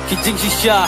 Kijing shisha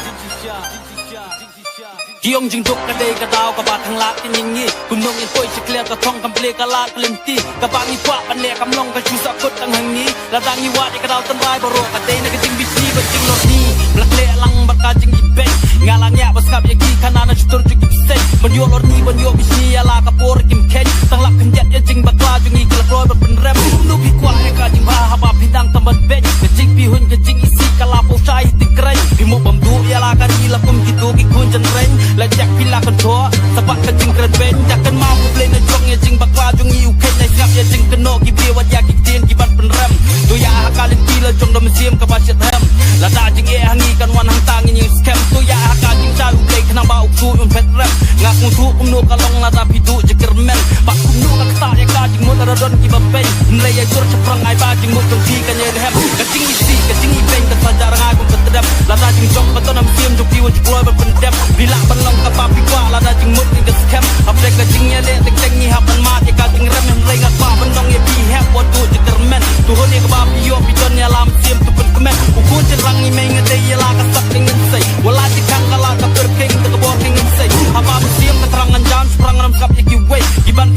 Giong jing duk kadai kadau ka ba thang la tin ning ni kunong in koi chikle ka thong kam ple ka la klenti ka ba ngi kwa pan le kam long ka chu sa kut tang hang ni la dang ni wa de kadau tan bai baro ka dei na ka jing bisi ba jing lo ni blak le lang ba ka jing ibe ngalang ya bas kap ya ki kana na chutur ju ki se ban yo lor ni ban yo bisi ya la ka por kim ken tang lak kan jet ya jing ba kwa ju ngi kla roi ba pen rem nu ki kwa ya ka jing ba ha ba pidang tam ban be ka jing pi hun ka jing isi ka la po chai ti krai bi mo bam du ya la ka ri la kum ki tu ki kun jan ren la jak pila kan thua sabat ka jing kren ben jak kan mau ku play na jong ya jing bakwa jong i u ken na snap ya jing kan no ki bi wa ya ki tien ki ban pen rem tu ya ha ka lin pila jong dam sim ka ba chet hem la da jing e hangi kan wan hang tang ni scam tu ya ha ka jing cha lu play kan ba u ku un pet rem ngak mu thu kum no ka long la da pi du je kermen ba kum no ka ta ya ka jing mo da don ki ba pe nle ya jor chaprang ai ba jing mo tong ki kan ye hem ka jing i si ka jing i ben ka sa jar ngai kum kedem la da jing jong ba to nam sim jong pi wa ju kloi ba pen dem bila ban long ka pa pi kwa la da jing mut ni ka scam apre ka jing ya le tek tek ni ha ban ma ya ka jing rem hem rei ka pa ban dong ye pi he wa du je kermen tu ho ni ka ba pi yo pi don ya lam sim tu pen kemen u ku chen rang ni meng de ya la ka sak ning sei wala ti kang ka la ka per king ka bo king sei ha ba sim ka terangan jam sprang ram kap ya ki we ki ban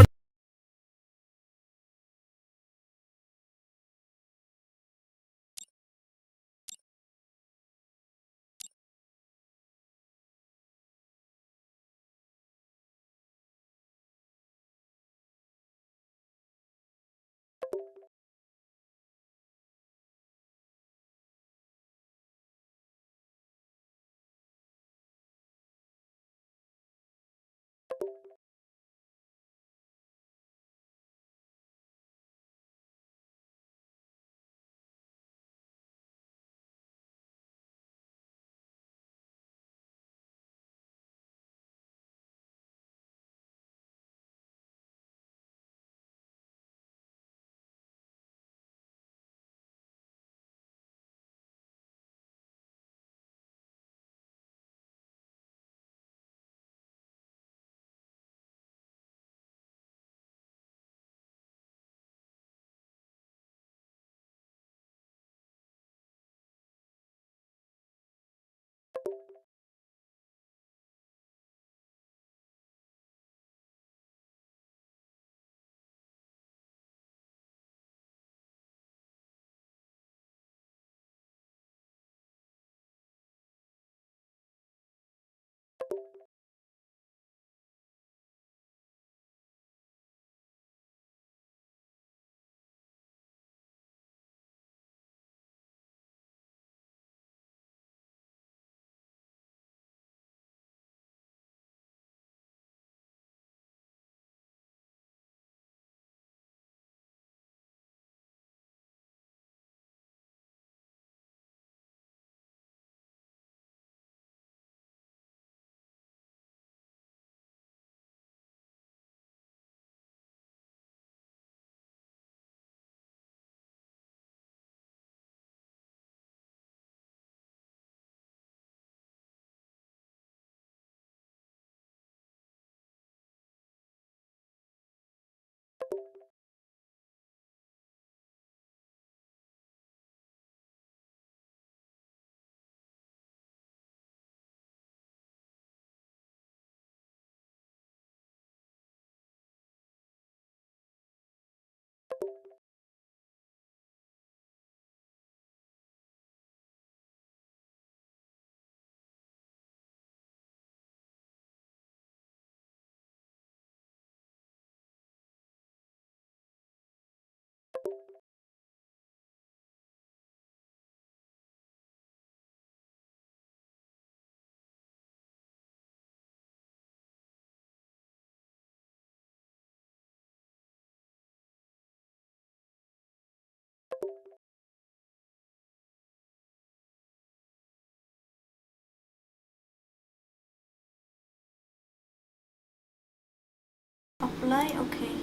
apply okay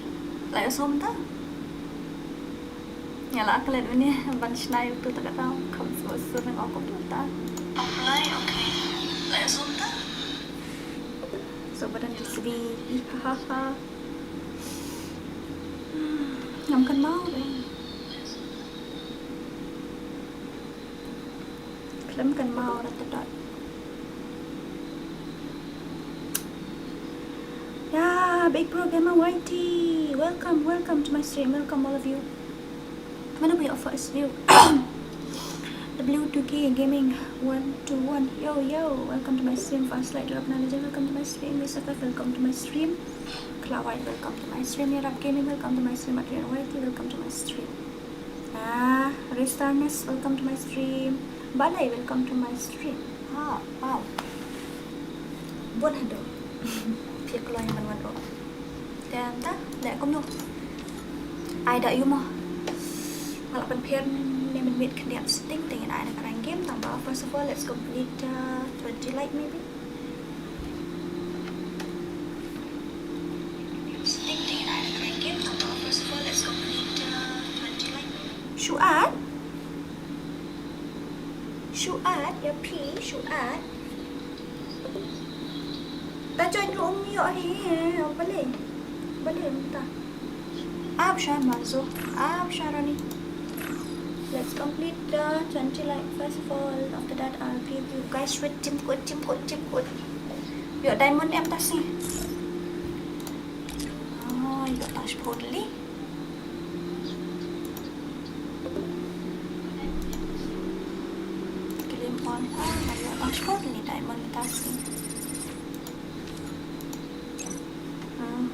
lại xong ta nhà là cái lên này bạn này tôi tất cả tao không sửa sửa nó có cũng ta apply okay lại xong ta so badan di sini hahaha ngắm cần máu đây Slim kan mau dot. Yeah, Big Bro Gamer Whitey. Welcome to my stream. Welcome all of you. Mana punya first view? W2K Gaming 121. Yo, welcome to my stream. Fast Light Rob Knowledge, welcome to my stream. Yusuf, welcome to my stream. Cloud, welcome to my stream. Yarab Gaming, welcome to my stream. Adrian Whitey, welcome to my stream. Restarness, welcome to my stream. Balai, welcome to my stream. Wow. Buat hado. Thiệt lo yang ban ro. Dan ta, lẹ cũng được. Ai đợi you mà. Hoặc là bên phía nên mình biết cái điểm setting thì hiện tại là cái game tạm bảo. First of all, let's complete 20 like maybe. Setting thì hiện tại là cái game tạm bảo. First of all, let's complete 20 like. Shuat, ya P, Shuat. Ta cho anh ôm nhọ he, boleh minta. Abshan Marzo, Absharani. Let's complete the 20 like first of all. After that I'll give you guys with chim code. Your diamond em tas ni. Your touch totally. Claim on your touch totally diamond tas ni.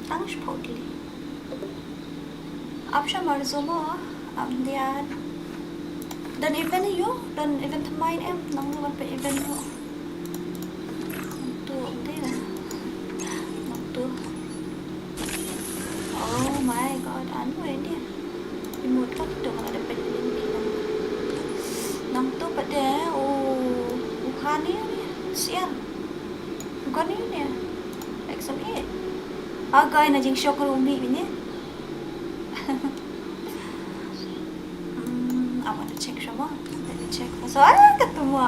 Touch totally. Abshan Marzo mo. Dia dan event main em nang naman pa event mo tu oh my god ano ini remote kan tu ada pending nang tu pada bukan ni sian bukan ni XM8 agak na jing shock room ni I want to check sama. Let me check. So, ketemu.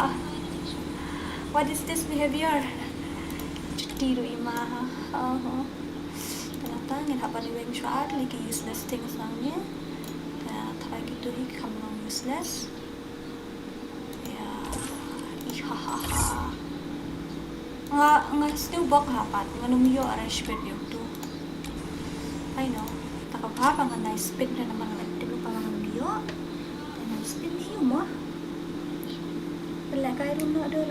What is this behavior? Tiru ima. Ternyata ngin apa ni weng shot like useless things nangnya. Try gitu hik kamu useless. Ya, ihahaha. Nga still bok hapat. Nganumyo arrange speed yung tu. I know. Takapapa nga nice speed na naman nagtilo pa mga numyo. Mo pelak kai room nak ada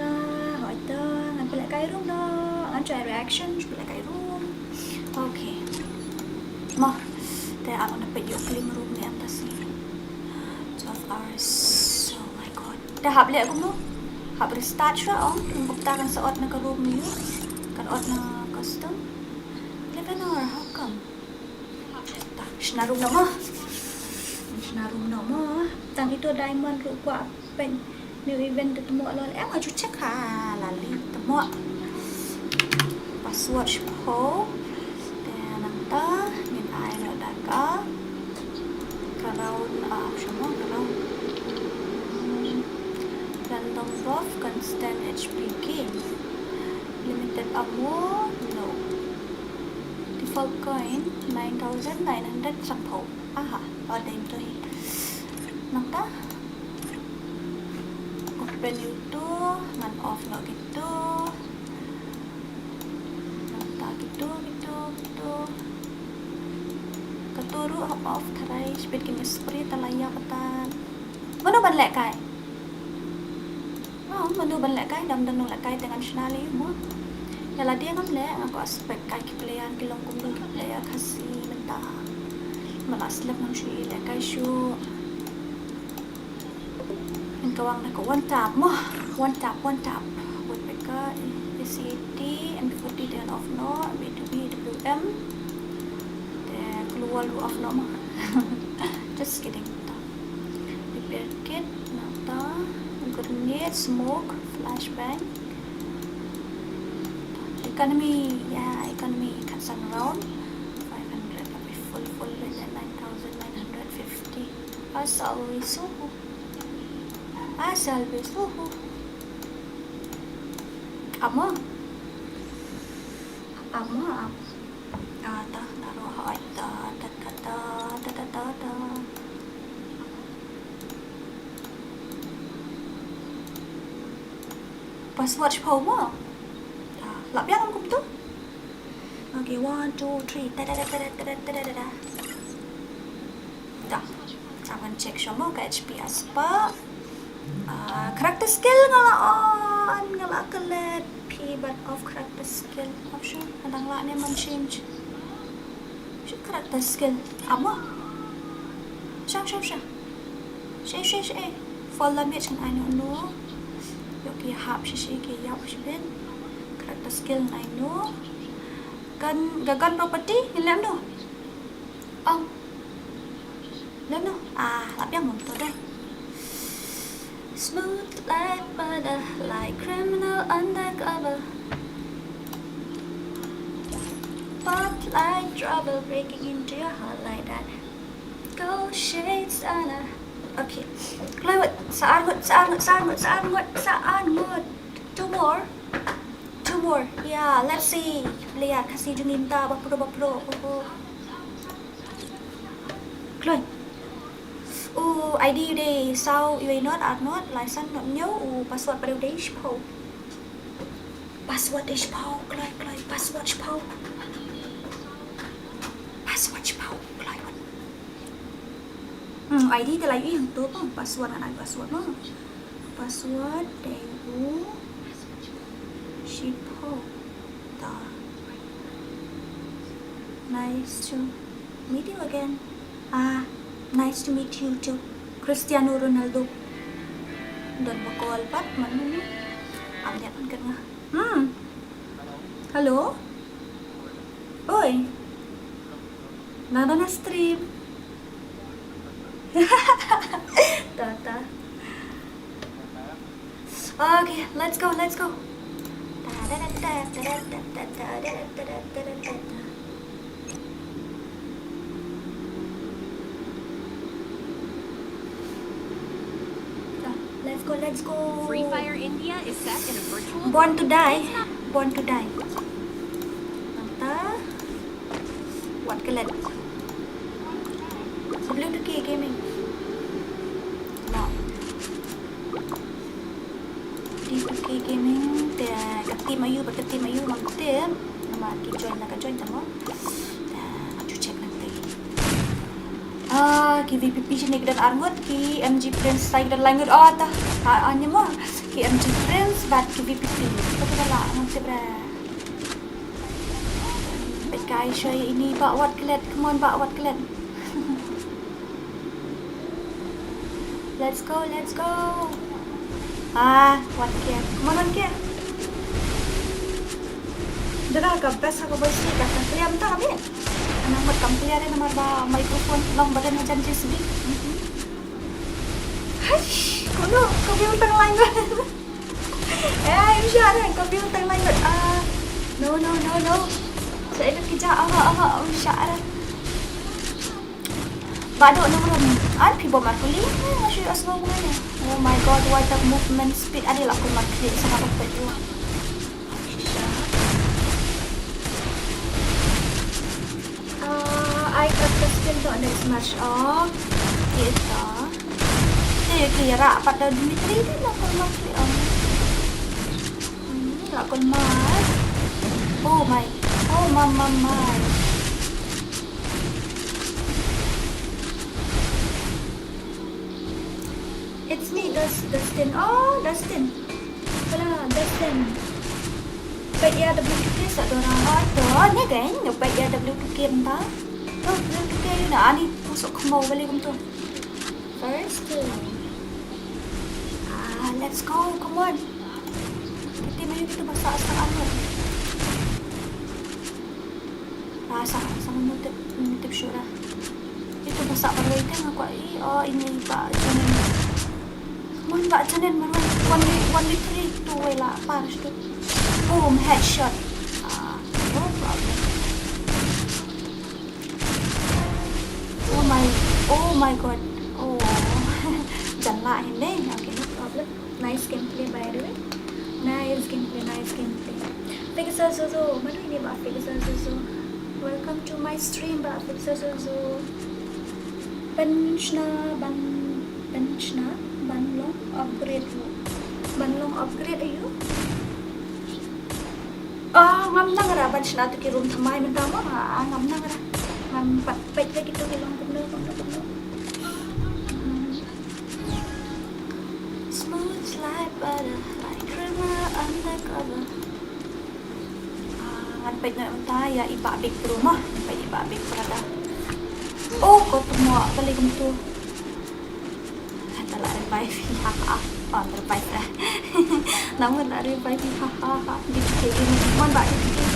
hỏi ta ngan pelak kai room đó ngan try reaction pelak kai room okay mo te ako na pwede yung clean room ni atas ni 12 hours oh my god dah hap lek ko mo hap restart siya buktakan sa ot na ka room niyo kan ot na custom 11 hour how come shna room na mo tang itu diamond ru kwa pen new event temu lol em aju check lali temu password po dan nanta min ai na daka kalau semua kalau random buff constant HP game limited ammo no default coin 9,900 sampo ada itu nanta open itu ngan off no gitu nanta gitu keturu off tarai speed kini spree talaya ketan mano ban lek kai mano ban lek kai dam dan lek kai dengan snali mo yala dia kan lek aku aspek kai player kilong kumpul player kasih mentah malas lek nang shi lek kai shu kawang na ko one tap woodpecker ACD MP40 dan off no B2B WM dan keluar lu off no just kidding repair kit nata grenade smoke flashbang economy can sun around 500 tapi full dan 9,950 asal suhu asal besuhu ama taruh haita Password Paul mo. Lapyan ko to. Okay, 1, 2, 3. Da. Dah. Akan check siya mo ka HPS pa. Character skill nga kalet. But of character skill option. Kadang la naman change. Siya character skill. Amo. Siya. Fall damage kan ano. Yoki hap siya yap siya ben. Character skill na ano. Gun property hilam no. Lem no. Lapyan mo to deh. Smooth like butter, like criminal undercover. Pop like trouble, breaking into your heart like that. Go shades Anna. Okay. Kelewat. Saan ngot. Two more. Yeah, let's see. Lihat kasih juninta bapro. Kelewat. ID đây sau yêu not art not license not nhớ password pada udah ispo password ispo kelai password ispo kelai ID tu lagi yang tu pun password anak password no password dewu shipo ta nice to meet you again. Nice to meet you too. Cristiano Ronaldo. Dan bakal pat mana ni? Amnya kan nga. Hello? Oi. Nada na stream. Tata. Okay, let's go. Let's go. Free Fire India is set in a virtual Born to die. Manta. What kalat? Sebelum tu gaming. No. Di gaming dia ketim ayu mangkutip. Nama kita join tamo. Aku check nanti. Ki VPP sini dan arngot ki MG Prince sai dan langut tah. Anya mo ki MG Prince bat ki VPP. Betul lah nanti bre. Baik guys, show ini bakwat kelet. Come on bakwat kelet. Let's go. What care? Come on care. Dara ka best ako ba si ka kaya mta kami. Anang magkampiya rin naman ba microphone lang ba na dyan JSB? Hush! Kuno, computer line ba? Insya rin, computer line ba? No. Sa ito kita, insya rin. Bado naman. Pibo makuli? Masya asma mo nga. Oh my god, what the movement speed. Adil ako makli sa kapagpad yun. I character skill tu ada smash up kita kira pada Dimitri dia lakon mati lakon mat oh mama it's me Dustin Wala Dustin baik ya WTK sa dorang ni kan baik ya WTK entah WTK na ani masuk ke mau balik tu first let's go come on kita main kita masak setengah sama nutip syurah itu masak baru itu aku ini pak janin mon pak janin maruan one liter itu wala panas tu boom headshot no problem oh my god jangan ini okay no problem nice gameplay by the way nice gameplay Pixel Zozo mana ini Mbak Pixel Zozo welcome to my stream Mbak Pixel Zozo benchna banlong upgrade banlong upgrade ayo. Ngam nang ra ban sna tu ki room thamai men tama ngam nang ra. Ngam pat pet lagi tu kilong kuno. Smooth like butter, like criminal undercover. Ngan pet na unta ya ibabik rumah, pet ibabik pada. Oh, kau semua balik tu. Telah revive revive lah. Namun tak revive di sini mana banyak di sini.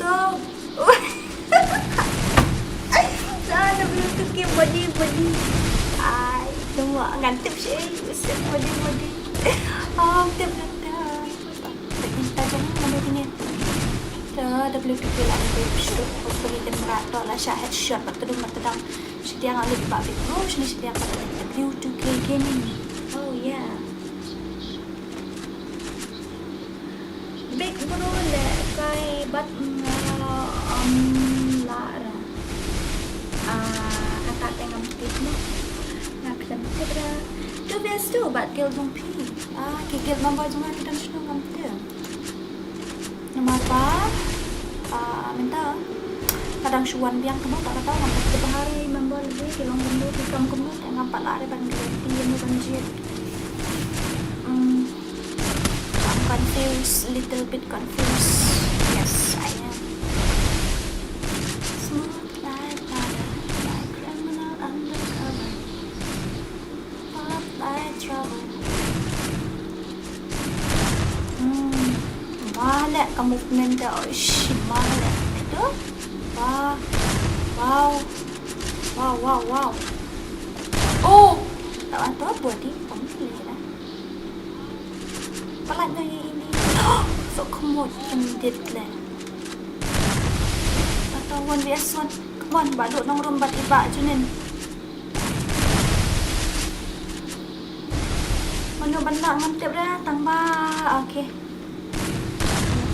Dog. Sana belum tukar body. Ay, semua ngantip sih. Body. Tip. Kita jangan mana ni. Dah boleh tukar lah. Hopefully dia meratok lah shot headshot. Betul sedia ngalih babik terus ni sedia pada W2K gaming. Oh yeah. Big bro le kai bat lara. Kata tengam tip no. Nak kita kira. Tu best tu bat kill dong pi. Kill nombor jangan kita senang kampte. Nomor apa? Minta. Kadang syuan biang kamu tak tahu sampai berapa hari member lebih kilong benda di kamu yang ngapa lari ban ganti yang banjir. I'm confused, little bit confused. Yes, I am. Smooth like butter, like criminal undercover. Pop like trouble. Malak kamu movement dah, malak itu. Wow. Oh, tak tahu apa dia. Kamu pilih lah. Pelatnya ini. So kamu cendit lah. Atau one vs one. Come on, badut nong rumbat ibak junin. Mana benar mantap dah. Tambah. Okay.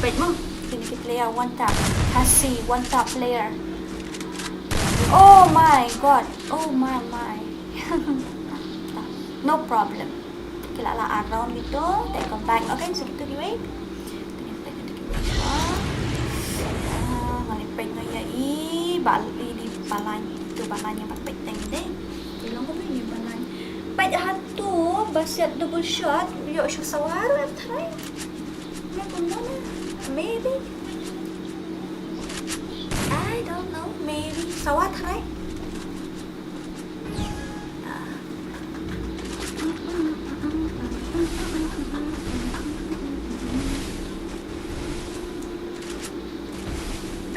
Baik mu. Kita player one tap. Kasih one tap player. Oh my god. Oh my. No problem. Kita lah around gitu. Take a back. Okay, so kita wait. Ngalipin ngaya bali di balanya. Itu balanya pakai tank deh. Bilang ko ni balanya. Pada hatu baset double shot. Yo shoot sawar at time. Maybe. I don't know. Maybe. Sawat right?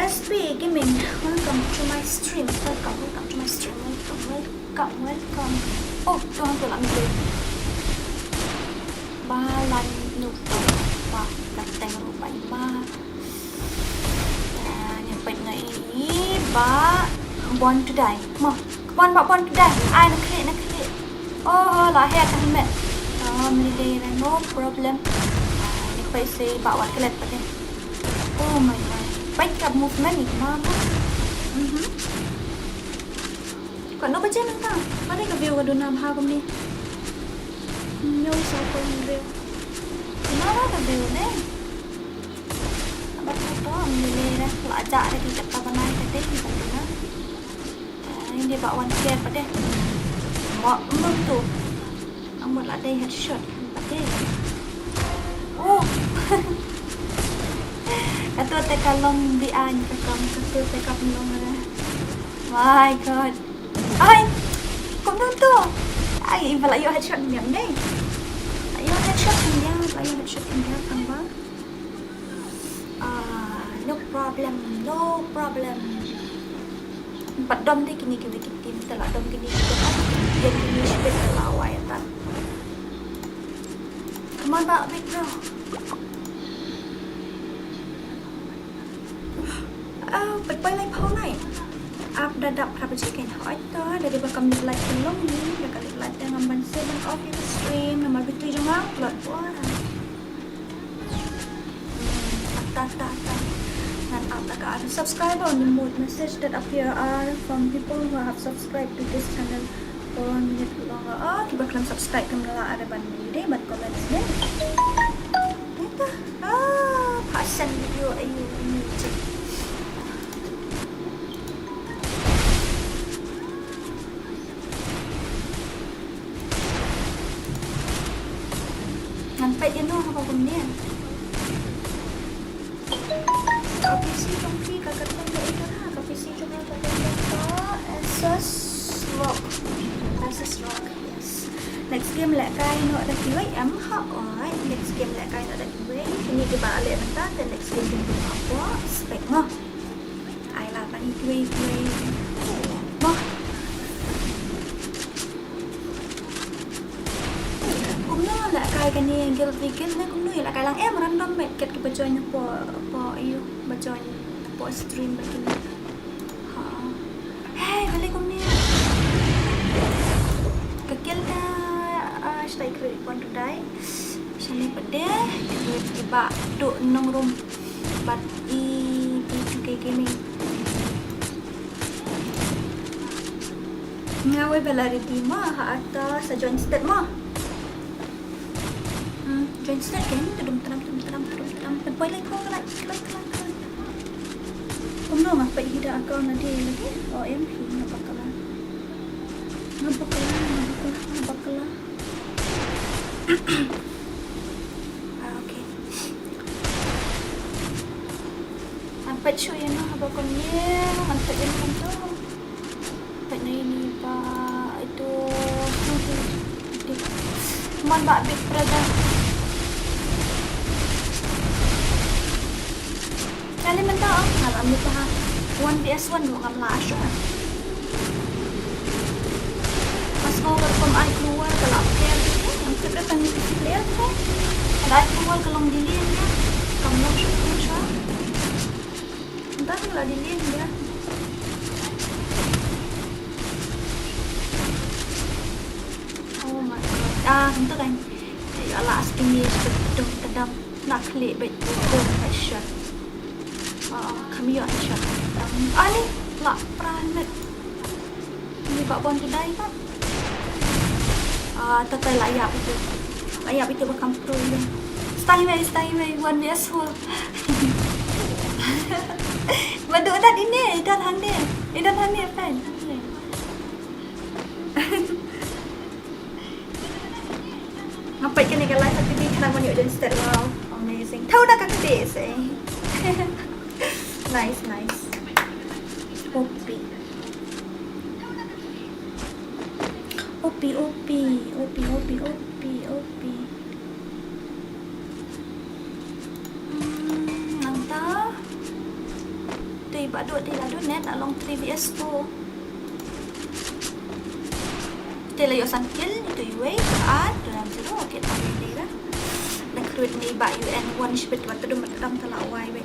SB Gaming, welcome to my stream. Welcome to my stream. Welcome. Oh, tuhan tu lang dulu. Balan lupa. Kateng rupa iba. Nyempit na iba. Born to die. Mo, born to die. Ay, naklit. Oh, lahir kan met. Melilih na, no problem. Ni pa isi bawa kelet pa din. Oh my god. Baik ka movement ni, mama. Kau no baca nang? Mana ka view ka doon na mahagam ni? No, sa ko view. Kenapa ka view ni? Abang ko milih dah pelajar ada di dekat banai tadi di mana? Ini bawa one share pada. Mak tu. Ambil ada headshot pada. Oh. Kata tekalong di an kata tekalong mana. My god. Ay. Kau tu. Ay, bala yo headshot niam deh. Ayo headshot niam, tambah. No problem. Empat dom deh kini kita tim telah dom kini kita dia kini sudah terlawai tak. Come on back big bro. Berpai lai phau này. Ap dah dapat apa chicken hot tu dari bakam di like belum ni, dah kali like dengan ban 7 off the stream nomor betul jangan upload wah. Tak. And after subscribe on the mode message that appear are from people who have subscribed to this channel minit pula nga. Tiba kalian subscribe kan nila ada ban video ban komen deh. Itu pasan video ayu ini cek. Sampai dia no apa pun dia. Kopi sih kopi kakak tanda itu ha. Kopi sih cuma kakak Asus ROG. Asus ROG, yes. Next game lại cái nó đã kêu em họ rồi. Next game lại cái nó đã kêu ini di balik bentar dan next game tunggu apa spek mah. Ai lah pani kue mah. Cũng nó lại cái này guild weekend nó cũng nuôi lại cái lang em random mệt kết cái baconya po iyo baconya po stream begini. Ha. Hey, balik cũng nih. Kekil dah stay kredit pon today. Sini pede tiba duk nong room bat i P2K gaming. Ngawe bela ready mah atas sa join state mah. Join state kan tudum tenang. Boleh kau like klik. Kamu mah pai hida account nanti lagi. OMP ngapakalah. Okay. Sampai show yang apa konnya, sampai yang itu. Sampai ini pak itu cuman bak big brother. Kali mentah ngalam ni pa 1vs1 mo ngam la asyo. Mas overcome ay keluar kalau player yang sudah panggil player tu. Ada keluar kalau dilin ya. Kamu shoot. Entah kalau dilin dia. Oh my god. Itu kan. Ya last ini sudah kedam nak klik betul headshot. Kami yang headshot. Ni lah peranet. Ini Pak Bon kedai kan. Total layak itu bakal pro ya. Stay away 1vs4. Baduk dah ini dan hane fan. Ngapain kena ke live tapi kena monyo dan start wow. Amazing. Tahu dah kakak des eh. Nice. OP. Nanta. Tuy baduk net along 3vs4. Tela yo san kill itu yue dalam zero kita ambil dah. Dan create ni ba UN one ship waktu tu macam telah awai be.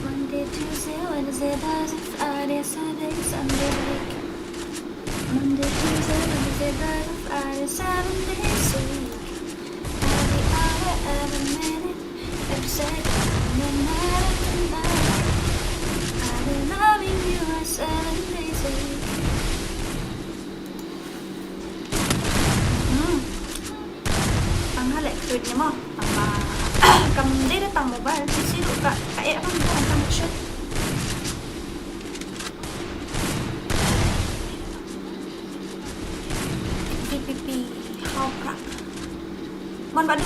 Monday, Tuesday, Wednesday, Thursday, Friday, Saturday, Sunday, week. Monday, Tuesday, Wednesday, Thursday, Friday, 7 days a week. Every hour, every minute, every second, no matter the night. I've been loving you 7 days a week. Lek tweet ni mo kam dia datang mobile sisi kak kayak apa datang shoot PPP how crap mon bak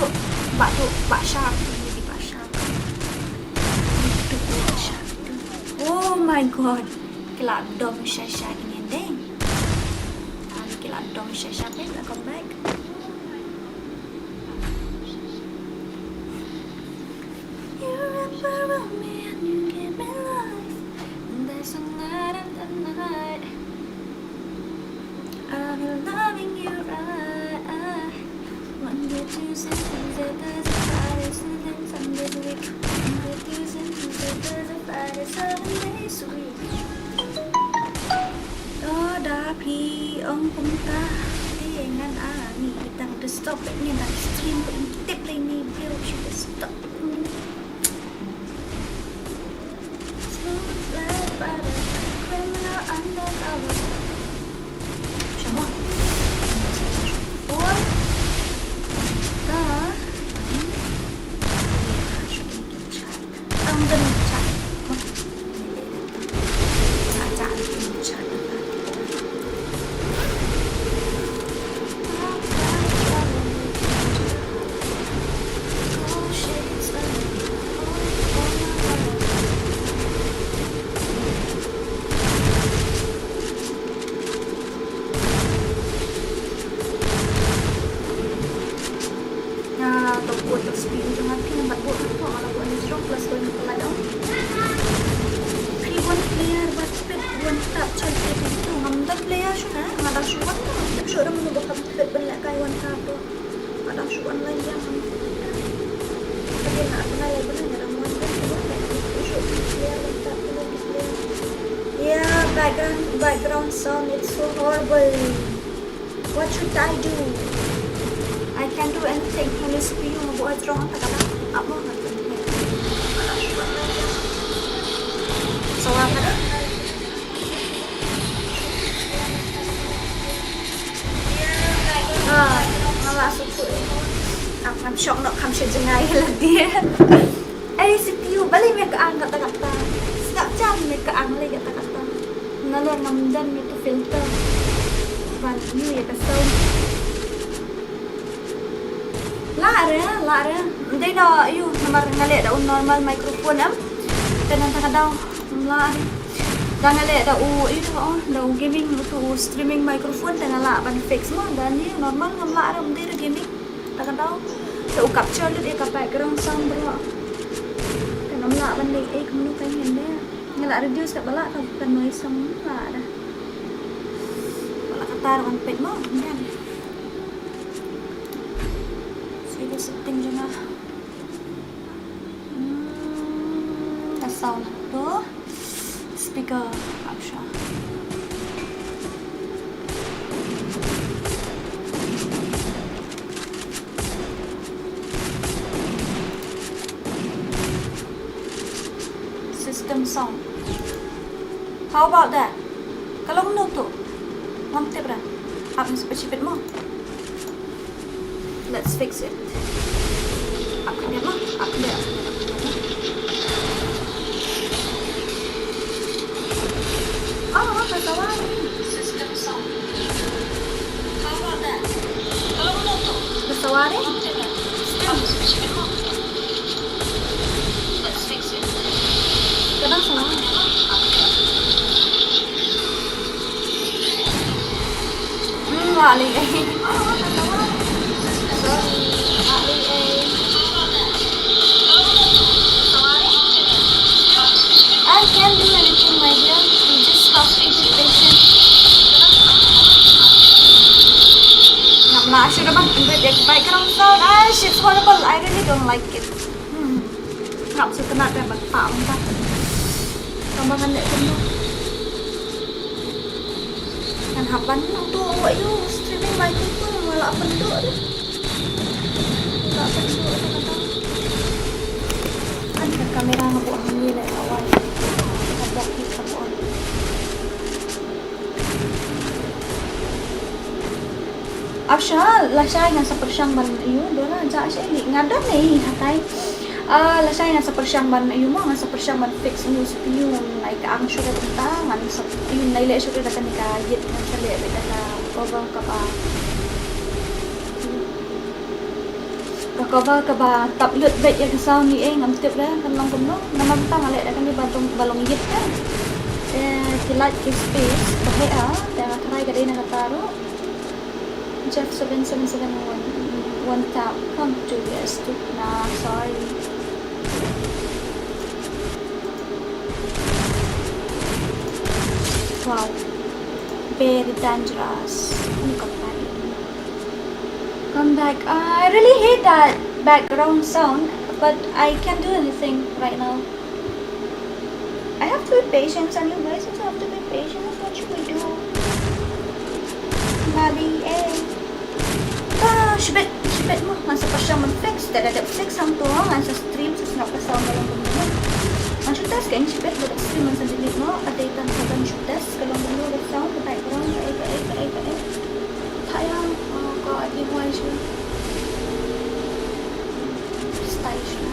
shark ni bak shark. Oh my god kelak dom Shasha ni deng kelak dom Shasha ni come back. Me and you give me life. And there's a night and Dah pi ông cũng ta dengan ani kita udah stop ini dan stream tip ini dia sudah stop. Siapa? Oh, dah. Ông đừng chạy. Chạy chạy. Background sound, it's so horrible. What should I do? I can't do anything. Only CPU mabuhat wrong ang tagala. Ako nga. Sawa ka na? Mamasok ko eh. I'm shocked na kam siya jangay dia. CPU, balik may kaang kata-kata. Snapchat may kaang lagi kata-kata. Nalar namdan itu filter value ya kasau lara ndai no you nomor ngale da normal microphone am dan nang daw lar dan ngale da itu da gaming to streaming microphone dan la ban fix mo dan ni normal ngam lara ndai da gaming tak daw da capture le ka background sound bro dan nam la ban dei kunu kai hende ngala reduce ka bala ka noise sang la dah bala ka taruh pet mo yan sige setting je na sound tu speaker option system sound. How about that? Kalau menutup, nanti berapa? Apa cepat-cepat mau? Let's fix it. Apa dia mah? Apa dia? Oh, masalah. System sound. How about that? Kalau menutup, masalah ni? Apa cepat-cepat mau? Let's fix it. Kenapa salah? Ali I can't do anything, my dear. You just have to be patient. Nah, should have been background sound. It's horrible. I really don't like it. Nggak bisa kena tembak pak entah. Tambangan dek penuh. Kan hapan tu, ayo streaming lagi tu malah penduk deh. Tak penduk kata. Kan kamera ngabuat ni lek awal. Ada kita on. Afshal, lah saya yang sepersyang ban iyo, dola jak saya ngadam ni hatai. Lah saya yang sepersyang ban iyo mo, nga sepersyang ban fix ni CPU naik ang sudah tentang, ngan yung naile sudah datang ni kayit ngan sali beda ka cover ka pa. Cover ka ba tablet bet ya ka sound ni ngam tip dah kan lang kumno, naman ta ngale da kan ni balong yit ka. Kilat ki space, bahaya, dan try ka din nakataro. Jeff 7771 tap come to yes to nah sorry. Wow, very dangerous. Come back. I really hate that background sound, but I can't do anything right now. I have to be patient, and you guys also have to be patient. What should we do? Mali, shibit mo. Nasa pa siya mag-fix. Fix ang to, nasa stream, sa sinapasama lang mo. Ang test kayo, shibit, dapat stream ang sa dilit mo. Update ang sagang test. Kalong mo, dapat sound, patay ko lang. Tayang, oh god, di mo ay siya. Style siya.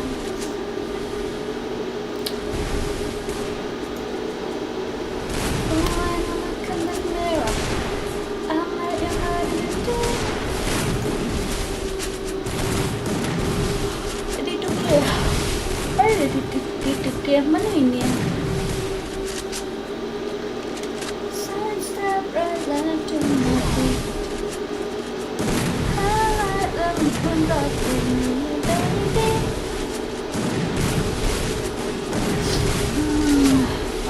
Mana ini ya?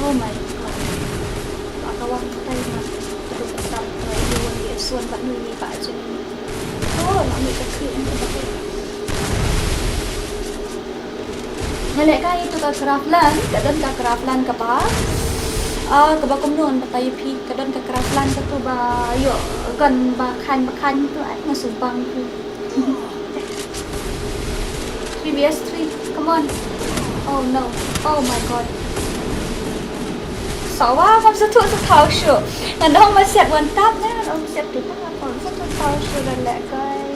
Oh my god. Kawan tayo na terus tetap iwan dia suan pak ni pak aja ni. Oh, lami kecil yang terbaik. Nalek ka itu ka craftland, kadon ka craftland ka pa. Kaba kumnon patay pi, kadon ka craftland ka to ba yo gan ba kan to ay masubang to. Previous 3, come on. Oh no. Oh my god. Sawa kam sa to sa tao show. Nandong maset one tap na, nandong maset to ta pa sa to tao show nalek kay.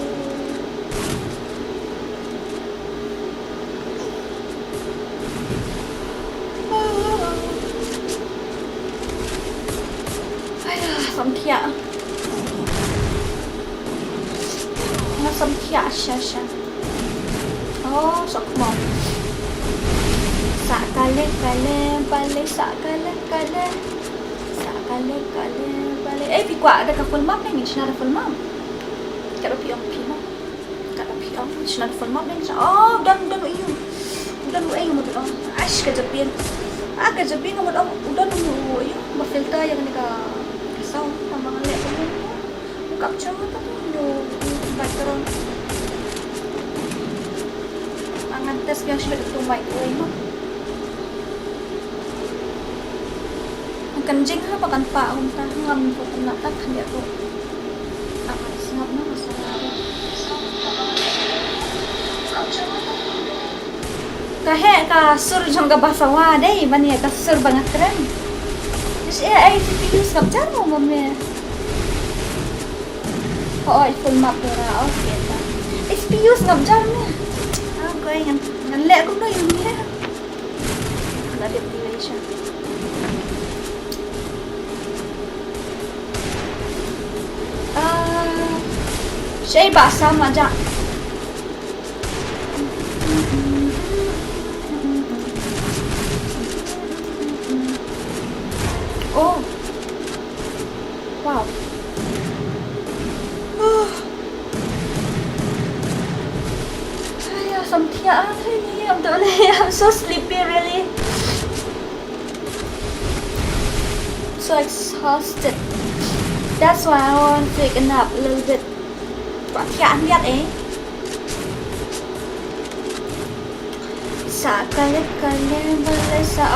Some tia. Some tia siya. Oh, sok mo. Sakale balik. Pikwa ada ka full map ni, siya na full map. Kada piong. Siya na full map ni. Oh, dan iyo. Dan mo to. Ash ka japin. Ka japin mo to. Dan mo iyo. Ma-filter yang ni ka. So, ang mga level mo, capture mo ito yung background. Ang antes kaya siya itong microwave mo. Ang kanjing ha, pakan pa akong tahangam ko kung natak, hindi ako. Ang singap na, masarap. Capture mo ito. Kahe, kasur jong gabasawa, day, baniya kasur banget keren. Ay, CPU ngập chắc không mà mẹ. Ôi, full map rồi ra, ok ta. CPU ngập chắc nè. Ok, ngắn lẹ cũng nói gì hết. Là deprivation. Saya basah macam. Oh, wow. I'm so sleepy, really. So exhausted. That's why I want to take a nap a little bit. Bạn biết ấy.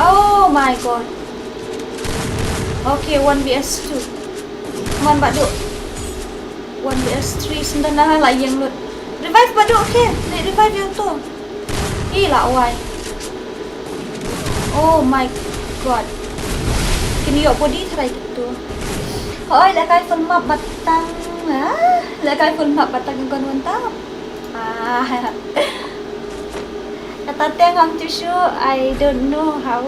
Oh my god. Okay, 1vs2. Man Baduk 1vs3 sundan na layang lut. Revive Baduk, okay. Revive yung to. Gila, why? Oh my god. Kiniyo po di try dito. Hoy, lakay full map batang. Lakay full map batang yung ganun tao. Natateng ang tissue. I don't know how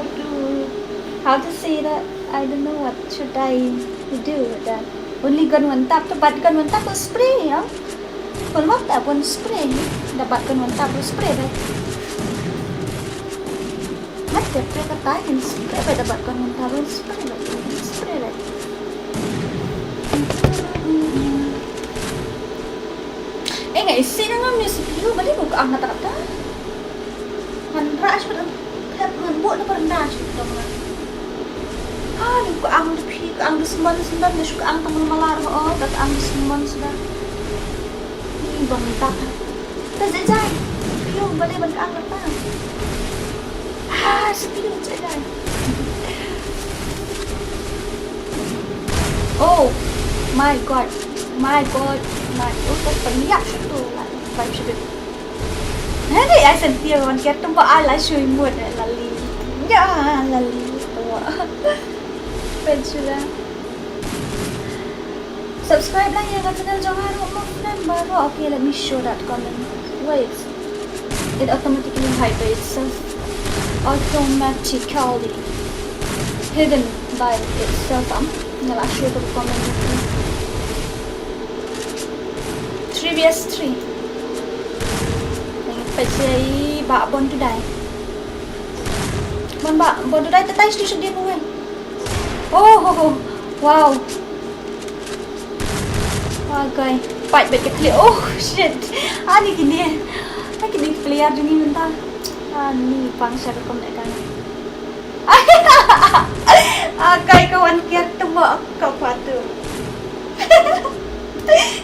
to say that. I don't know what should I do with that. Only gun one tap, dapat gun one tap o spray, ya. Full map tak pun spray, dapat gun one tap o spray dah. Mati apa katakan spray, dapat gun one tap o spray dah. Nggak isi na nga CPU, bali mo ka ang natakata. Manra siya nganbuk na parang siya naman. Yung kaang lupi, kaang lusuman sudah, nasyo kaang tamang malaro, kaang lusuman sudah. Ini bangta. Tazajay, yung balay kaang lata. Sabi yung tazajay. Oh my god, my god, my god, peniak satu lah, vibe sedut. Nanti I sentir kawan kita tempat I lah shui mood lali, ya lali tua. Pensulah. Subscribe lah ya kat channel jangan lupa dan baru. Okay, let me show that comment. Wait, it automatically hide by itself, automatically hidden by itself. I'll show the comment. 3 vs 3. Pasti bak bon tu dai. Bon tu dai tetai station dia pun. Oh, wow. Okay, fight back clear. Oh shit. Ani gini. Ani gini player ni mentah. Ani bangsa rekom nak kan. Okay, kawan kita tembak kau patu.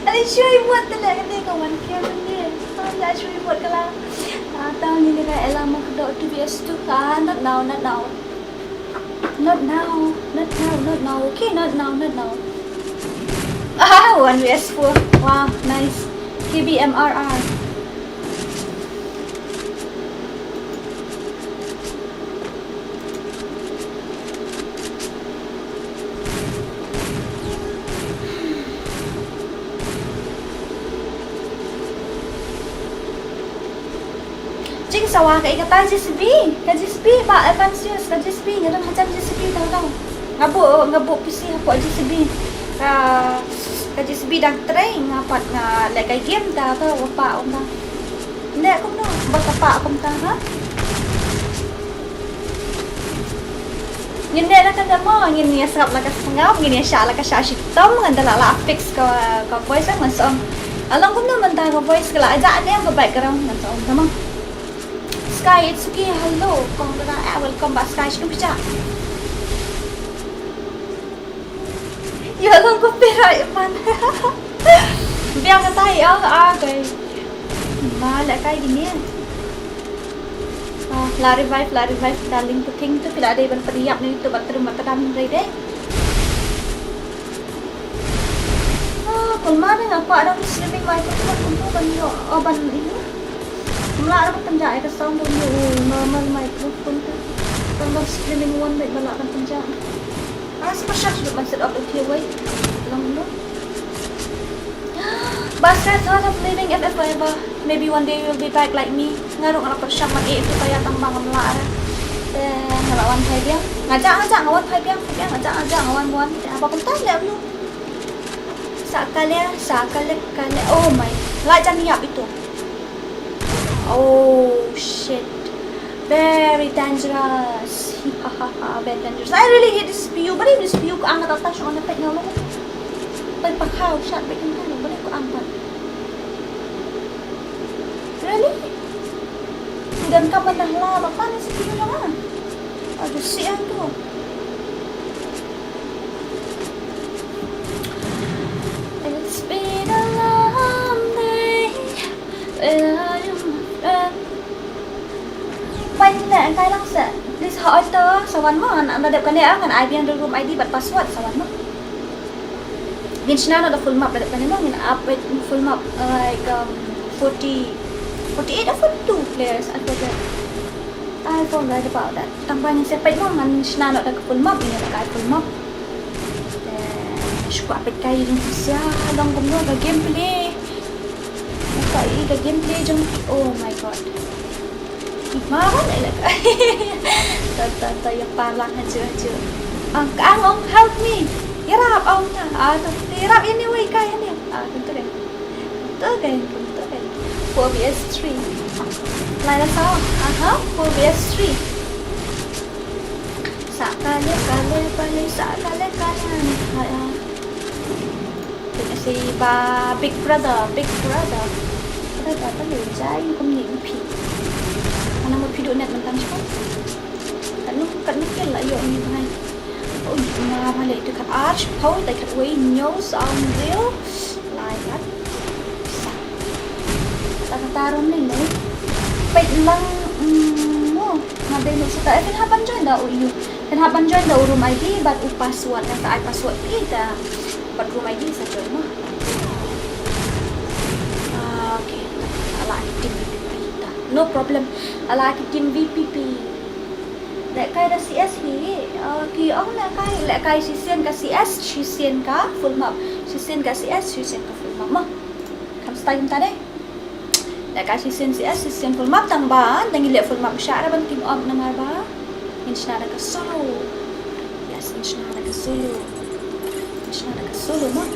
Ani shui buat telah ni kawan kita ni. Dah shui buat kalau. Tahu ni dia elang mak dok 2vs 2. Not now. Okay, not now. 1vs 4. Wow, nice. KBMRR. Jing sawah kat kata JCB pak conscious kat JCB ngadon macam JCB tahu ngabuk PC apa JCB kat JCB dah train ngapat nak kai game dah tahu apa om dah ndak kom dah bapa kom dah ha ngin dah kan dah mau ngin ni serap lah ka sengau ngin ya sya lah ka sya hitam ngandala lah fix ka voice ngasong along kom dah mentah ka voice kala aja ada yang background ngasong tamam Sky, it's okay. Hello. Welcome back, Sky. Sino bisa? Ya, lang copyright man. Biar kata ya, okay. Malah kayak gini. La revive, darling. Puting tu tidak ada yang periap ni tu baterai makanan ready. Kalau mana ngapa ada streaming live tu untuk ban ini. Mula dapat penjara ke sound tu normal microphone tu. Kalau streaming one baik balak kan penjara. Special sudah masuk up okay way. Long no. Basket thought of living FF forever. Maybe one day you will be back like me. Ngaruk nak persyak mak itu supaya tambang melak. Ngelawan hai dia. Ngajak ngawan hai dia. Ngajak ngawan. Apa pun tak ada lu. Sakale. Oh my. Lajang niap itu. Oh shit, very dangerous. Very dangerous. I really hate this view. But this view ko angat atas yung anapet nga mo. Pagpakaw, shot back yung tulo. Balik ko angat. Really? Dan ka ba nahla? Paano sa view na nga? Aduh, siyan to. It's been a long day. Quanh nè cái lăng sẽ đi hỏi tớ sao anh mà anh đẹp cái này anh IBM room ID bật password sao anh mà Gin na ada full map đẹp cái này mà mình update full map like 48 or 42 players I forget I forgot about that tambahnya sepet mo man na ada full map ini ada full map suka update kayak yung siya dong kumno ka gameplay ka gameplay jong oh my god Marah nak Tata yang parlang aja. Ang help me. Irap ông na. Irap ini way kaya ni. Tentu kan. 4vs3. Lain sao? 4vs3. Sakale balik. Si ba Big Brother. Ada kata ni jai không nhìn phi. Mana mau video net mentang siapa? Kan mungkin lah yo ni hai. Oh, nah balik dekat arch, power dekat way nose on real. Like that. Taruh ni ni. Baik lang mo. Mabay mo sa tayo. Hapan dyan daw iyo. Dan haban join the room ID but password yang tak password kita. But room ID saja mah. Okay. Ala team VPP ta. No problem. Ala team VPP. Lek kai dah CS hi. Ki ong lek kai sisian ka CS, sisian ka full map. Sisian ka CS, sisian ka full map mah. Kam style tadi. Lek kai sisian CS, sisian full map tang ba, tang ilek full map syara ban team op namar ba. Inshna ada ke solo. Yes, inshna ada ke solo. Inshna ada ke solo mah.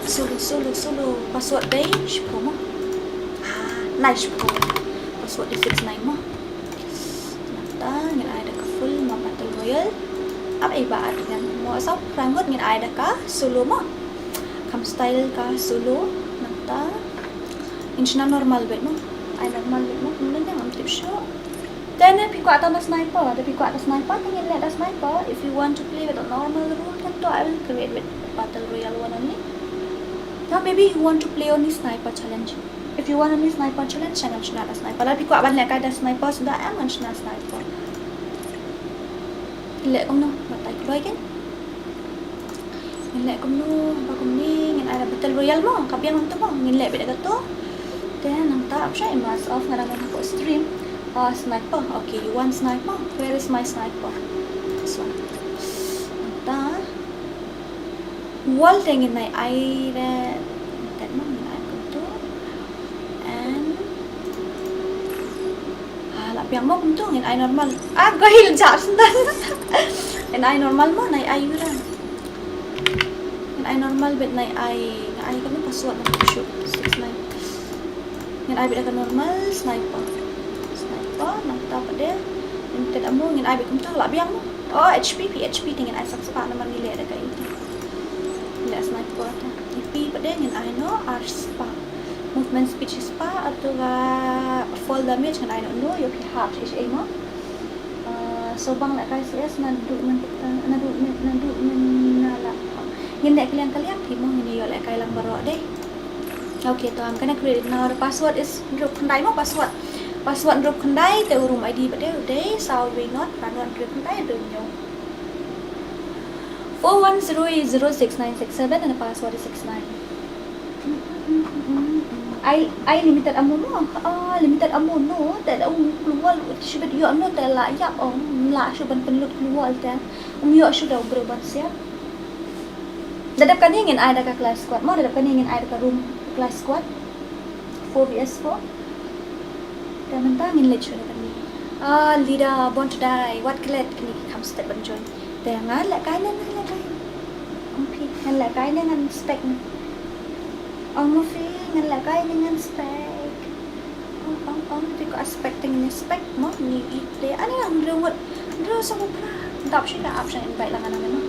Solo. Password page pro mah. Nice pro. Password di 69 mah. Ternyata ngin ada ke full mah battle royal. Apa ibarat dengan mau asal ranggut ngin ada ka solo mah. Kam style ka solo. Ternyata inshna normal bet mah. Ai normal bet mah. Kemudian yang tip show. Then if you got a sniper, then let a sniper. If you want to play with a normal rule, then I will create with battle royale one only. Now maybe you want to play only sniper challenge. If you want only sniper challenge, jangan ada sniper. Tapi kau akan lihat ada sniper sudah aman sudah sniper. Lihat kamu no, batai kedua kan? Lihat kamu no, bagus ni, ngin ada battle royale mo, kapiang nanti mo, ngin lihat beda kata. Then nanti apa sih mas off ngarang aku stream. Sniper. Okay, you want sniper? Where is my sniper? This one. Nanta. Wall tingin na ay that mo na ko to. And lapiang mo kung to ngin ay normal. Gahil jab sundan. And ay normal mo na ay yura. And ay normal bet na ay kami password na shoot 69. Ngin ay bet ka normal sniper. Nanta pada tidak amu ngin ai bekum tahu lah biang mo. HP tingin ai saksa nama nilai ada kai itu. Nilai sniper ta. IP pada ngin ai no R spa. Movement speed spa atau fall damage ngin ai no yo ki half is ai mo. So bang nak kai CS nadu nala. Ngin dak kalian ki mo ngin yo lek kai lang baro deh. Okay, to I'm gonna create now the password is drop kendai mo password drop kendai te room ID pada udah sao we not run drop kendai do nyo 410069667 and the password is 69. I limited ammo mo. Limited ammo no. Te da keluar sudah yo no te la ya la sudah penlut keluar te. Yo sudah berubah siap. Dadap kan ingin ada ke class squad. Mau dadap kan ingin ada ke room class squad 4vs4. Dan mentangin let sudah kan ni. Leader born to die. What klet kini come step and join. Jangan lek kai nan lek kai. Okay, ngan lek kai dengan spek ni. Mo fi ngan lek kai dengan spek. Tapi ko aspek dengan spek mo ni play. Ani ang reward. Draw sa mo pra. Top siya na option invite lang naman mo.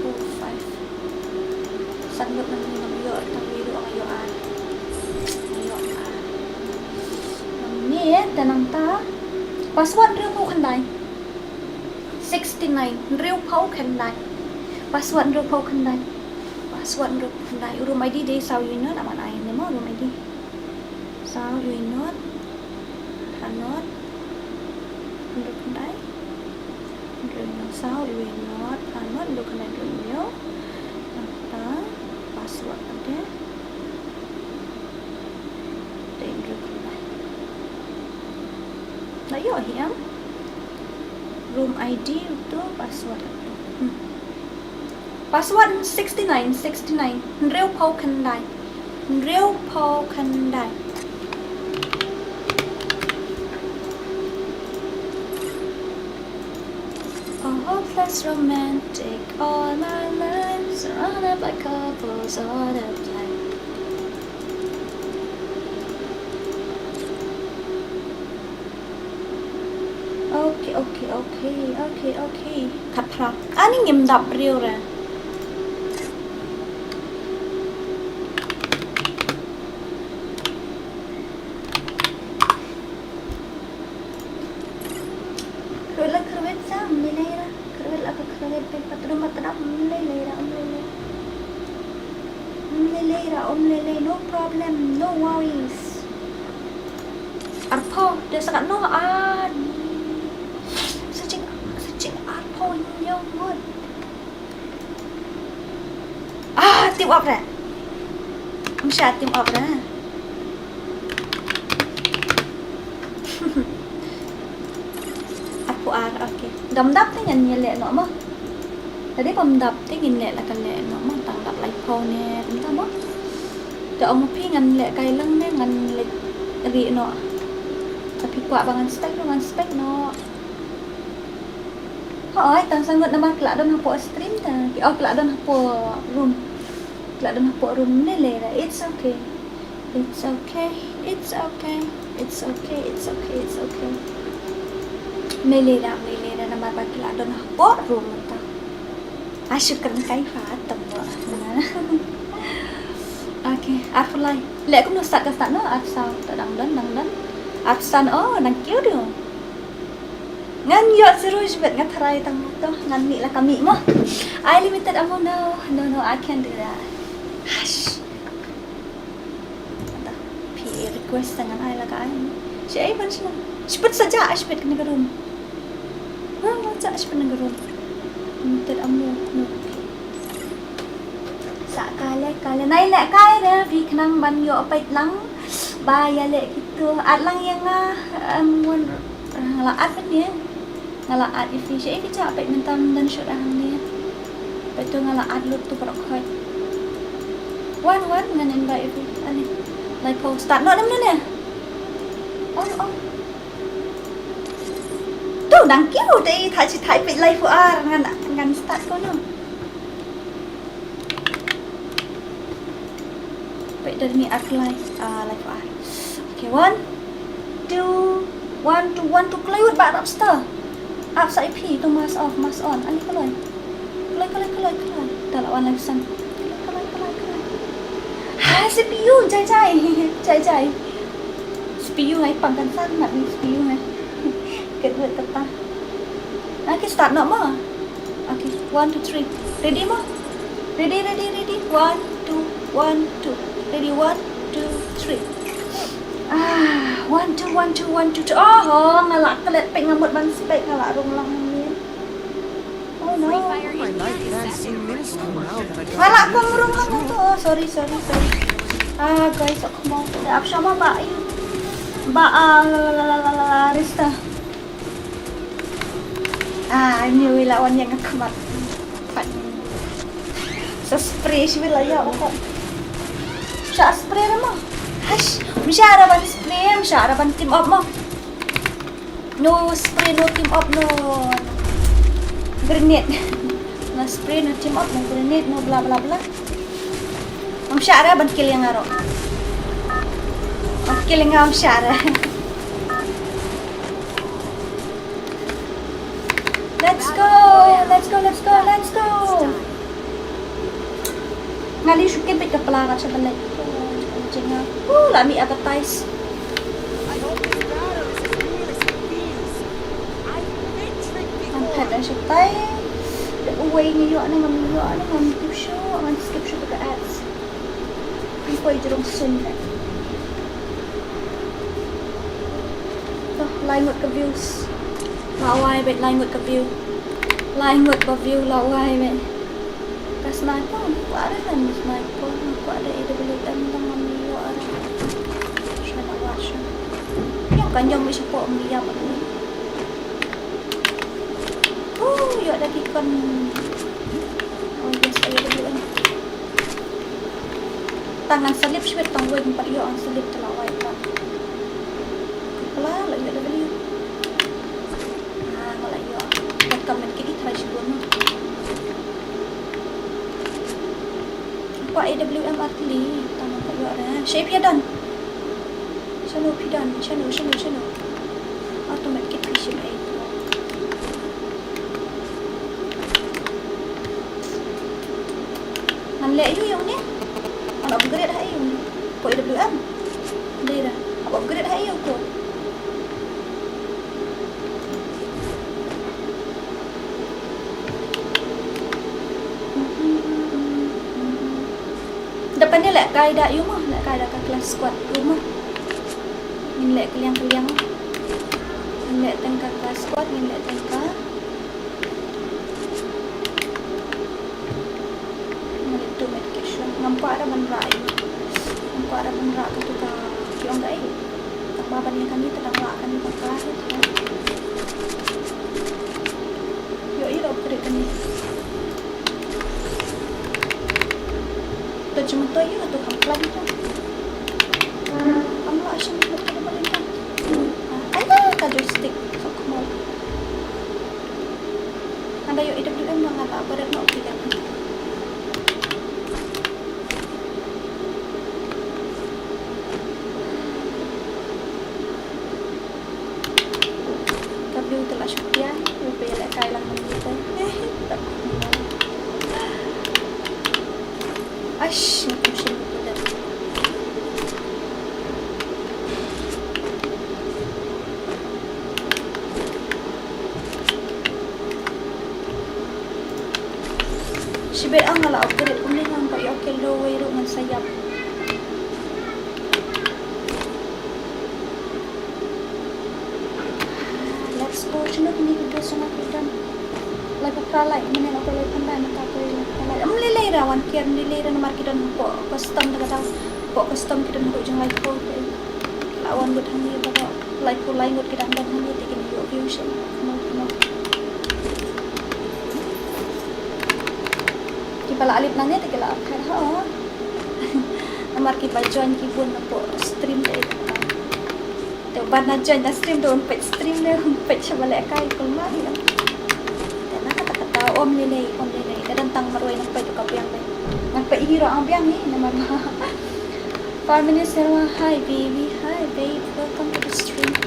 5. Sanggot na ni yo at tawiro ang ayoan. Ni tanang ta. Password real po kanday. 69 real po kanday. Password real po kanday. Password real po kanday. Room ID day sao you know naman ay ni mo room ID. Sao you know? Hanot. Real kanday. Real sao you know? Hanot real kanday real. Nata password ada. Then real kanday. Layo hiang. Room ID itu password itu. Password 69. Real po kanday. A hopeless romantic. All my life surrounded by couples all the time. Okay. Kapra. Ani ngim dap real ra. Kerwet sa milera. Kerwet pe patrum milera. No problem, no worries. Arpo, dia sangat no Thôi nhau ngon. À, tìm ọc ra. Không sao tìm ọc ra. Aku okay. Dam-dap tu yang nyelek nak mah. Tadi pemdap tu nyelek lah kan lek nak mah tang dap lai pau ni, entah mah. Dak ông pi ngan lek kai leng ni ngan lek ri nak. Tapi kuat bangan spek nak. Oi, tang sangat nama kelak don hapo stream ta. Oh, kelak don hapo room. Kelak don hapo room ni le lah. It's okay. It's okay. It's okay. It's okay. It's okay. It's okay. Mele dah nama kelak don hapo room ta. Asyik kan kai fa tam wa. Okay, aku lai. Lek aku nak start no asal tak dang dan. Aksan nang kiu dia. Ngan yo seru sebet ngan try tang tu ngan mi lah kami mah. I limited amount no, I can't do that. Hush. Ada PA request dengan I lah kai. Si ai pun semua. Sebut saja sebet kena gerum. Mau cak sebet kena gerum. Limited amount no. Sak kale nai lek kai dah vi kenang ban yo pait lang. Bayar lek gitu. At lang yang mun ngalaat kan dia. Ngalaat efisien cak pait mentam dan syut hang ni. Betul ngalaat lu tu perok khoi. One ngan invite itu. Ani. Like post start no nam ni. On. Tu dang kiu dei thai chi thai pait live ngan start ko no. Pait dari ni apply live Okay, 1, 2, kelewat bat upstar. Up sa IP tu mas off, mas on. Ali keloi. Keloi. Tak lawan lagi san. Keloi. Ha, CPU jai. CPU ngai pangkan san nak ni CPU ngai. Kedua tetap. Okay, start nak mah. Okay, 1, 2, 3. Ready mah? Ready. 1, 2. Ready, 1, 2, 3. 1, 2. Oh, ngalak kelet pek ngamut ban spek ngalak rung lang ni. Oh no. Free Fire India is set in a virtual world. Ngalak ko rung lang tu. Oh, sorry. Guys, aku mau up sama ba yun. Rista. Ini lawan yang kemat. Sa spray sila ya ako. Sa spray naman. Hush! Masyara ban team up mo. No spray, no team up, no grenade. No spray, no team up, no grenade, no bla bla bla. Masyara ban kill yang aro. Kill yang masyara. Let's go. Ngali syukin pek kepala sa balay. Let me advertise. I hope this battle is as real as it feels. I've been tricked Ang before. pwede siya tayo. Uway niyo, ngam show, ang skip siya pagka ads. Ang pwede jirong sundan. Ito, langot ka views. Laway, bet, langot ka view. Langot ka view, laway, bet. Ka-sniper, kuha rin lang, sniper. Kuha rin, AWM lang, mamiyo, rin. Siya na watch siya. Yung kanyang may siya po, umiyak ako ni. Yuk lagi kon. Oh yes, AWM. Tangan salip siya, tangway ng pariyo ang salip talaway pa. Wala, lagi AWM. Wala yun. Nagkaman kini, try siya mo. AWM atli tama ko yun shape ya dan channel automatic vision ay nanle yung ni ano upgrade ha yung ko AWM dira upgrade ha yung ko depan ni lek kai dak mah lek kai dak kelas squad rumah ni lek keliang ni lek tengka kelas squad ni lek tengka nampak ada benrai. Nampak ada benrai tu ka kiong gai. Tak baba ni kami tadang la kami pakai. Yo iro upgrade kami. Tu cuma tu ya tu kamplan tu. Amla asyik buat kita balik. Ada ka joystick sok mau. Anda yo hidup dulu nggak tak berat mau kita. Tapi telah syukur rupiah lek kailang kita. Ash, nak pusing betul. Sibet ang ngala upgrade kung lang pa i-okay low way ro man sayap. Let's go. Sino kini video sa nakitan? Lagu kalay, mana nak kalay pandai nak kalay. Amlilay rawan kian nilay na markitan po custom daga po custom kita nak jeng like po. Lawan buat hani pada like po lain buat kita dan hani tikin yo views. No. Pala alip nanya tak kala akhir ha. Namar kita join kibun po stream deh. Te bana join da stream don page stream le page balik kai kulmari lang. Dan kata om lele dan tang marway ng page ka biang deh. Nagpaihiro ang biang ni namar. 5 minutes serwa. Hi baby, hi babe, welcome to the stream.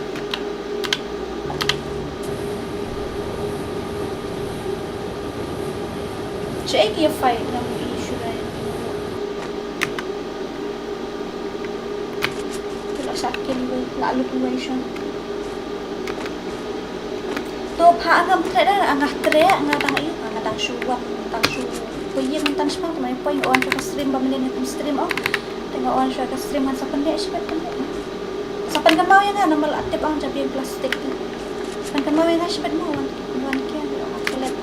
Check your fight na mo issue na yun. Ito sa akin, lalo situation. To, paagam treda, ang tre, ang natang iyo, ang natang suwak, ang su. Kuya, ang tanis pa, may po yung on siya ka stream, bamilin itong stream, oh. Tinga on siya ka stream, sa pandi, sipet pandi. Sa pangkamaw yan nga, na malatip ang jabi yung plastic. Pangkamaw yan nga, sipet mo, 1 kaya, ang kilit.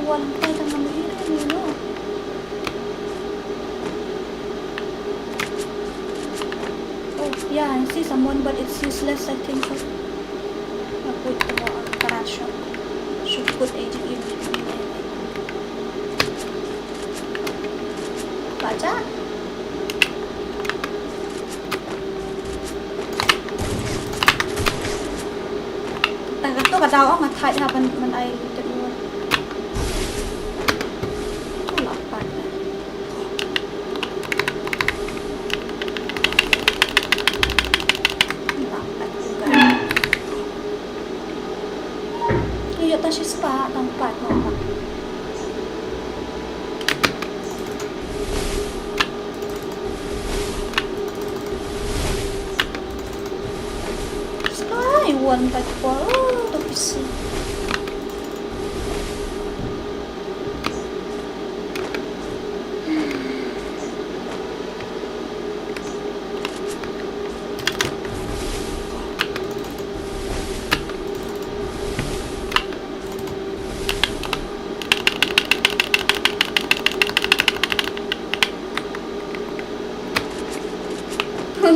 Walang tayo ng mahirap nyo. Oh, yeah, I see someone, but it's useless, I think. I'll put the karasyo. Should put agent in. Baca. Tagat to, kadaw ang matay haban man ay kedua. Yata siya spa, tempat mo. Sky, one type po. Oh, tapos.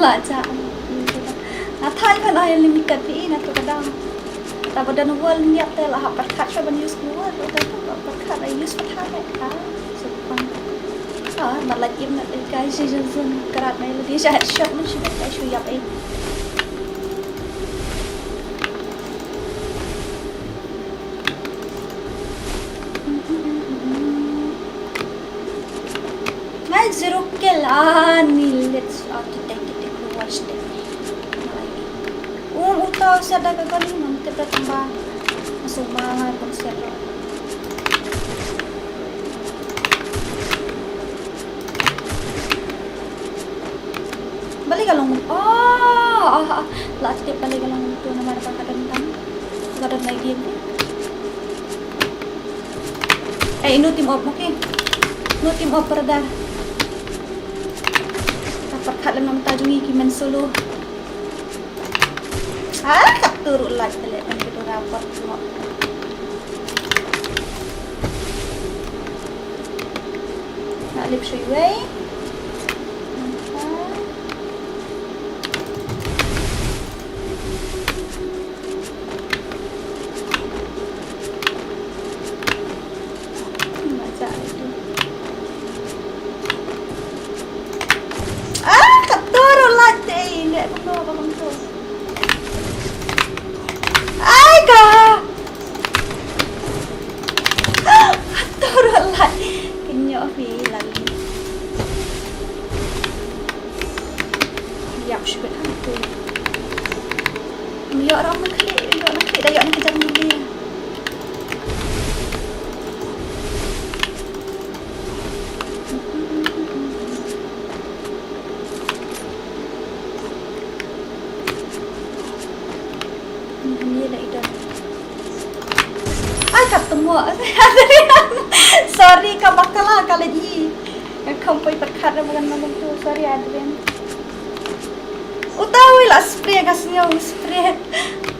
Baca. Nathai kan ay limited pi na to kadang. Tapos dan wall niya telah perkat siya ban use keluar atau perkat ay use pathai supan. Malagim na guys season kerat na lagi siya headshot man siya kay siya yap ay. Ngai zero kill ni let's utaw siya daga galing man tibra tamba masumangan pag siya ro balik ka lang last tip balik ka lang ito naman pagkadantang gadad na game inutim off mo ki inutim off para dar kapagkat lang naman tayo ikiman solo. Turun lagi telik dan kita dapat semua. lip freeway. Baca itu. Katoro latte ini aku tahu apa kamu tahu. Ay ka. Katoro latte. Kinyo filan. Yap syukur aku. Yo orang meklik, yo nak klik dah yo nak kejar dia. Ini dah itu. Ay ketemu. Sorry ka bakalah kali ini. Kamu pergi perkat dengan malam tu. Sorry Adrian. Utawi lah spray kasnya spray.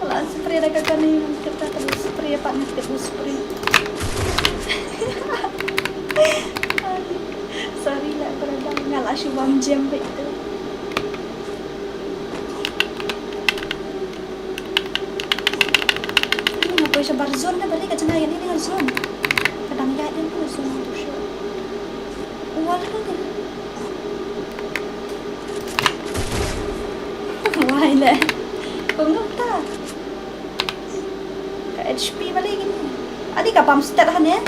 Lah spray dah kakak ni kita terus spray pak nak terus spray. Sorry lah berada ngalah syubam jam itu. Ini ngapain sebar zone dah balik ke tengah ini dengan zone. Kadang ya dia tu zone tu show. Wal kan. Why lah? Kung tak? Ke HP balik gini. Adik ka pump start han ya?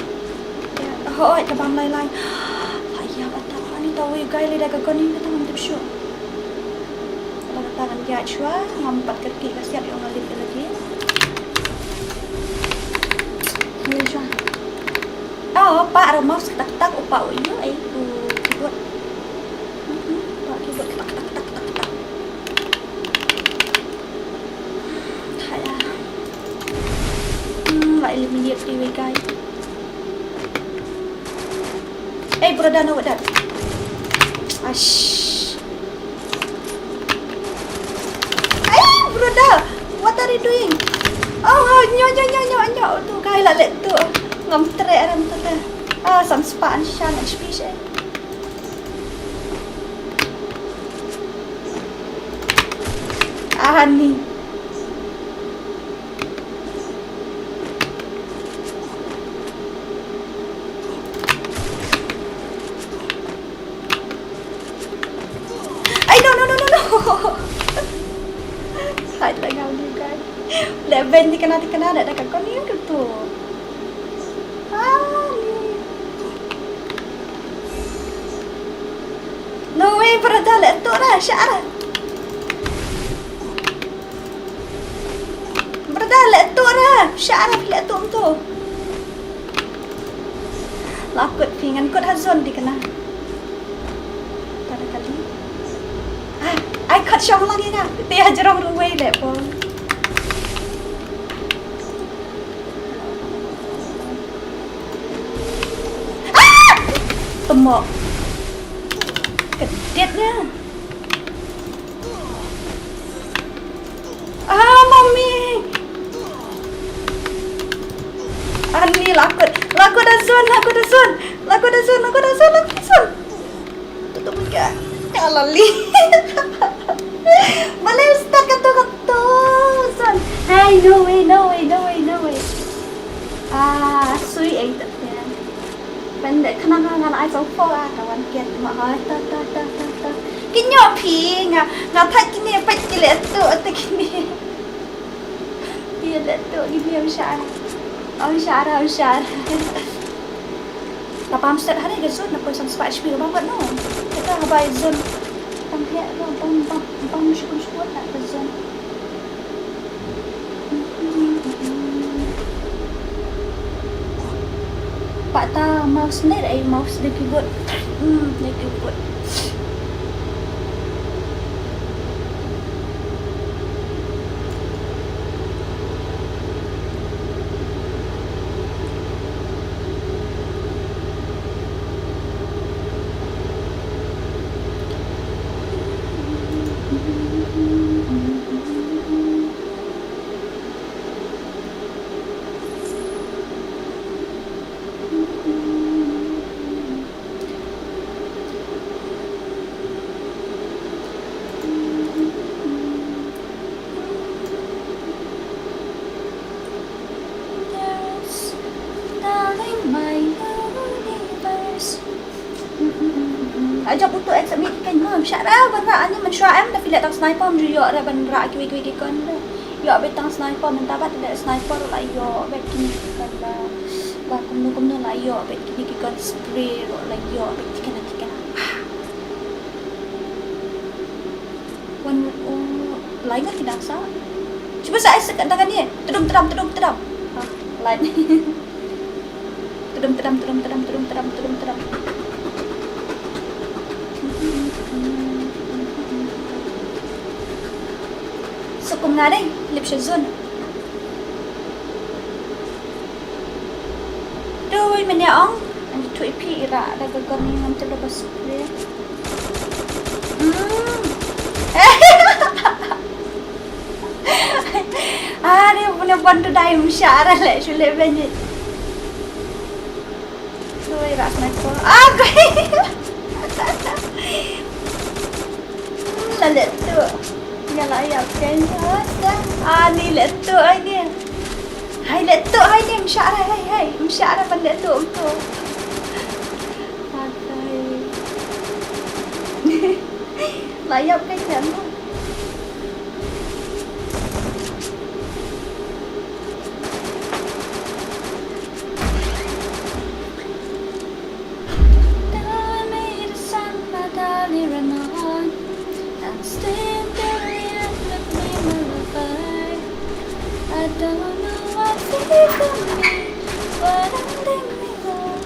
Oh, ka pump lain-lain. Ayah bata ni tahu gay le dah ka koni ka tang tip show. Kalau tangan dia cua, ngampat kaki kasi ada orang lain lagi. Ni cua. Oh, pak mouse tak upa uyu itu keyboard. Pak keyboard tak. Lại eliminate TV guys. Hey brother, no that. Ash. Hey brother, what are you doing? Oh, nyo tu guys lah let tu. Ngam trek ram tu dah. Sunspan shan HP she. Ni. Hide lah kau ni guys. Level ni kena ada dekat kau ni ke tu. Ni. No way brother, let tu lah syarah. Brother, let tu lah syarah let tu. Lakut pingan kut hazon di kena. Tada kali. I cut syong lagi na. Dia jerong ruway le po. Temok. Kedetnya. Mami. Ani lakut dah zon. Tutup muka. Alali. Malay ustad ka to. Son. Hey, no way. Sui ay tatnya. Pendek kenangan iPhone 4 kawan kiat mahal ta. Kinyo pi nga thak kini pat kile tu at kini. Dia tu gini am syara. Lapam start hari ke zone apa sang spot HP banget no. Kita habai zone. Pangkek no bang syukur nak ke zone. Pak ta mouse ni mouse dia keyboard. Dia keyboard. aja butuh examit kan mah syara bara ani man syara dah filet tang sniper ju yo ra ban ra ki kan yo betang sniper mentah bat ada sniper la yo bet kini kan ba kum no la yo bet kini kan spray la yo bet kena wan lain kan tidak sah cuba saya sekandakan ni tudum lain tudum Sukum nga rin, lip siya zon. Doy, manyang. Ang ito ipi, ira. Nagagami ng talabas ko. Ari, punabantu dahil mo siya. Arala, sulit ba niya? Doy, ras na ko. Okay! Lalit to. Ngalayap kan ni leto ay ni hay leto ay ni msyara hay msyara pan leto to patay layap kan kan I don't know what to do for me, but I'm thinking of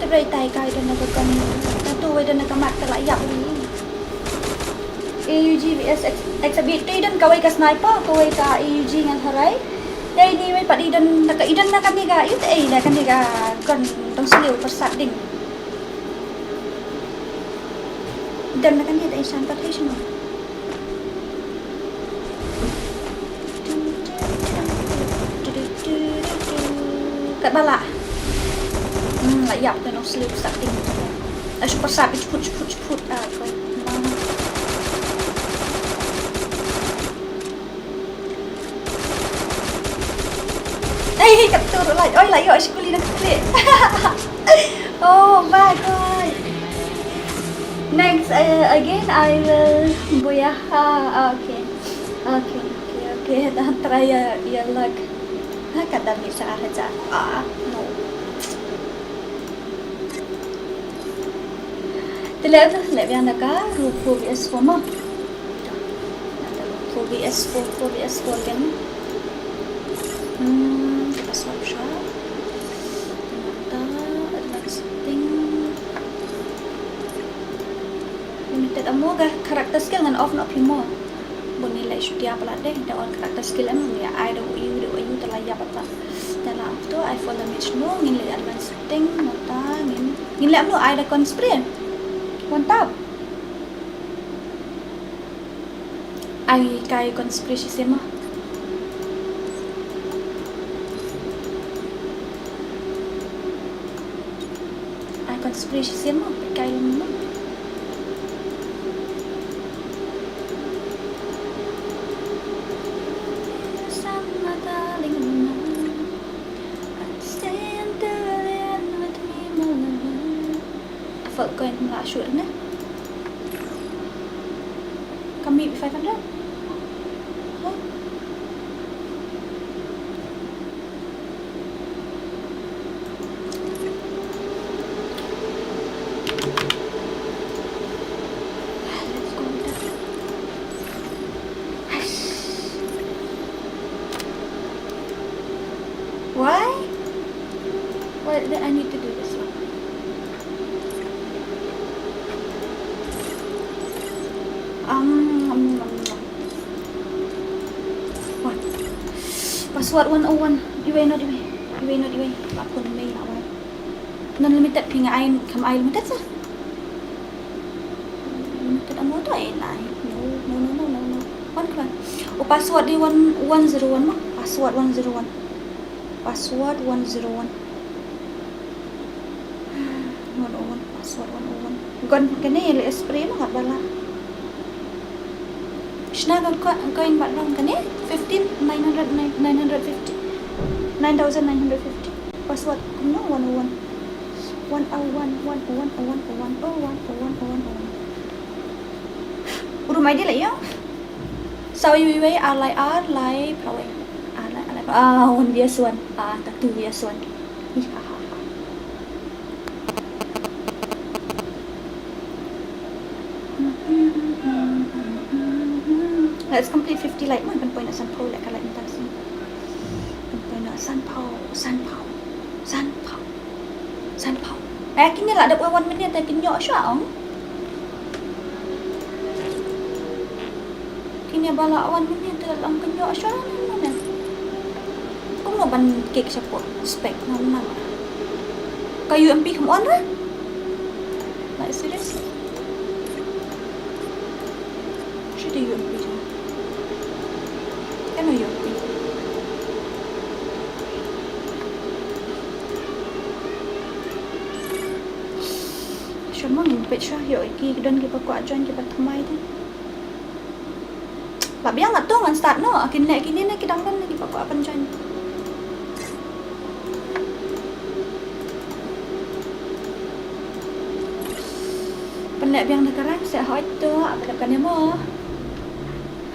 Terai tai kai dan nagakan Tentu dan nagamat kelayak ni AUG vs exhibit dan kawai ka sniper kawai ka AUG ngan harai dai ni mai padi dan naka idan na kami ga yut na kami ga kon tong seliu persat ding dan na kami da isan patation kat bala layak dan tong seliu persat ding super sat ceput koi captur lại ôi lại gọi Shikuli đang click oh my god next again I will okay dan try your luck kata bisa aja no Terlihat yang nak Rupo VS4 mah Rupo VS4 kan kita swap shot ternyata advanced setting limited amo ga karakter skill ngan off not pimo bon nilai sudia pala deh da on karakter skill am ya I do you terlayap apa dalam tu I follow match no nilai advanced setting nota nilai am no I da conspire mantap I kai conspiracy sema conspiracy sema kayak mana sama darling stay until the end with me my love I felt going to la shoot na kami 500 Why did I need to do this one? What? Password 101. Iway. Akun may naway. Non-limited pinga ay kam ay limited sa. Limited ang mo to ay lai. No. One kan. O password di 101 mo. Password 101. Password 101. 101 password 101 gon kani le spray no kat bala shna gon ko in bat long kani 15950 9,950. Password no 101. 101 101 101 101. Udah my dia lah ya. Sao yêu ấy lại rồi. One vía xuân. Ta tu vía xuân. Let's complete 50 like man pen point at San Paul like like kita sih. Pen point at San Paul. Kini lah ada 1 minit tapi kini nyok syang. Kini bala 1 minit dalam kini nyok syang mana? Kau mau ban cake siapa? Spek nama. Kayu MP come on lah. Like seriously. Should you MP? Kan UMP. Semua ngumpet syah yuk iki dan kita kuat join kita thamai tu. Lah biang ngat tu ngan start no. Akin lek kini ni kita kan lagi kuat apan join. Pendak biang negara saya hoi tu akan ni mo.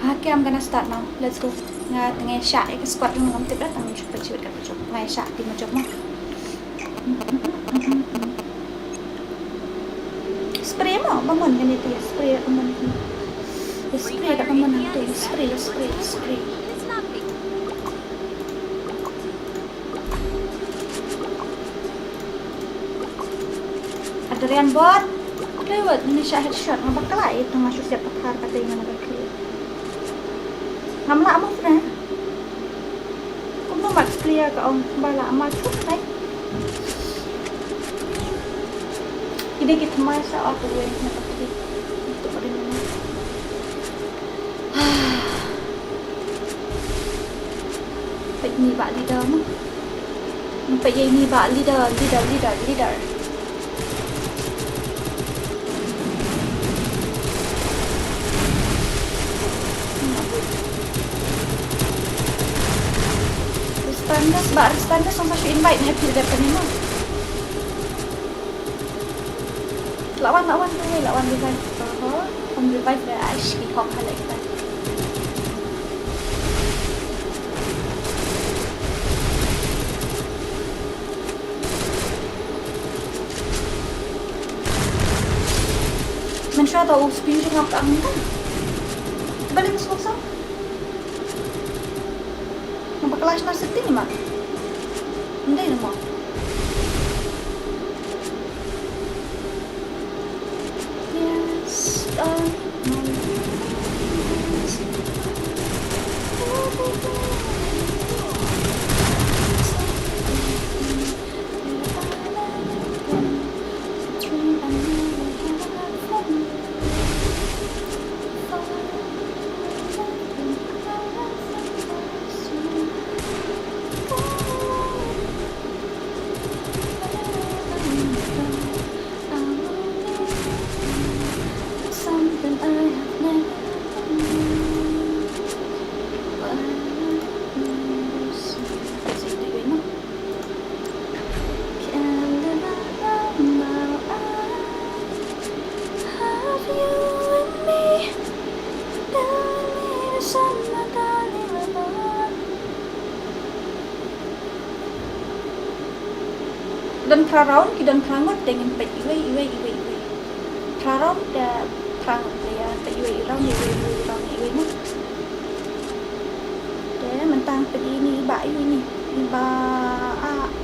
Okay, I'm gonna start now. Let's go. Nga tengah syak ke squat yang ngam tip datang cuba ciut kat pojok. Ngai syak di pojok mah. Spray mah bangun kan itu ya. Spray bangun. Spray kat bangun nanti. Spray. It's nothing. Ada rian bot. Lewat Indonesia headshot ngam bakalai itu masuk siap pakar kata yang nak clear. Ngam la mo fra. Kung mo mat clear ka ang bala mat ko right. Ini kita mai sa aku gue nak pergi. Untuk pada mana. Phải ni bạn leader mà. Phải dây ni bạn leader. Standard langsung kasih invite happy depan ni mah. Lawan revive. Om revive dah actually hok hal kita. Mensura tahu spin juga tak angkat. Balik masuk sama. Nampak kelas nasi ni mak. Hindi naman. Yes, Dan praraun kidan prangot dengan pet iwe praraun da prangot ya pet iwe raun mu de mentang pet ini ba iwe ni ba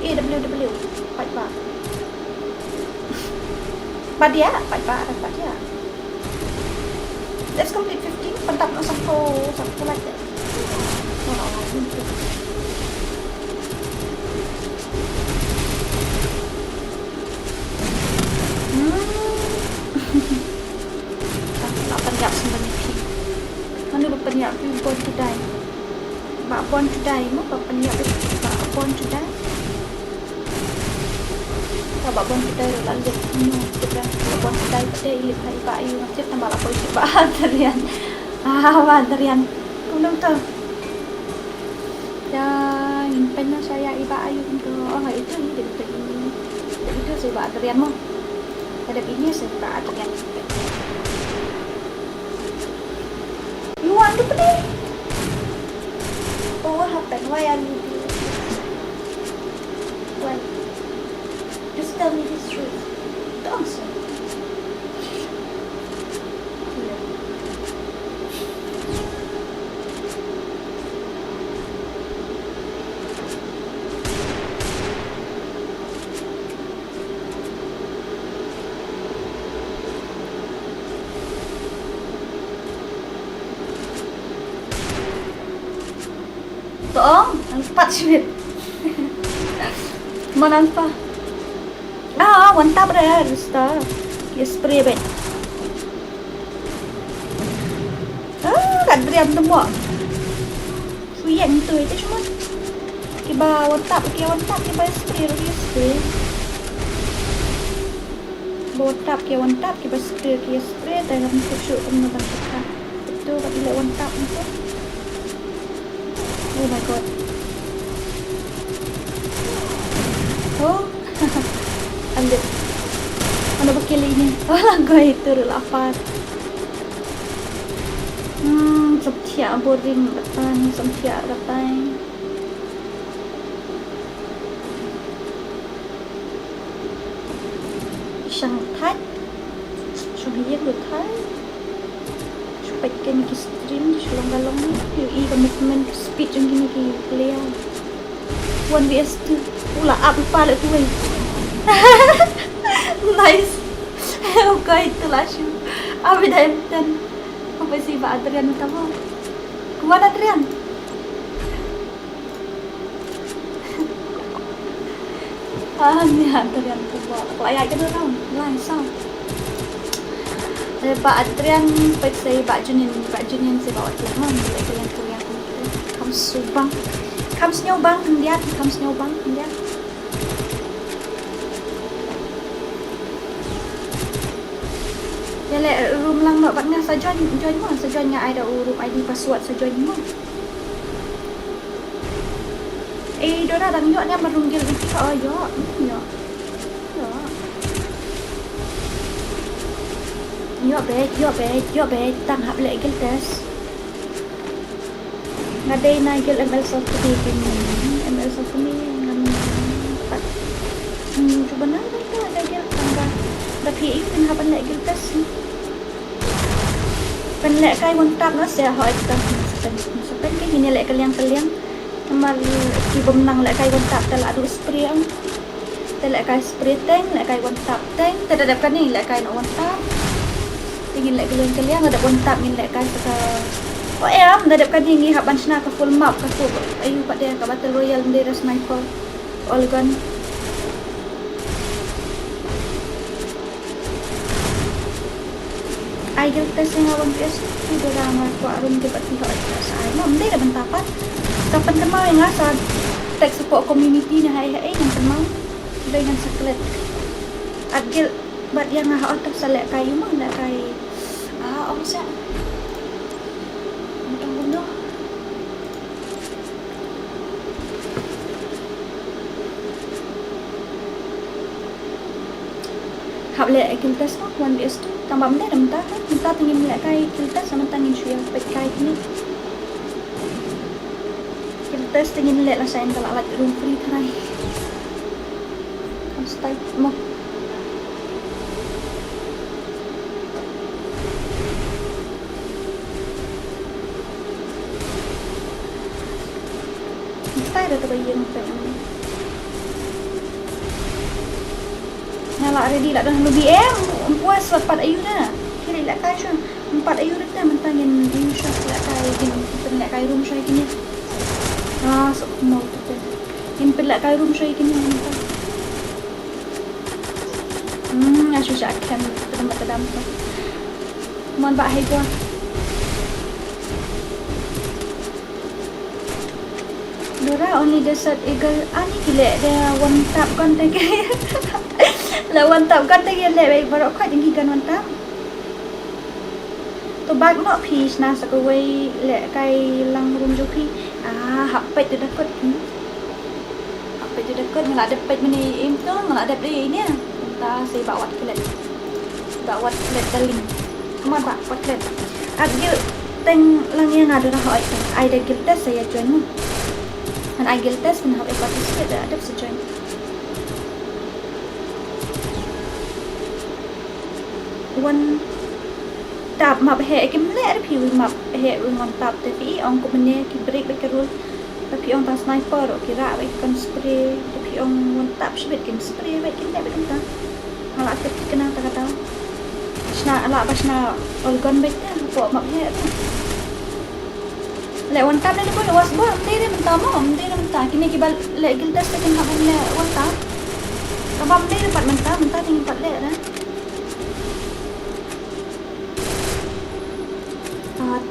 ww pat ba dia let's complete 15 pentap nak sampai like that penyak pun today. Bak pon today mo bak penyak bak pon today. Bak pon today lalu no kita bak pon today pada ilik hai ba ayu macam tambah la poi ba tarian. Tarian. Kulung tu. Dan pena saya iba ayun ke itu ini dekat ini. Itu saya iba Adrian mo. Hadap ini saya iba Adrian. You want to play? Oh, what happened? Why are you doing this? Well, just tell me the truth. Don't say. Toong, ang patchmit. Manan pa. One tap there, star. Yes, spray bet. Kadrian semua. Suyen tu itu cuma. Kiba one tap, kiba spray, spray. One tap, kiba spray. Dalam tusuk penuh bantuan. Itu bila one tap itu. Oh my god. Oh. Ambil. Ano ba kili ini? Wala guy itu lapar. Samtia boring datang, samtia datang. Isang thách. Suhiya được thách. Pakai ni stream selong-galong ni, UI ke movement speed yang gini ki clear. 1vs2 pula up lupa lah tu eh. Nice. Okay, itulah syu. Abi dah dan apa sih Pak Adrian utama? Kuat Adrian. Ni Adrian tu buat. Layak ke dorang? Lain sao? Pak Adrian, saya Pak Junin saya bawa telepon, kalian kamu subang, kamu nyobang, lihat, lihat. Ya le room lang nak batnya sa join mo, sa join nga ada room ID password sa join mo. Dora dan yo nya marunggil itu yo. Yo bet, tang hap le gil test. Ngaday na gil ML soft ML soft ni ngam pat. Coba na ito ada gil tangga. Tapi ini hapan le gil test. Pen le kai won tap nó sẽ hỏi ta pen cái ini le kaliang Namar ibom nang le kai won tap ta la du spray ang. Ta le kai spray teng le kai won tap teng. Ta dadap kan ni le kai no won tap. Ingin lek kalian ada kontak min lek kan ke dadap kan ini haban sna ke full map ke full ayu pak dia ke battle royale dia sniper all gun idol test yang awam test itu ramai ku arum debat tinggal saya mam dia dah bentapan kapan kemau yang asal tag support community ni hai yang kemau dengan seklet adil bat yang ngah otak selek kayu mah nak kai ông sẽ trong bún nước học lệ kill test nó 1vs2 tang bấm đấy đầm ta tingin lệ kai kill test sama tangin suya pet kai ini kill test tingin lệ là saya kalau alat room free try kan stay mo ada terbayang macam nyala ready lah dah BM puas 4 ayu dah kira lah kai sya 4 ayu dah mentangin room sya lah kai gini internet kai room sya gini sok mau tu internet kai room sya gini susah kan tempat mohon pak hai gua Dora only desert eagle ani gile dia one tap kan tege la one tap kan tege le baik baru kau tinggi kan one tap to bag no piece na sa kawai le kai lang room jo pi hap pai tu dapat itu dekat ngelak dapat meni im tu ngelak dapat ini ya. Entah saya bawa kelet daling. Come on pak, buat kelet. Agil teng lang yang ada dah hoi. I dah gil test saya join mu. And I gil test men have participate ada bisa join. One tap map he kim le ada piu map he ngon tap tapi ong ko mene ki break be kerul tapi ong tang sniper ro kira be kon spray tapi ong ngon tap shibet kim spray be kim le be tam ala ke kena ta kata sna ala ba sna ol gon be ta ko map he le one tap le ko was bo te mentah mentah kini ki bal le gil das ke ha le one tap kabam te pat mentah tinggi pat le dah.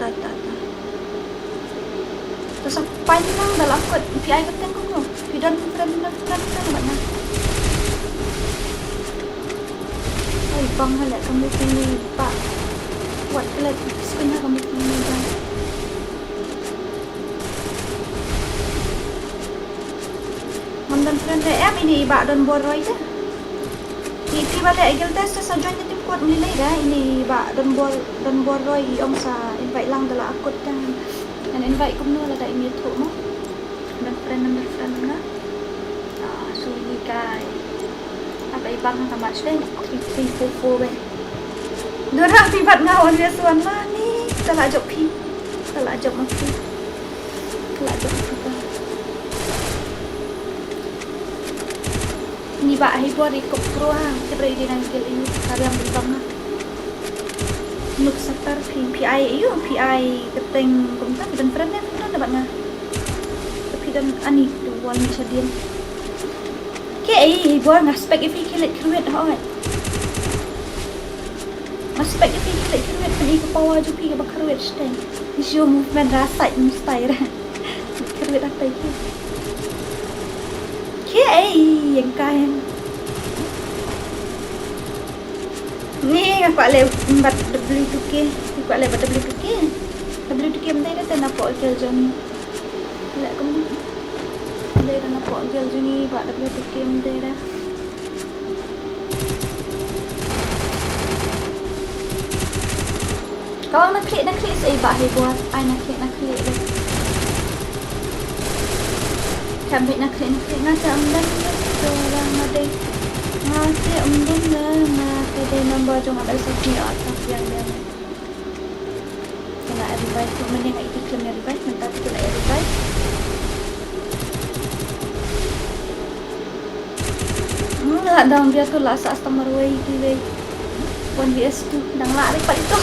Tak. Terus panjang dalam kot PI ke tengok tu. Pidan mana? Ay, bang hala kamu pilih pak. Buat kelet sebenarnya kamu pilih kan. Mandan friend em ini ibak don boroi dah. Ini balik agil test saja jadi kuat menilai dah ini bak don boroi om sa invite lang dalam akut dan invite kum nu ada email tu mo dan friend na so ini kai apa ibang na match deh 344 ben dorang tibat ngawan dia suan lah ni telah jok mati ni bak hibur ikut pro ha seperti di nangkil ini kalian berbang ha nuk sektor PI keteng kumta dan friend dapat na tapi dan ani tu wal ni sadian ke hibur ngaspek if kilit kruet ha ngaspek if kilit kruet ni ke power jupi ke bakruet steng isu movement rasa mustahil kruet apa itu ke yang kain ni aku le bat W2K aku le bat W2K mendai dah nampak gel joni le kamu mendai dah nampak gel joni bat W2K mendai dah kau nak klik saya bah buat ai nak klik dah sampai nak klik ngata amdan orang ada ngata amdan lah ada nombor jom ada satu atas yang dia kena revive tu mana yang itu kena revive mentah tu kena revive lah down dia tu lah saat tamarway tu 1vs tu dang lah lepas itu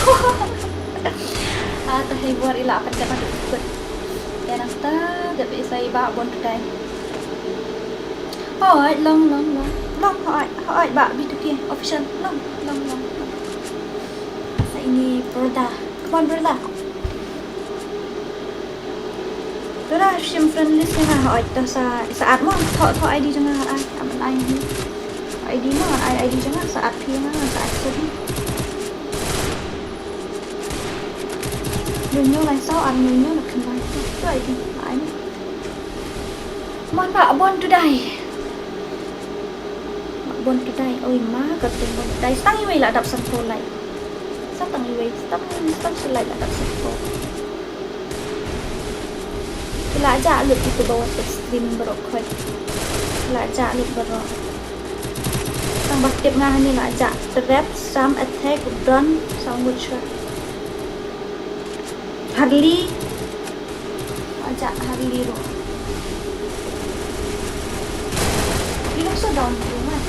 terhibur ilah apa dapat ikut dan after dapat saya bawa bon kedai long hỏi bạn B2K official long saya ini Berda come on Berda sim friendly saya hỏi dah saat mo thọ ID jangan ai aman ai ni ID mo ID jangan saat piang saat sedih Nyo lại sao ăn nyo là cần lại vậy thì lại món bạ bon today ôi má gặp tiền bon today sang như vậy là đập sân phô lại sắp tăng như vậy sắp lại là đập sân phô là dạ lực itu bawa extreme berokoi là dạ lực berok tăng bạc tiếp ngang như là dạ trap some attack run xong một shot Harley ajak Harley ro you look so down to man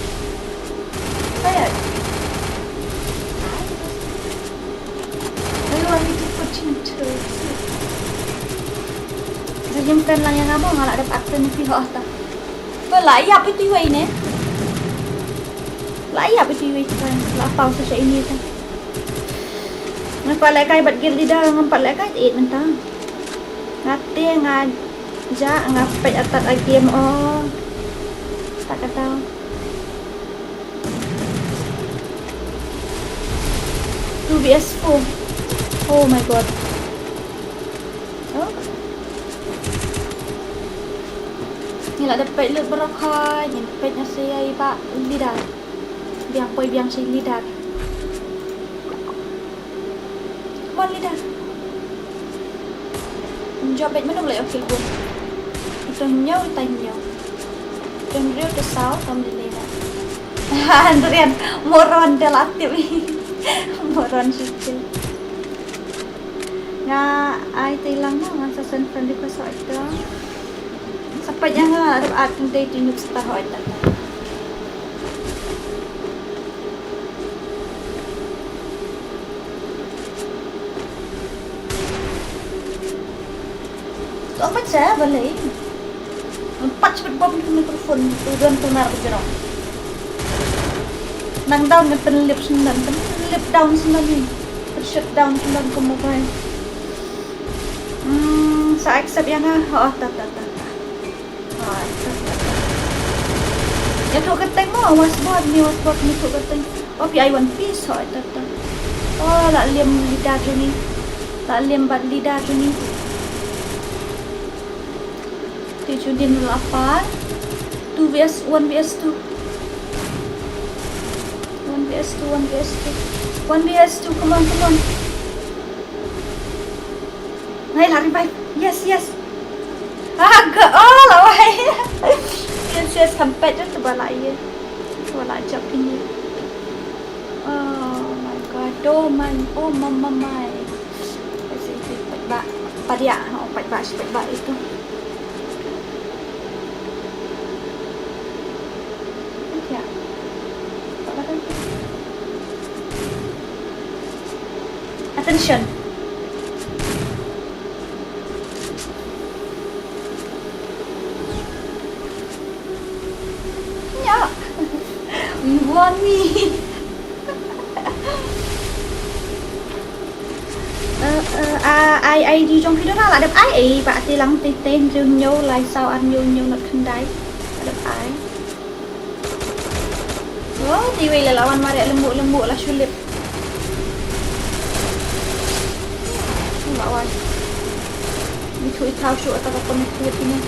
saya lalu ani tu kucing tu sejumkan lang yang abang ngalak dapat aksen ni pihak ta layap itu way ni layap itu way kan lapau saja ini kan Ngapalai kai bat gil lidah ngapalai kai it mentang. Ngate ngaja ngapet atat game oh. Tak kata. Tu BS4. Oh my god. Oh. Ni lah dapat lut berokai, ni dapatnya saya pak lidah. Biang saya lidah. Mon lidah. Job bet mana boleh okey pun. Itu nyau tanya. Dan dia tu sah kamu lidah. Andrian moron delatif. Moron sikit. Nga ai tilang na nga sa San Francisco ito. Sampai jangan ada ating day tinuk sa taho ito. So apa saya boleh? Empat cepat bom di mikrofon tujuan tunar bergerak. Nang down na penlip sendan, penlip down sendan ni, shut down sendan ke mobile. Sa accept yang ah, tak. Ya tu kateng mo, wasbot ni tu kateng. Oh, pi I one piece ho, tak. Oh, la liam lidah tu ni, la liam bad lidah tu ni. Tujuh din 8, 2 vs 1 vs 2. 1 vs 2, come on. Nay, lari baik. Yes. Oh, lawai. Yes, sampai tu terbalak ya. Terbalak jap ini. Oh my god, mama. Kasi pagba, padiak, pagba itu. Ya. Attention. Ya. You want me? Ai đi trong khi đó là đẹp ai bạn thì lắng tên dương nhau lại sao ăn nhiều nật khăn đáy đẹp ai. Oh, TV lah lawan marek lembut lah sulit. Lawan. Itu tahu syuk atau apa ni ini.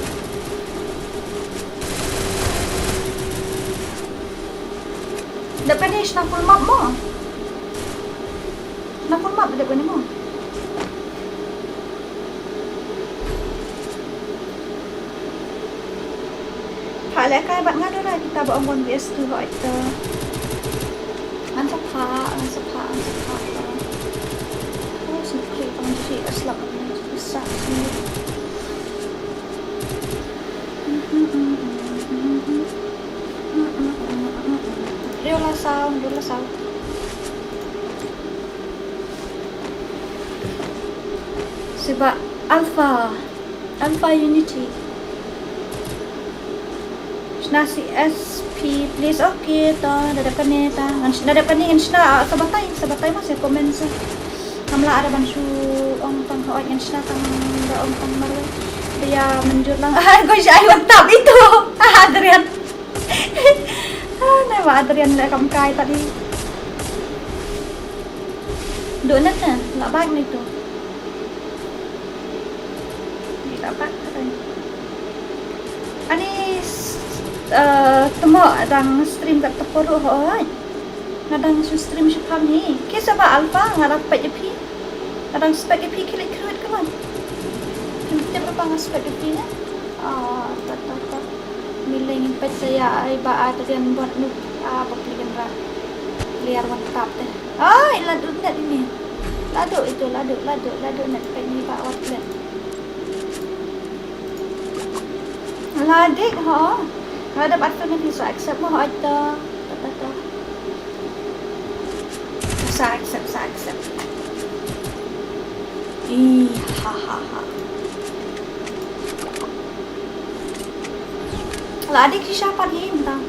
Dapat ni full map mo. Full map dapat ni mo. Halai kai bạn ngắt đó kita bawa on vs tu hỏi tờ. Ăn sắp phá. Oh, simply bằng chị aslam bisa sini. Dia lah sao. Sebab Alpha Unity. Nasi SP please okay ta dadapkan ni insna sabatay mas comment sa kamla ada bansu ong tang hoy insna tang da ong tang malu dia menjur lang ko siya ay tap itu Adrian na ba Adrian la kam kai tadi doon na labag nito labag tadi ani temo adang stream kat teporo hoy. Nadang stream syapam ni. Kisah ba alpha ngarap PJP. Nadang spek JP klik kruit kawan. Kita berapa spek JP ni? Tak. Milih impet saya ai ba ada yang buat nu peklian ra. Liar mantap deh. Ladu net ini. Ladu net pek ni ba awak net. Ladik ha. Kalau ada button ni bisa accept mo ada. Bisa accept. Ha. Lah adik siapa ni entang.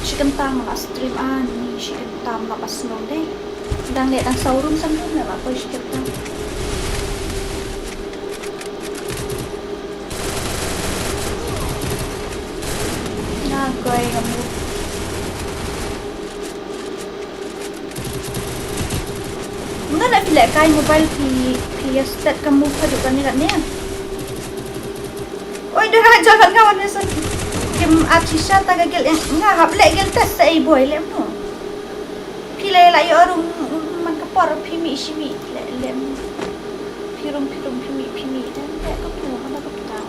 Si kentang lah stream ani, si kentang lah pas nong deh. Sedang lihat ang showroom sambil nak apa si kentang. Koi kamu Enggak nak pilih kai mobile pi start kamu padukan ni kat ni Oi, dah jalan kawan nasa. Kim Atisha taga gel nga hable gel tas sa boy lem no. Pilay la yorum man kapor pimi shimi lem. Pirum pimi dan tak ko no ana ko ta.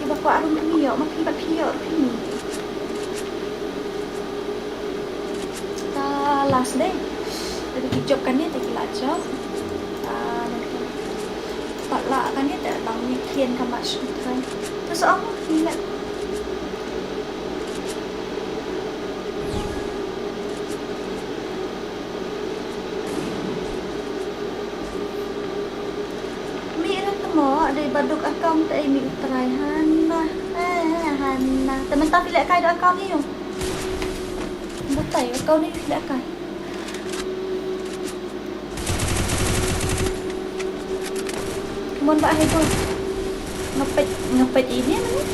Iba ko arum pimi yo mak iba pimi. Ta last day. Jadi kijopkan ni tak lajak. Pak la kan ni tak bang ni kian kamat syutan. Terus apa ingat dari baduk akaun tak ini terai Hanna teman-teman pilih kai akaun ni yo betai akaun ni pilih kai mon ba hai tu ngepet ini mana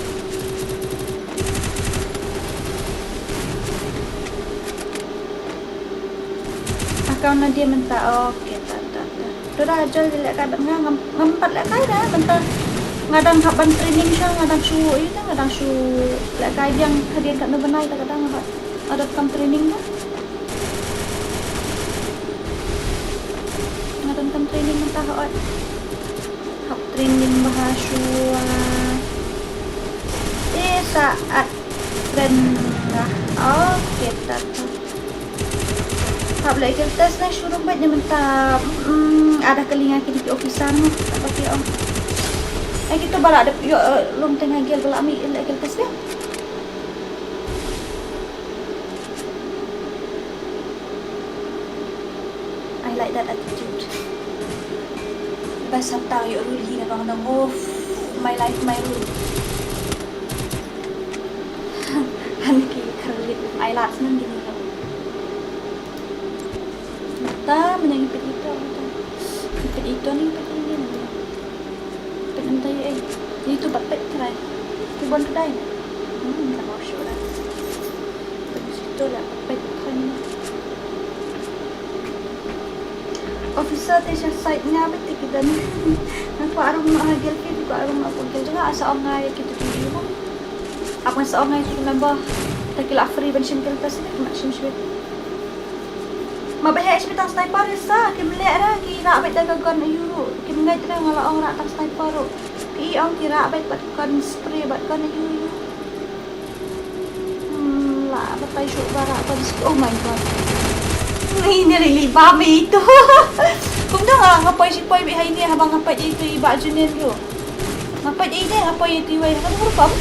akaun dia minta okey dah jual lek kai ngampat lek kai dah bentar ngadang hak ban training siya ngadang su itu ngadang su lek kai yang hadian kat benai kadang ada kam training dah ngadang kam training mentah hak training bahasa saat friend dah okey tak boleh kertas na suruh buat dia minta ada kelingan kini di ofisan tak pakai kita balak ada lom tengah gel balak ambil kertas dia I like that attitude basta tayo ruli na bang of my life my rule hanki kerlit I like nang gini ta menangipit ito ipit ito ni ipit ini ipit tayo dito bakit try tibon ko dahil nakaw siya lang ito lang bakit kanina officer tayo siya site nga ba't kita ni nagpaarong maagil kayo di ko arong mapagil nga asa ang nga kita tuloy mo ako sa ang nga ito lang ba takila free ban siyang kaltas na kumaksyon siya mabaya ismi tang sniper sa kimle ra kira abet dagagan euro kimngai tra ngala ong ra tang sniper ro ki ong kira abet bat kan spray bat kan euro la batay syo bara kan oh my god ini really bami itu kung dah ngapai si poi behind ni habang ngapai itu iba junior yo ngapai ini ngapai itu iwa kan huruf apa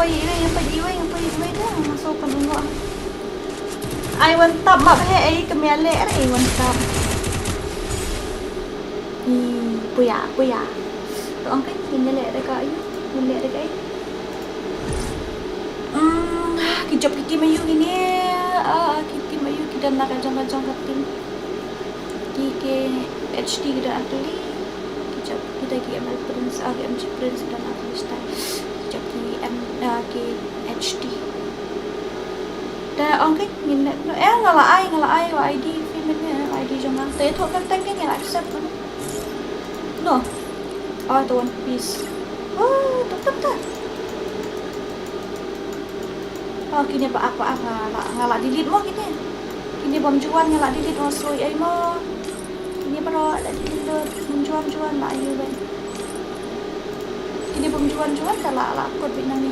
iwa dah masuk kan enggak I want tap mak he kemele ai want tap puya to ang kan kemele ada ka ayu kemele ada ka kijop kiki mayu ini kiki mayu kita nak kajang-kajang katin kiki HD kita atuli kijop kita GML Prince MG Prince dan atuli style ki HD dah ông cái nhìn nó ngala ai wa ID phim này ID trong anh tế thuộc content cái này accept no to one piece tetap kini apa ngala delete mo kini bom juan ngala delete mo soy ay mo kini bro ada delete bom juan la ayo ben kini bom juan dah la kod binang ni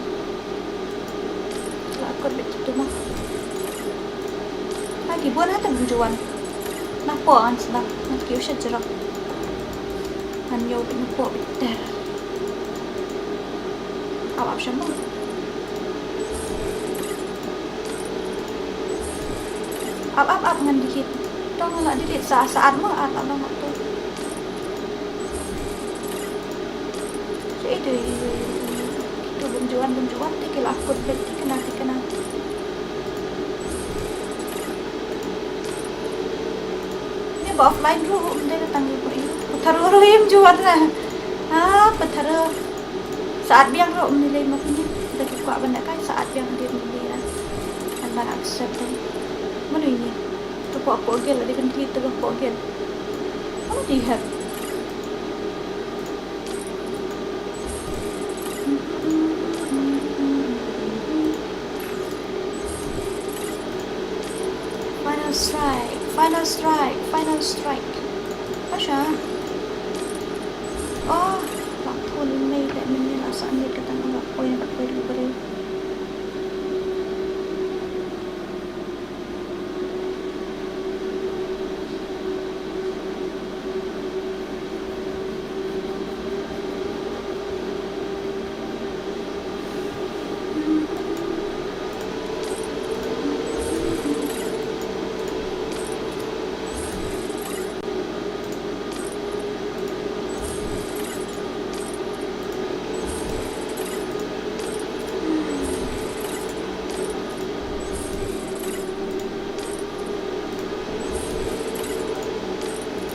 lakon begitu mah lagi buat apa tujuan napa kan sebab nak kau sejarah hanya napa betul apa siapa apa ngan dikit tong nak dikit saat mah apa nak tu itu bunjuan tikil akut beti kena ini bawa offline dulu dia datang ibu ini taruh rim jual lah taruh saat biang ro menilai makanya kita kuat benda kan saat biang dia menilai lah anda accept mana ini tu apa gel ada kan kita apa gel do you have? Final strike, final strike, final strike. Có sao? Bạn thôi lên đây để mình đi là sẵn nhiệt cái tăng ngọc quay nó bật quay được vào đây.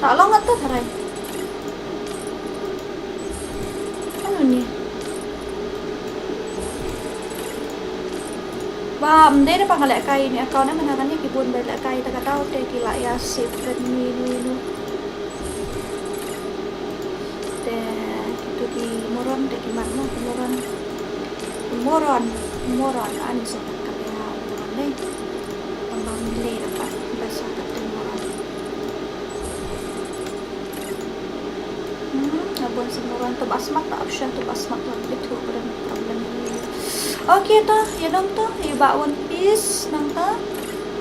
Tak long atau tarai? Ano ni? Bam, dia dapat ngalak kai ni. Kau nak mana ni kibun balik kai tak tahu teh kila ya safe dan ni. Teh itu di moron teh gimana? Moron. Ani sobat kaya moron ni. Tambang nilai dapat bahasa kata moron. Abon semuran tu basmat tak option tu basmat lah itu problem ni. Okay tu, ya dong tu, you bawa one piece nang tu.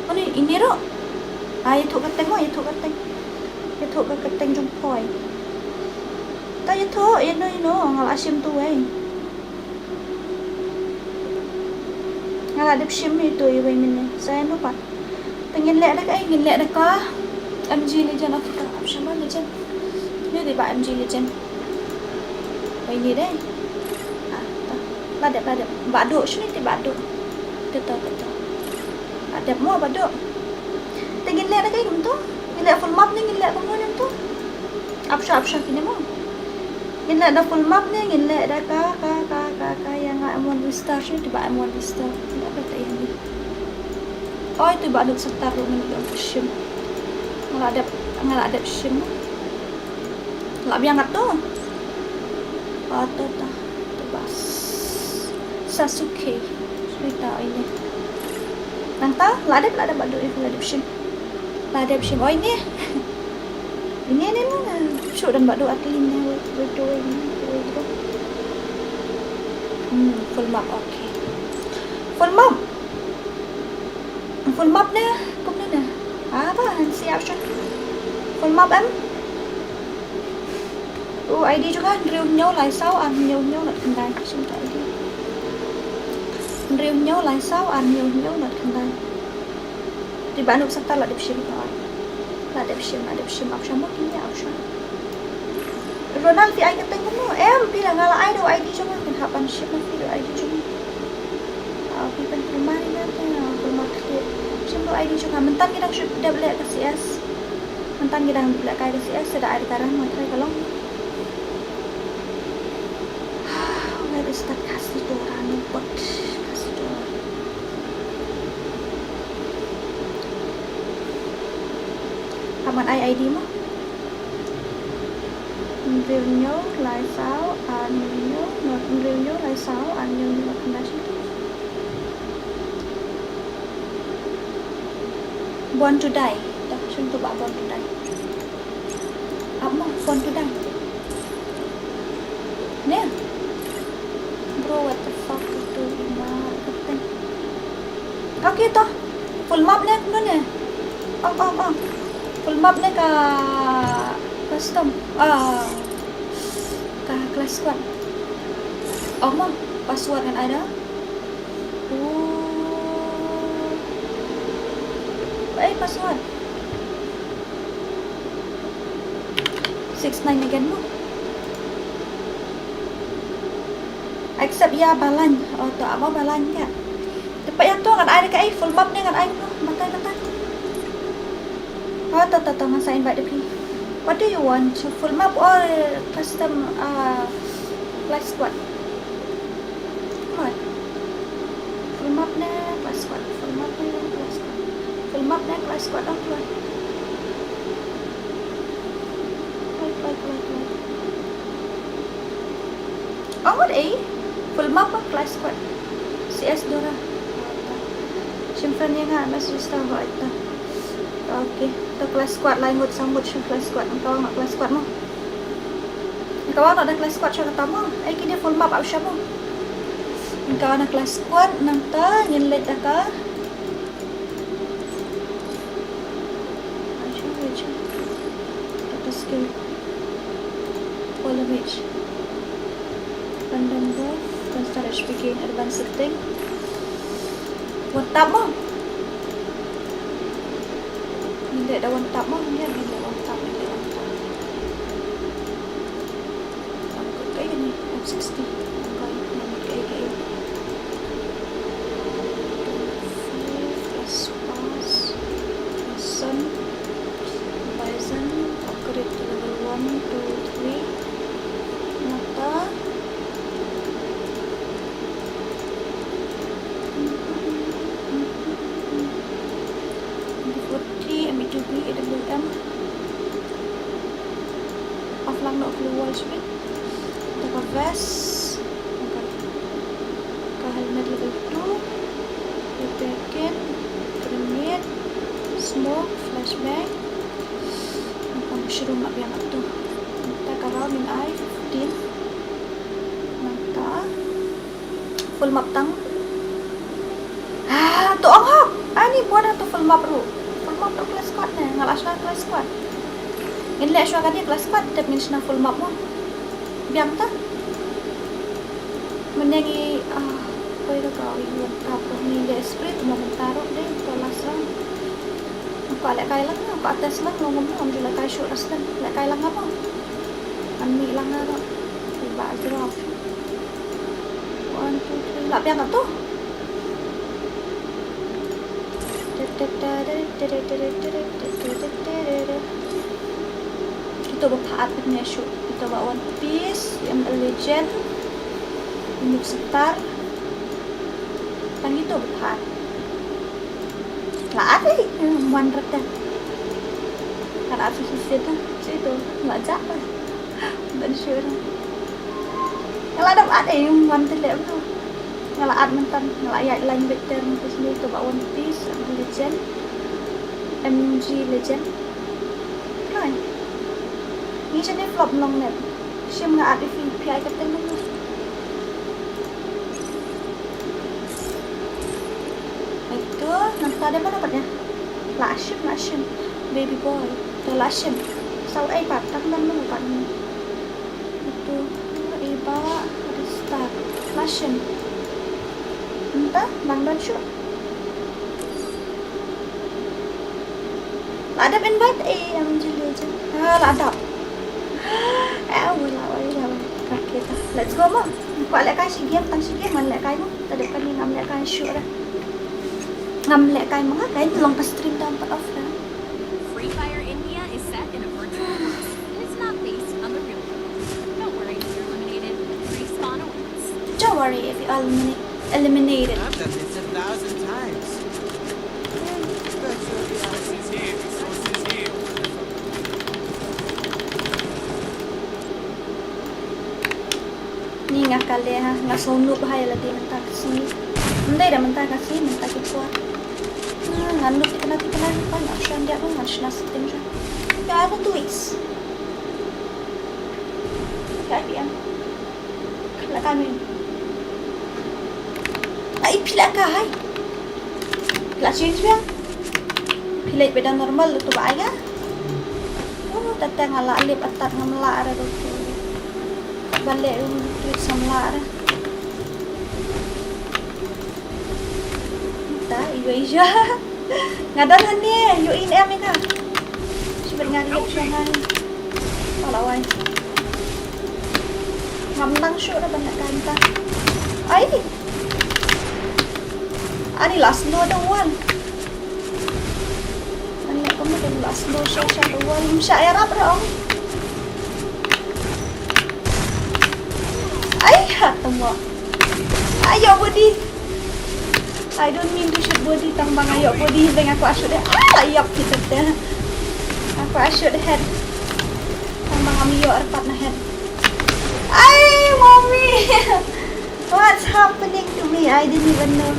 Mana ini ro? Itu kateng mo, itu kateng jumpoy. Ta itu, no, ngal asim tu Ngal ada sim itu ibu ini. Saya lupa. Tengin lek dah kah? MG Legend of the option mana Legend? Ini di bawah MG Legend. Ini deh. Baduk. Baduk sini di baduk. Betul. Ada mau baduk. Tinggal lihat lagi gitu. Lihat full map ni, lihat kemudian tu. Absah kini mau. Lihat dah full map ni, lihat dah kah yang M1 Vista sini di bawah M1 Vista. Tidak betul yang ni. Oh itu baduk sekitar rumah ni yang sim. Nggak ada sim. Nggak biang tu. Atau dah tebas Sasuke cerita ini nanta ladap badu itu ladap sim oh ini lah shoot dan badu atlinnya itu full map okay full map ni kemudian apa siap siap full map ID juga rêu nhau lại sau ăn nhiều lật khăn đài xin tại đi rêu nhau lại sau ăn nhiều lật khăn đài di Bandung serta là đẹp sim option một ini option Ronald thì ai cái tên của em vì là ngala ai đâu ID cho mình cần hapan ship nanti do ID cho mình kita kemarin nanti rumah kita semua ID cho mình mentan kita sudah beli ke CS mentan kita beli ke CS sudah ada karang mau try kalau Start kasih orang buat kasih orang. Kapan ID mo? Review nhau lại sao review nhau lại sao nhiều là không đã chứ. Born to die. Dah contoh bak born to die. Apa born to die? Ni. Bro, what the fuck itu kateng. Okay toh. Full map ni kuno ni. Full map ni ka custom. Ka class squad. Mah password kan ada. Password. 69 again mo. Accept ya balan tu apa balan ka tepat yang tu kan ada kai full map ni kan ai matai ta masa invite dia what do you want full map or custom class squad full map ni class squad full map ni class squad tu Anggot full map class squad. CS Dora. Simpan nga message tahu ito. Okay, ito class squad lain buat sambut siya class squad. Engkau nggak class squad mo? Engkau ada class squad siya ketemu. Kini full map apa siya mo? Engkau ada class squad nangta nyelit ka. Acho skill. Follow match. Random growth. Start speaking advanced setting. One tap mo. Hindi ada one tap mo. Hindi one tap. Aku kayak gini. F60. Plus pass. Sun. Bison. Upgrade to level 1, 2, 3. Mata. AWM offline no keluar speed dapat vest ke helmet level 2 repair grenade smoke flashbang akan suruh mak yang tu kita kalau min I 15 mata full map tang tu ang ani buat tu full map ru map tu class squad ni ngalas na class squad inle syo kan class squad that means na full map mo biang ta menyanyi koi ka yung kap ni le spirit mo taro de to lasa ko ale kai lang ko atas lang ngom mo am jula kai syo aslan le kai lang apa anmi lang na ba drop 1 2 3 la biang tu Ito ba paat na shoot? Ito ba One Piece? Yung Legend? Yung Star? Pang ito ba paat? Laat yung 100 na. Laat sa susit na. So ito, majak pa. Dan sure na. Laat yung 111 na. Ngalaat mentan ngelayak lain better terus ni tu ba One Piece Legend MG Legend kan ni jenis flop long net siya mga ati PI kapten mo itu nang tadi mana dapatnya Lashim baby boy tu Lashim sau ai patang dan mo pan itu iba ada star Lashim entah bang don shoot ladap invite yang jelas ladap wala kita let's go mo kuat lek kai si game man lek kai mo tadi kan ni ngam lek kai shoot dah ngam lek kai mga kai long pa stream down pa off dah Free Fire India is set in a virtual world and it's not based on the real world. Don't worry if you're eliminated. Respawn awaits. don't worry if you eliminated. I've done this 1,000 times. Ni ngakali ha, ngasono bahaya lagi mentah kesini. Mendai dah mentah kasih, mentah kuat. Nganut kita nanti kan nak shan dia pun harus nasib je. Ya ada twist. Ya dia. Kalau kami. Ai pilih kahai. Pilih change dia. Pilih beda normal tu bahaya. Oh, tatang ala alip atat ngamla ada tu. Balik tweet samla ada. Ta Asia. Ngadan ni, you in em ka. Sebenarnya lip sangan. Palawai. Ngamnang show na banyak kanta. Ai. Ani last no the one. Ani ko mo the last no show sa the one. Siya era bro. Ai hatamo. Ayo body. I don't mean to shoot body tang bang ayo body bang aku asyuk deh. Ayap kita deh. Aku asyuk deh head. Tang bang kami yo erpat na head. Mommy! What's happening to me? I didn't even know.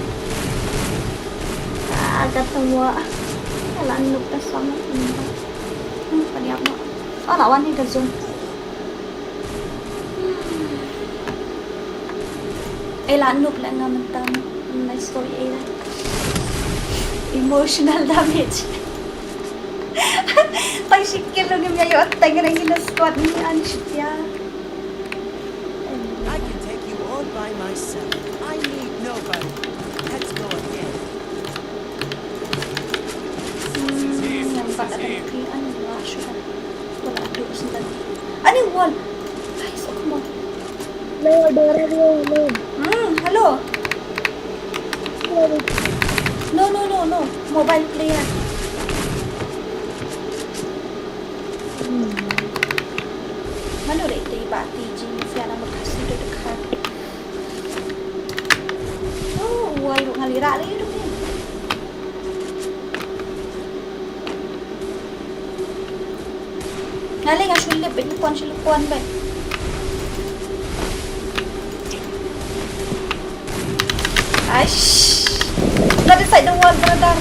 Katawa. Lanuk na sama. Paniyak mo. Lawan ni Gazon. Lanuk lang naman tama. My story emotional damage. Pag sikil lang yung yayo at tayo na ginasquat ni Anshitya. I can take you all by myself. I need nobody. Let's go again. Yang pagkakalian, wala siya. Wala doon sa dali. Ano yung wall? Guys, ako mo. Hello? No. Mobile player. Mana udah itu iba TG siapa nama kasih udah dekat. Oh, wah itu ngalira lagi itu ni. Ngali nggak sulit silupan baik. Aish, udah decide the wall brother.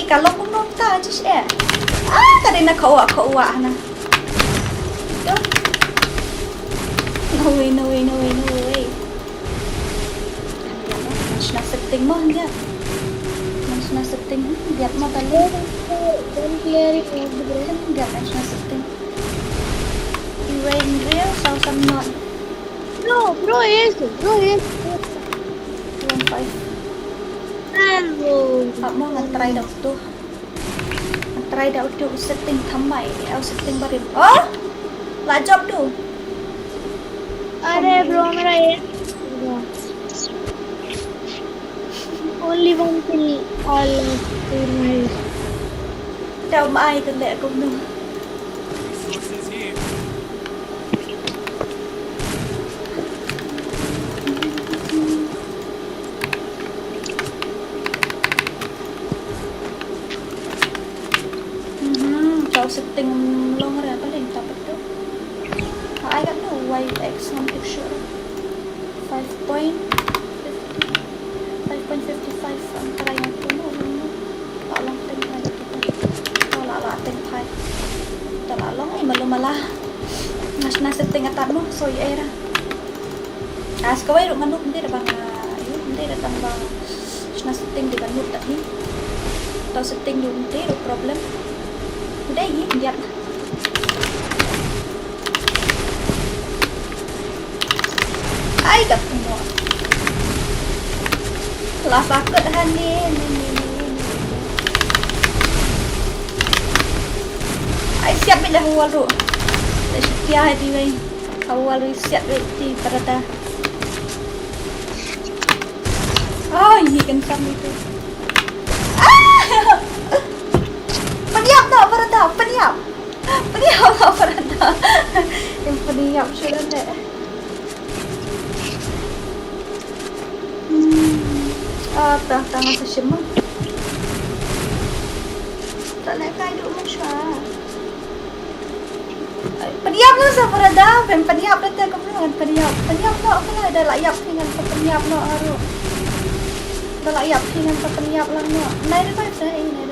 Kalau kung nung ta just tadi na kawa na. No way. Mas na setting mo dia. Mas na setting biar mo tali. Biar mas na setting. You rain real so some not. No, bro es. 1.5. Bravo. Mo nag-try daw to. Nag-try daw to setting thamai. Setting barin. Oh! La job to. अरे bro मेरा ये only one kill all in my Đâu mà ai tên lệ cũng được. Kau setting long ra paling dapat tu. I got no wave X on picture. 5.55 ang try na ito mo. Talang tingnan ito. Wala tingnan. Talang ay malumala. Mas nasetting atat mo. So era. As kaway ro manok hindi na bang hindi na tang bang nasetting di ganut tadi. Tau setting di hindi ro problem. Udah lihat. Ay, ketemu. Lah sakit hani. Ay, siap bila awal tu. Setia hati wei. Awal tu siap di pada. Oh, ini kan sama itu. Peniap yang peniap sudah deh. Tangan sesiapa? Tak nak kaya duk macam. Peniap lah sahaja. Peniap lah tak kemudian peniap lah apa lah ada layak dengan peniap lah aru. Ada layak dengan peniap lah no. Naik revive saya ini.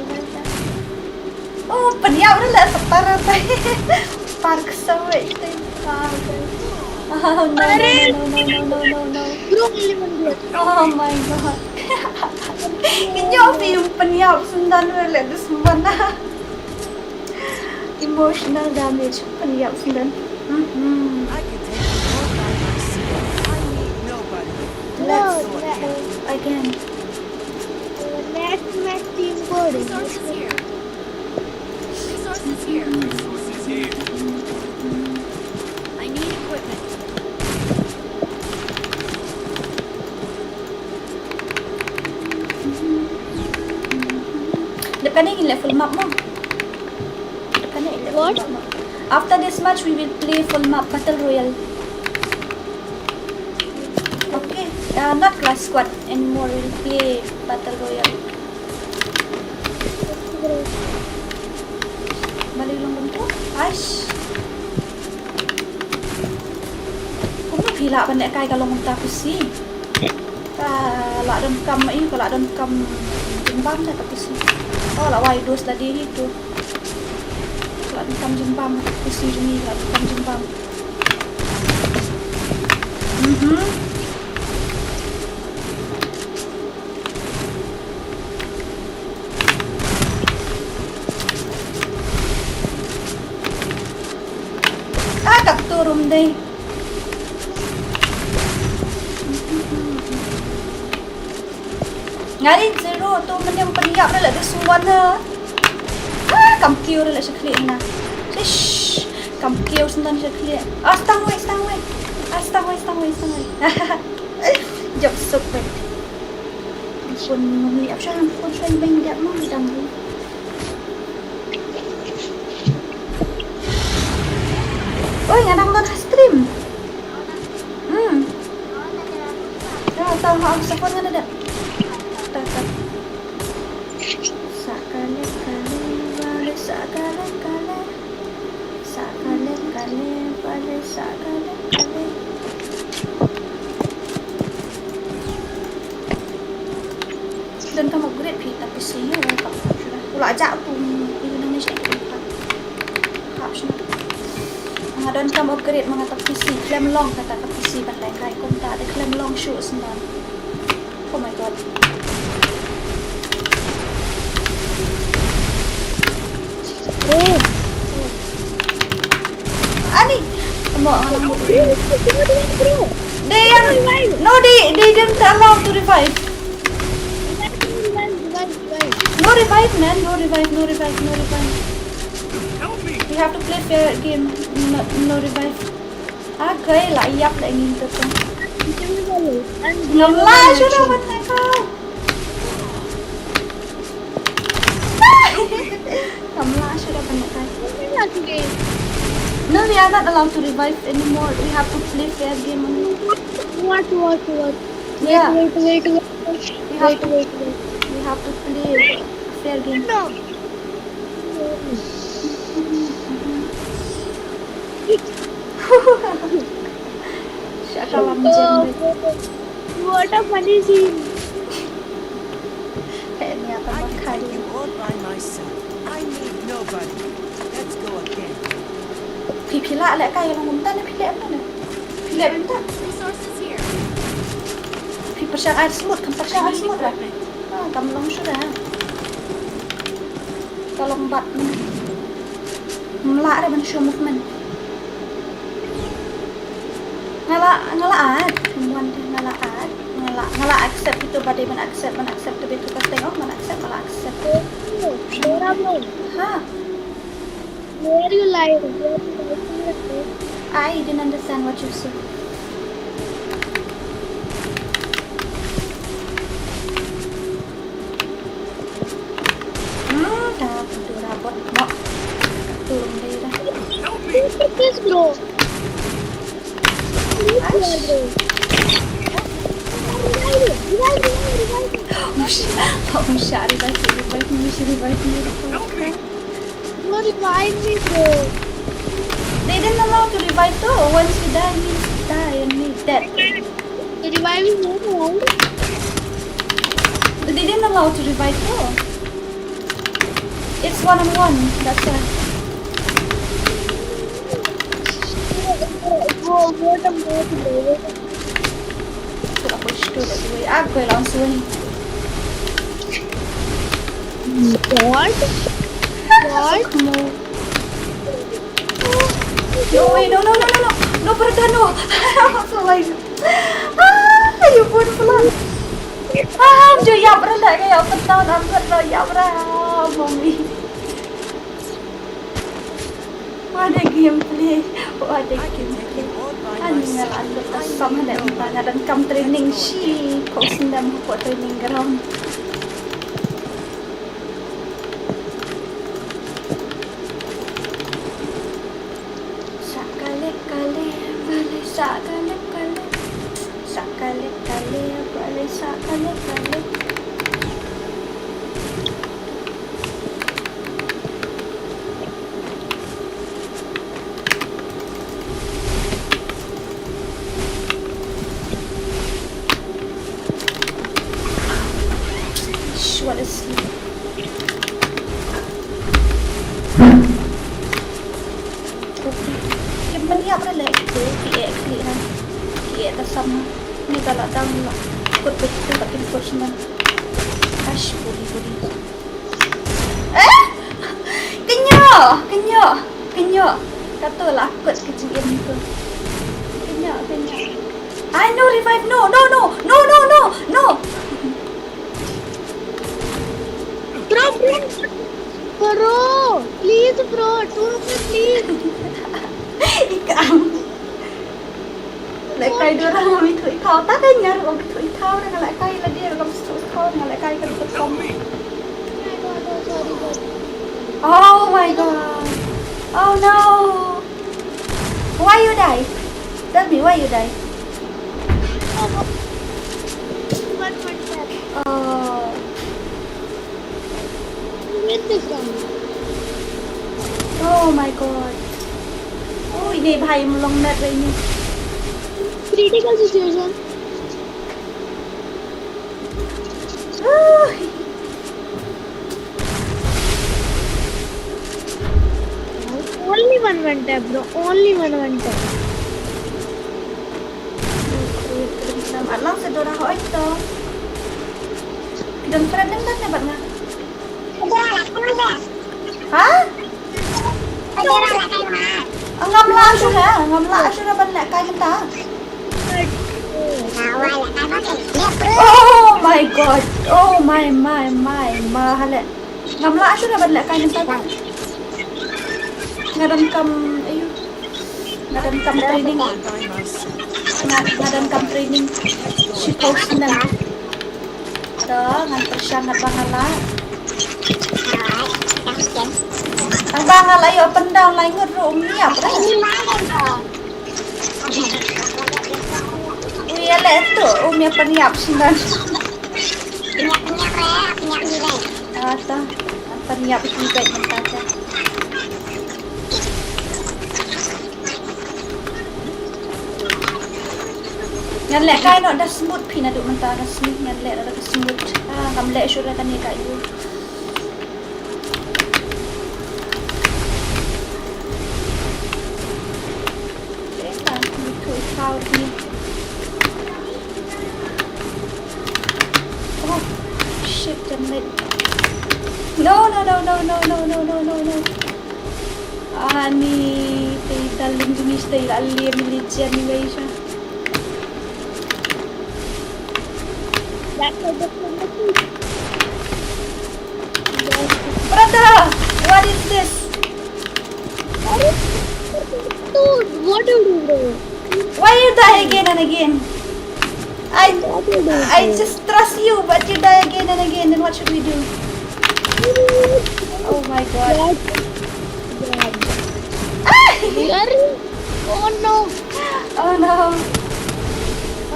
Oh, peniap dah lah setara tay. Park sawit tay. Oh no. bro kalian buat. Oh my god. Inyo yung peniap sundan wala do semana. Emotional damage peniap sundan. I can take you all by myself. I need nobody. Let's No, again. next match team board. Resources here. I need equipment. Depending in level map mo. Depending in level What? map mo. After this match, we will play full map battle royale. Okay, not class squad anymore. We will play battle royale. bro. Balik long bentuk. Aish. Cũng thì lạ bên này cay cả long ta pusi. Lạ đơn cầm ấy, kalau đơn cầm jembam tak pusi. Oh, lah wai dos tadi itu. Kalau đơn cầm jembam pusi ni, kalau cầm jembam. Kat turun deh. Ngay zero tu mình peniap dah lah dia semua na. Cầm kêu dah lah sekali na. Ish, cầm kêu senang sekali. Astang wei. Jok sup wei. Pun melihat saya pun saya banyak mau dang. Oi, ngadang nonton stream. Ya, tahu hak support kan ada. Tak. Sakale. Dan kamu upgrade pi tapi sih ya tak sudah. Pula ajak pun di Indonesia kita. Harusnya. Dan kamu upgrade mengatap PC claim long kata ke PC pandai kai kom tak ada claim long shoot senang. Oh my god. Ani, kamu anak They didn't allow to revive. No revive, man. No revive. You have to play fair game. No revive. Gaya lah, iap lah ingin tu. Ngamlah sudah betul kau. Ngamlah sudah betul kau. No, we are not allowed to revive anymore. We have to play fair game only. What? Yeah. Wait. We have to play fair game. No. Shakalam jam. What a funny scene. Ini apa I can makan? do it all by myself. I need nobody. Let's go again. Pila lại cay lòng ta này pila apa ni? Pila bentar. Resources here. Persiakan air semut, persiakan air semut lah. Kamu long sudah. Kalau empat melak ada mana show movement. Ngalaat, ngala accept itu badai mana accept tu betul pas tengok mana accept malah accept. Ha? Where you live? I didn't understand what you said. Dah tidur rabot mak. Turun dia dah. Yes, bro. Revive me. No, revive me, bro. They didn't allow to revive though. Once you die, means die and means dead. The reviving no more. They didn't allow to revive though. It's 1-on-1. That's why. What a bro. Sudah push to that way. Aku yang langsung. What? No way, no. No, perdana, no. Selain. You pun pelan. Dia ya berada kayak petang angkat ya berada, mami. Ada gameplay. Ada gameplay. Hanya ada sama dan tanya dan kam training si. Kau sedang buat training ground. kasam. Ni kalau tahu ni ikut betul tak kena ikut semua. Ash, budi. Kenyo. Katalah ikut kecil ni tu. Kenyo. I know revive. No. Bro, please bro, don't please. Ikam. Lại cây đưa ra bị thủy thao tắt cái nhà rồi bị thủy thao ra lại cây là đi rồi cầm sụt thao lại cây cầm sụt không. Oh my god. Oh no. Why you die? Tell me why you die. Oh. Oh my god. Ui, ini भाई long net rồi ini. Critical situation. Only one tap, bro. Only one tap. Alang sa dora ho ito. Dan friend din na ba nga? Ha? Ang ngamla siya na ba na kaya ta? Oh my god. Oh my mahal. Ngamla siya na ba na kaya ta? Ngadamkam training. Ngadamkam training. Si post na. Ngantar siya na pangalan. Ang bangal ay open down lang ng room niya. Iya ito, umya paniap sinan. Ata, paniap juga mentata. Ngan lek kay no da smooth pinadu mentara smooth ngan lek da smooth. Ngam lek sure kan ni kayu. Oh shit, damn it. No. Ani tay lingis tay alim religion ni siya. Brother, what is this? Dude, what do you do? Why you die again and again? I just trust you, but you die again and again. Then what should we do? Oh my god. Oh no. Oh no.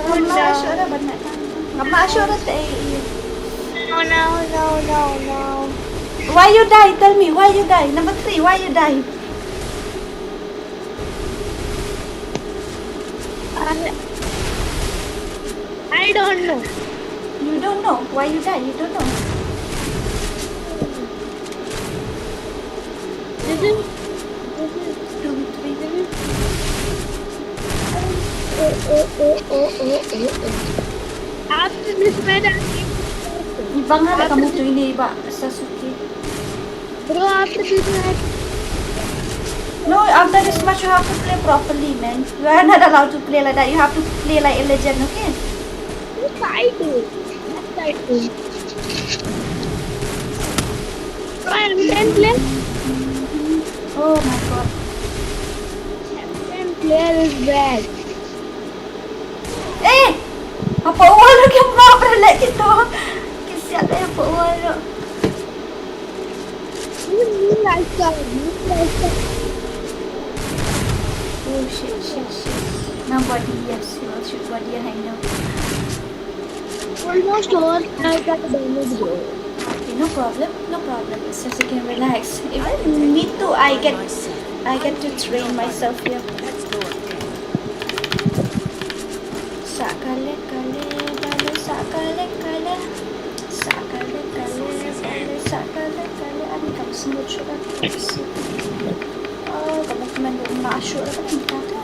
I'm not sure about that. I'm not sure that No. Why you die? Tell me, why you die? Number 3, why you die? I don't know. You don't know. Why you die? You don't know. This is 2, 3. after this match. Ibang nga kamu to ini ba Sasuke. Bro, after this match. No, after this match you have to play properly, man. You are not allowed to play like that. You have to play like a legend, okay? Yes, I do. Bro, I am 10 player. Oh my god. 10 player is bad. Apa wala yung mga prelek ito? Kasi ano yung pa wala. You like that. Oh shit. Nobody, yes. You will shoot body hang now. Almost all I got damage, bro. Okay, no problem. It's just you can relax. Even me too, I get to train myself here. Sakale. Ano kamu semut sudah? Oh, kamu kemarin masuk apa ni kata?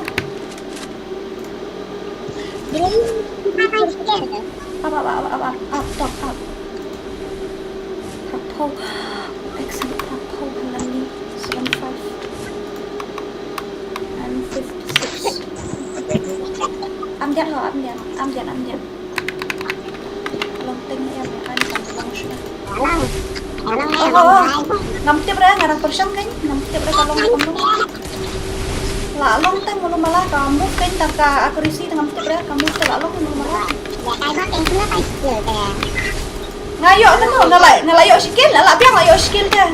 Dia ni apa sikit tu? Up, top, up. Propel. Excellent propel, Halali. 75. And 56. Amdian. Long thing em anh cầm long sudah. Ngắm tiếp ra ngarang persiam kan? Ngắm tiếp ra kalau kamu. La long teng mulu malah kamu kan tak akurasi ngắm tiếp ra kamu tak long mulu malah. Ngayo na mo, nalayo sikil, labiang layo sikil dia.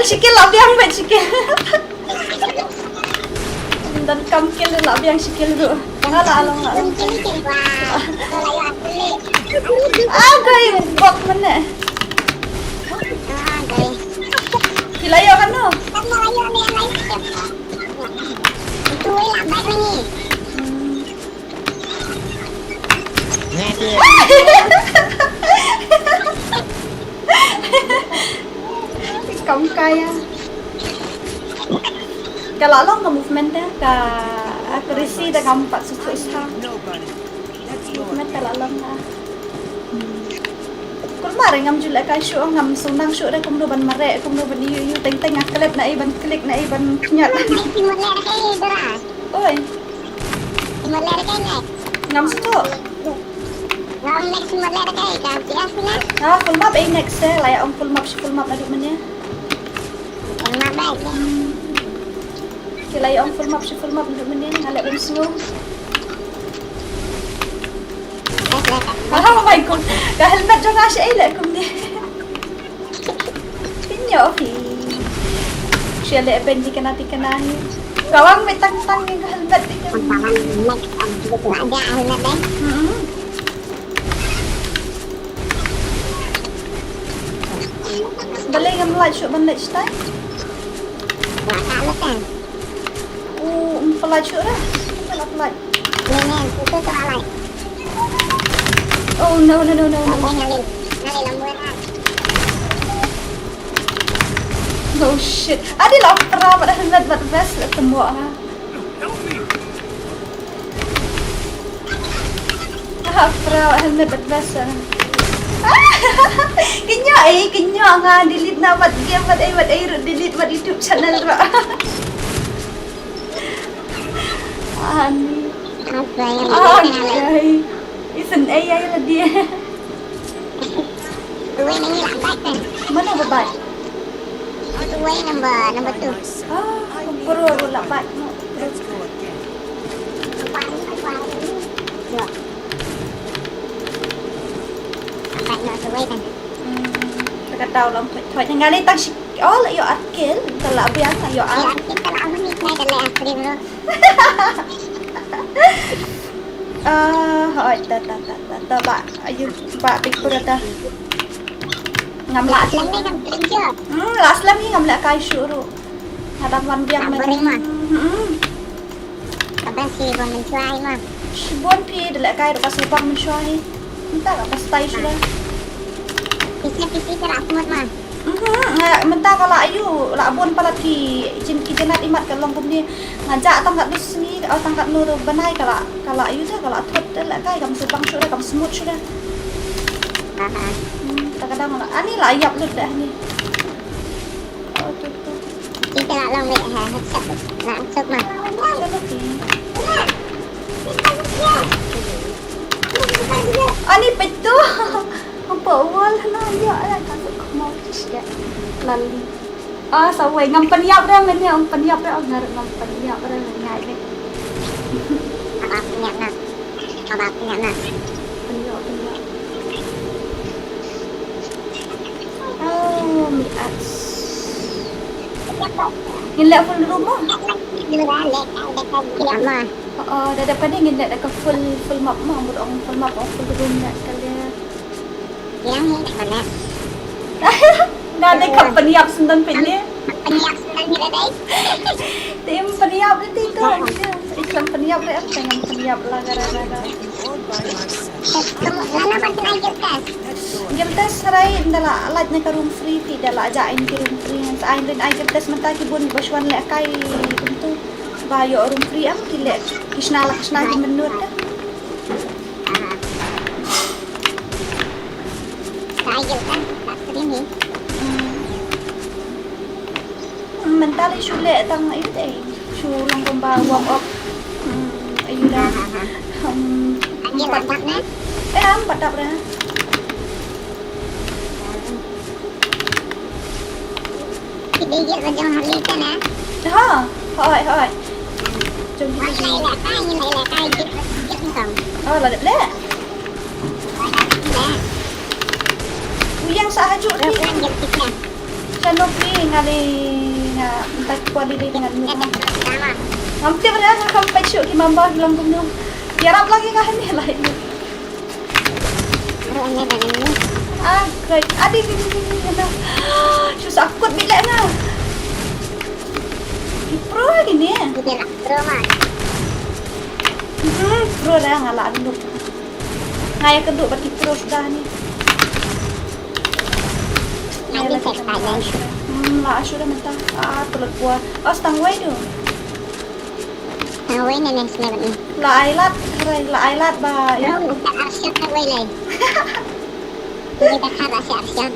Sikil labiang bet sikil. Dan kamkil labiang sikil tu. Along. Agay bot mana? Kilayo kan no? Kamu kaya. Kalau long ke movementnya, ke akurasi dan kamu pak sesuai sah. Movement kalau long lah. Kemarin ngam julek kai show ngam sundang show dah kamu ban marek, kamu ban you teng klik na iban nyat. Oi. Ngam situ. Full map next layak full map ada mana? Layak full map ada mana? Ngalak ben semua. Oh my god, ka helmet jo nga siya ila kum ni. Pinyo fi. Siya le bendi kana tikanahi. Kawang may tang-tang yung helmet dito. Balik ngam light shoot ban next time. Light shoot dah. Light. Oh no. Oh shit. Adi lah pernah pada helmet buat vest tembok ha. Pernah helmet buat vest ha. Kenyo nga delete na buat game buat delete buat YouTube channel ra. Okay. Isan AI lah dia. Mana babat? Number 2. Perlu lapat. Let's go again. Dekat tahu lah. Thôi yang ngali tang sik. Oh, lah yo akil. Kalau biang lah yo ak. Hỏi ta bạn ayu bạn pikir dah ngam lạ last lắm ni ngam lạ kai syuru ada wan biang men Sibon pi de lạ kai ro pas upang men syai entah apa stay sudah mentah kalau ayu labon pala ki jenat imat kalong kumni ngajak tangkat bis ni atau tangkat nur banai kalau ayu dah kalau atot dah kai kam supang sudah kam smooth sudah kadang-kadang ani layak lu dah ni Kita nak long wait ha, nak masuk mah. Ani betul apa wal na ya lah takut mau sikit lali sawai ngam peniap dah men ya peniap dah ngarep ngam peniap dah ngai deh Abang punya nak peniap oh mi ats ngilak full rumah dah dapat ni ngilak dah full map mah burung full map full rumah kalian yang ni mana? Nggak ada kap peniap sendan penye. Peniap sendan ni ada. Tim peniap itu iklan peniap deh, pengen peniap lah gara-gara. Mana macam aja kan? Game test serai ndala alat na room free tidak lah ajain ke room free. Sa ain din ay game test mentah kibun baswan le kai untuk bayo room free am kile kisna di menur dah. Kaya kan, tak terima. Mental sule tang itu deh. Sulang kembang warm up. Ayu dah. Kaya lambat na. Empat dah dah. Kibigil ba dyan halika na? Ha, hỏi. Chừng đi. Lại là tay nhưng lại là tay kịp không? Là đẹp đấy. Nè, Uyang sa haju rớt ni. lên giật kịp nè. Chano pi ngali nga tak kuali di dengan Nè, mu. tama. Hampir dah sampai syuk ki mamba bilang gunung. Tiarap lagi kah ni lah ini. Rớt lên ba ni. Great. Adik ni na. Susah akut bila na. Pro lagi ni. Hindi na, Roma. Pro dah ngalah dulu. Ngaya keduk berarti pro sudah ni. Lagi set tayo. Lah sudah mentah. Tulad gua. Stang way tu. Away na next level ni. La ailat ba. Ya. Roma, tak arsyad away lay. Hindi ka kara si arsyad.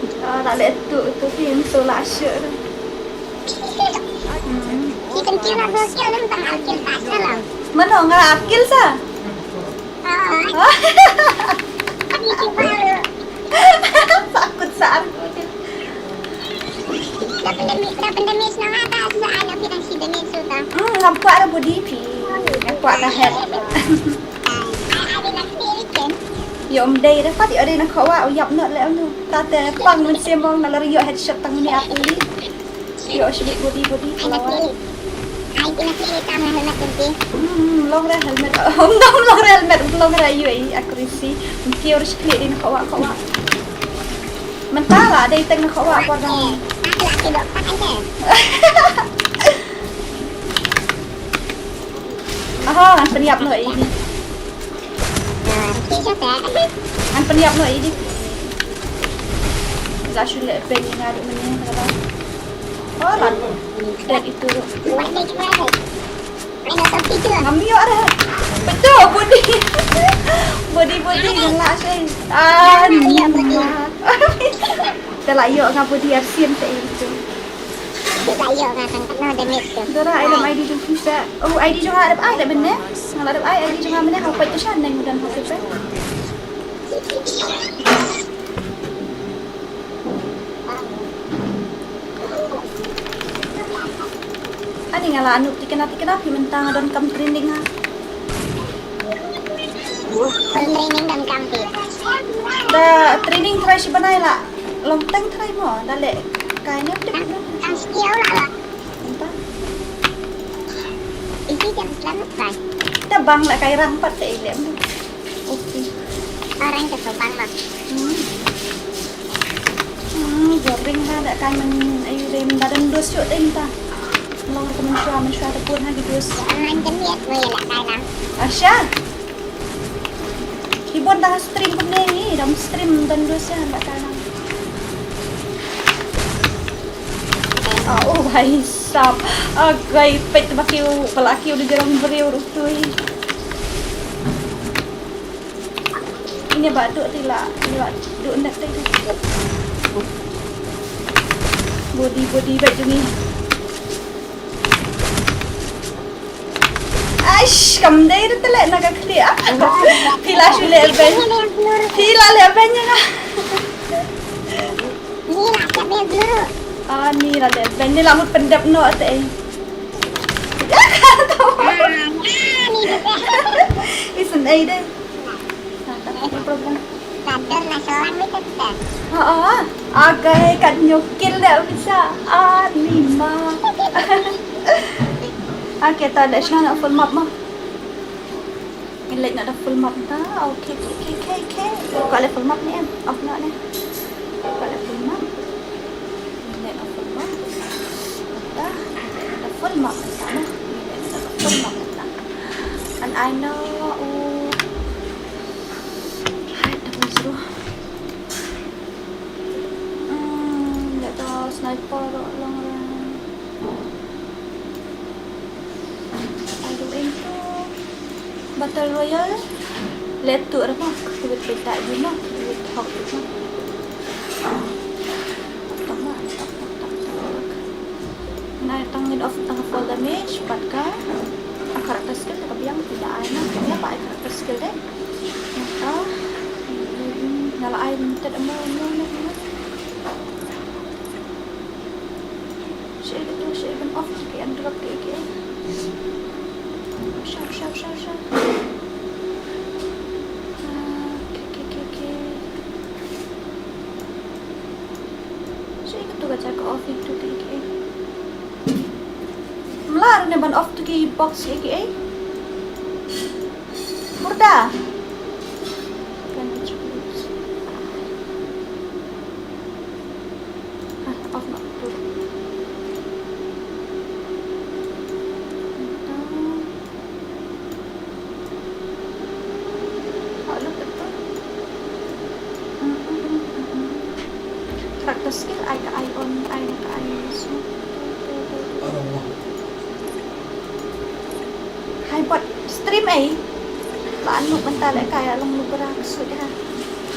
La letu tu film so la syuk. Kita kira bokil lang tang alkil taas na lang. Mana ngara akil sa? Oo. Hindi ki baru. Takut saan. Dapat damis na nga taas sa ano pinang si damis suta. Nampak ada body pi. Nampak ada head. Ay, adi na spirit ken. Yo day dah pati ada nak kawa yap nak le anu. Tata pang nun semong na lari yo headshot tang ni aku ni. Yo shibit body. Ay, napilit. Ay, pinapilit ang helmet kunti. Long ra helmet. Long ra helmet. Long ra yo accuracy. Mungkin harus klik din kawa. Mentala ada iteng nak kawa ko dang. Laki dok pakai deh. Aha, an peniap no ini. Kisah teh. An peniap no ini. La shule peng ngadu meni kata. Oh, lan. Dan itu. Buat deh gimana? Ada topi tu. Ngambil ada. Betul body. Body yang lah saya. Iya, body. Dah lah yo ngapa dia siam tak itu. Layo nga kang kena damis tu. Dora ada ID tu bisa. Oh, ID juga ada benar. Kalau ada ID juga benar apa itu sana yang mudah hafif. Ani ngalah anu tiken mentang dan kam training ha. Training dan kampi. Da training try si banai lah. Lonteng try mo dale. Kayaknya udah. Ang skill lah. Entah. Isi jam selamat kan. Kita bang lah kayak rampat tak ilem. Okey. Orang kesopan lah. Jabring ha dak kan men ayu rem badan dos syuk teh entah. Long ko men syua ta pun ha gitu. Ang jamiat mo yun lah kaya. Asya. Kibon dah stream pun ni, dalam stream dan dos ya dak kan. Oh भाई साहब गई पेट बाकी pelaki udah jarang beriur tu ini batu tila batu nak tu body baju ni aish kam dai tu le nak clear tila shule ben tila le ben ya Ni lah siap dia dulu. ni lah le ben ni lamut pendap no teh Ni juga. isun ai deh tak problem Sadar lah seorang ni tetap. Agay kan nyukil dah bisa. Lima. Kita ada siya nak full map mah. Inlet nak ada full map dah. Okay. Kau ada full map ni em. Off nak ni. Kau ada full map. Inlet nak full map. Dah. Ada full map sana. Inlet ada full map dah. And I know. Sniper lang. Battle Royale. Let tu mah. Duit beta di mah. Duit hok di mah. Nah, tangin off tang full damage, 4k. Ang karakter skill tapi yang tidak ada. Kaya pa ay karakter skill din. Maka nalaay limited mo. Siya even off kaya ang drop kaya. Sharp. Siya ikut tuh check off itu kaya. Melar nih ban off tuh kaya box kaya. Murda. Off nak tuh. Karakter skill ay ka on so hay bot stream ay paano mentala kaya lang lugra so dia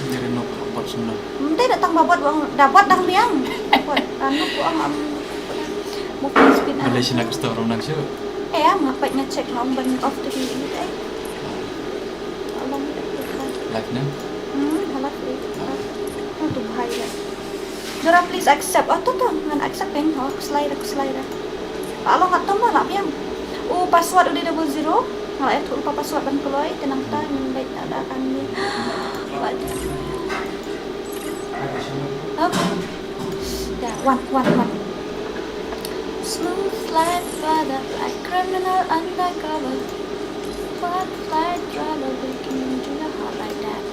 Jadi no bot semula. hindi datang babot bang dapat dang liang bot ano po ang movement speed na Malaysia nak store orang sih. am ngapain ngecek ng ban off the unit ay alam mo Live na. halap eh ano to bahaya ya. Dora please accept. To. Ngan accept kan? Aku slide. Kalau nggak tahu malah yang. Password udah 00. Malah itu lupa password ban keluar. Tenang ta, baik ada akan ni. Ya, one. Smooth like butter, like criminal undercover. What flight trouble breaking into your heart like that?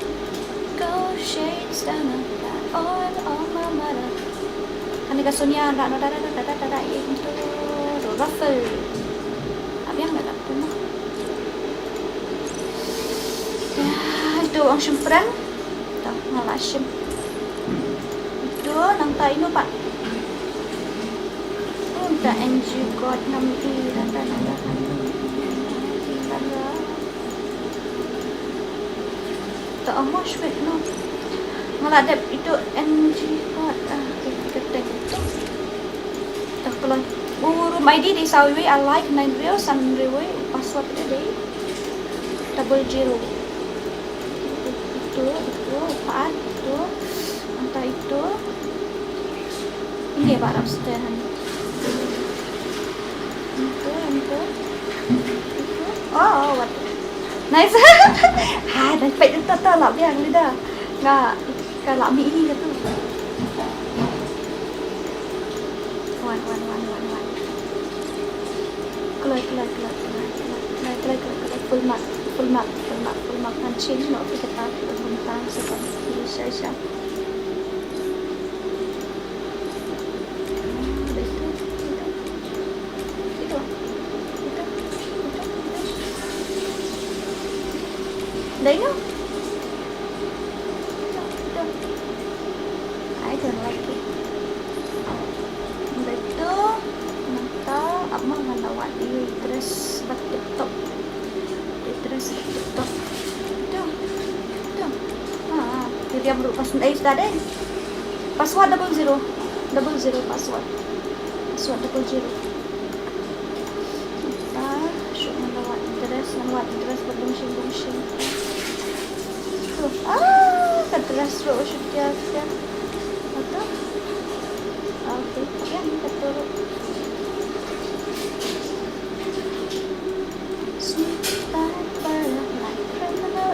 Go shades down that oil on my mother. Ani kasunya ada itu ruffle. Abi yang nggak tahu mah. Ya itu ang syempren. Tuh ngalasem. Itu nang tayo pak. Unta NG God nampi tanda. Tak amat sweet no. Malah ada itu NG God kita itu. Tak kalau room ID di Sawi I like 9 real san rewe password dia deh. 00. Itu apaan itu entah itu ini ya Pak Rapstan itu what nice dapat itu tak lah biang lidah nggak kalau mi ini gitu one full mark kan change no kita tak tentang seperti saya đấy no I don't like it begitu nanti apa ngelawan di dress TikTok itu dia berupa sudah deh password 00 password 00 kita show ngelawan dress berbungshing ke dress row sudah atau oke ya kita turun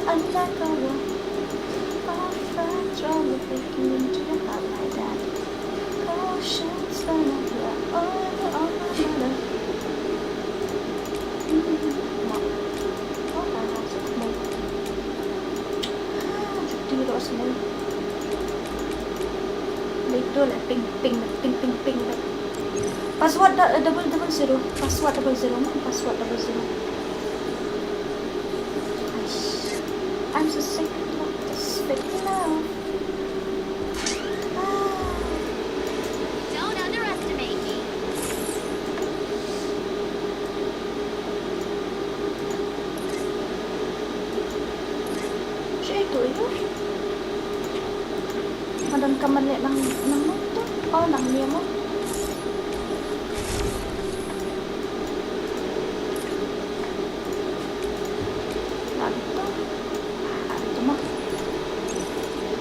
undercover. Trouble breaking into your heart like that. Caution's gonna be all on my mother. Tidur semua. Itu lah ping. Password 00. Password 00. I'm so sick of this fake love. Don't underestimate me. tu yo. Madan kaman le nang mo to. Oh, nang niya mo.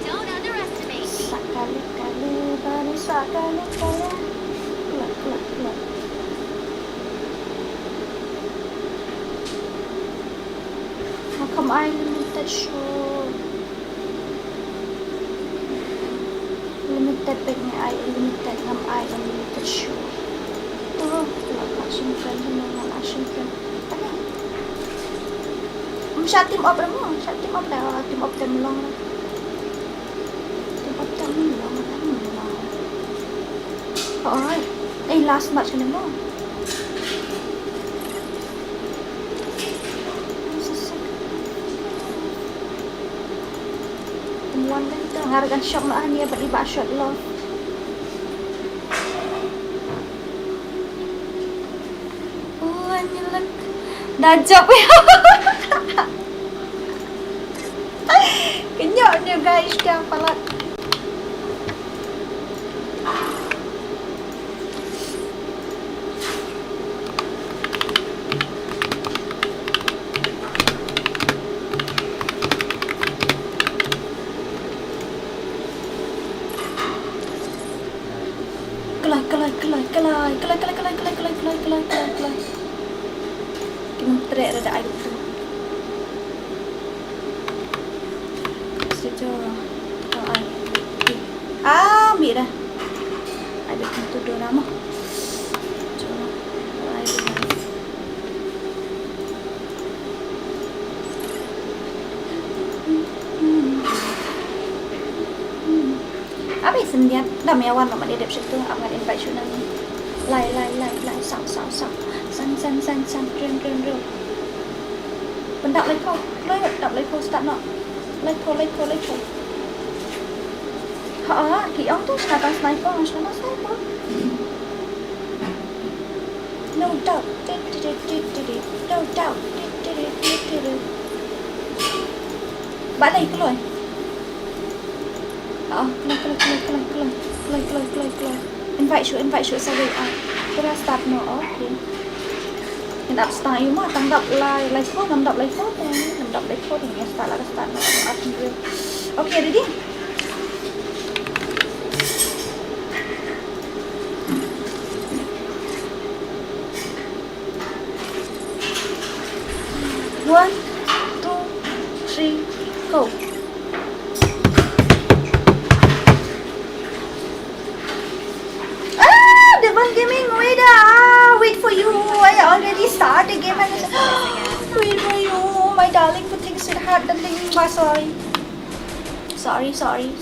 Don't underestimate me. Sakali-kali, bani sakali-kali. Kelak. Makam ay limited show. Limited pag niya ay limited ngam ay unlimited show. Tuh, kelak action friend dengan action friend. Shut team up mo. Shut team up dah. Team up team long. Alright. Last match ka na mo. Tumuan ka dito. Ngaragan shock na niya. Ba't iba shot love? Oh, ano lang. Dadjop yun. Kenyok niya guys. Kaya pala. Kelai. Kimentrek rada air tu. Situ. Ambil dah. Ada pintu dua nama. Coba. Air dah. Habis sendiat. Dah meyawan nama dia dekat situ. Amat invite you nanti. Lai, sao. San, rem. Bendak lai kau, start nak. Lai kau. Kiong tu senjata sniper. No doubt. Balik keluar. Keluar. Invite you sorry. Kira start no. Okay. Hendak start you mah tanggap lai phone, namdap lai phone ni start no. Okay, ready? One, two, three, go. Gaming, wait for you. I already started the game and wait for you, my darling. Put things in heart, darling. Sorry, darling.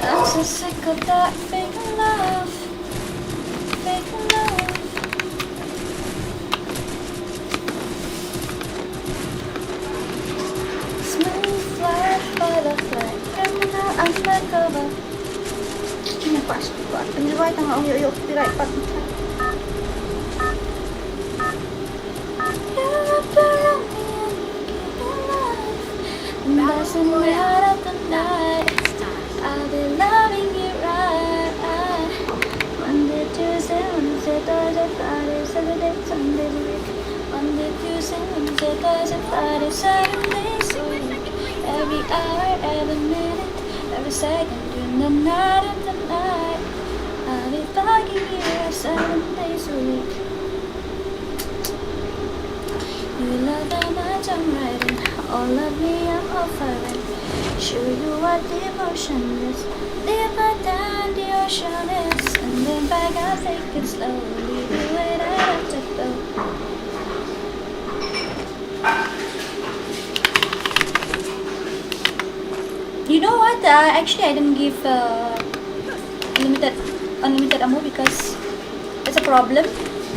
I'm so sick of that fake love. Butterfly, criminal undercover. Ini pas buat penjual tengah yuk copyright part. Dancing way out of the night. I'll be loving you right. Monday, Tuesday, Wednesday, Thursday, Friday, Saturday, Sunday, Monday, Tuesday, Wednesday, Thursday, Friday, Saturday, Sunday. Every hour, every minute, every second, during the night of the night, I'll be bugging you 7 days a week. You love how much I'm writing, all of me I'm offering. Show you what devotion is, deeper than the ocean is. And then back I'll take it slowly, the way that I have to go. You know what? Actually, I didn't give unlimited ammo because it's a problem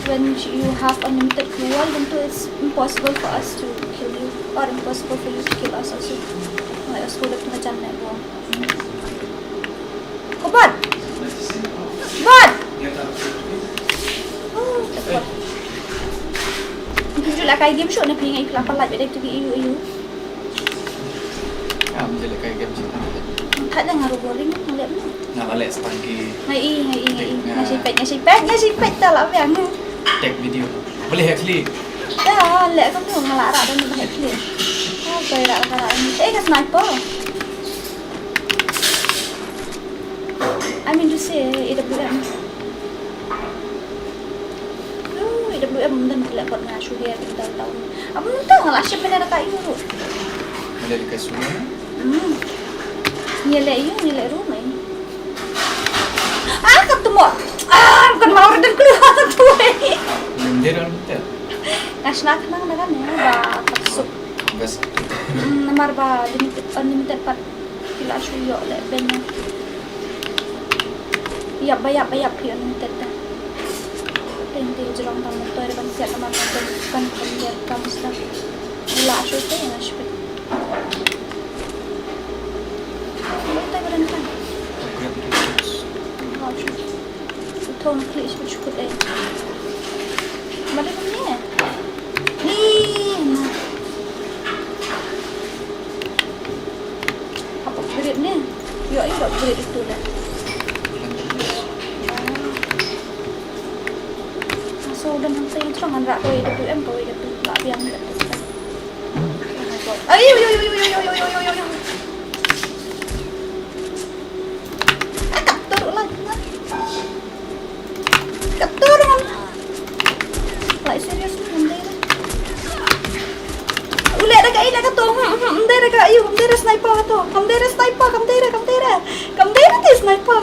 when you have unlimited fuel. Then it's impossible for us to kill you, or impossible for you to kill us also. Let's go to the channel. Oh, bud! pila kai game show na pinga ipla palat beda tu iu. Jadi kayak game cerita. Tak ada ngaruh boring ngeliat ni. Nak balik setangki Ngai sipet tak lah biang. take video. Boleh actually. Dah, lek kamu ngalara dan bahaya clear. Oh, kaya ni. Kan sniper. I mean to say, AWM. AWM dan kelak buat ngasu dia kita tahu. Apa entah lah siapa nak kat you. Ada dekat sungai. Nyelek rumah ini. Ketemu. Bukan mau redan keluar tu. Dia dalam hotel. Nasional kenang kan ya, ba kapsuk. Bas. Nomor ba limited part. Kila suyo le ben. Ya bayap pion limited ta. Tente jerong tam motor ban siap sama kan dia kamu sta. Gila suyo te na shpe. Kita beran kan. Tone klik cukup Mana ni? Apa grade ni? Yo dah grade itu dah. So udah nanti yang terang andra kau itu lah biang dah tu. Ayo. Katur man. Like seriously, hindi na. Uli na kain na ka to. Hindi na kayo. Hindi na sniper to. Kamdera sniper. Kamdera ti sniper.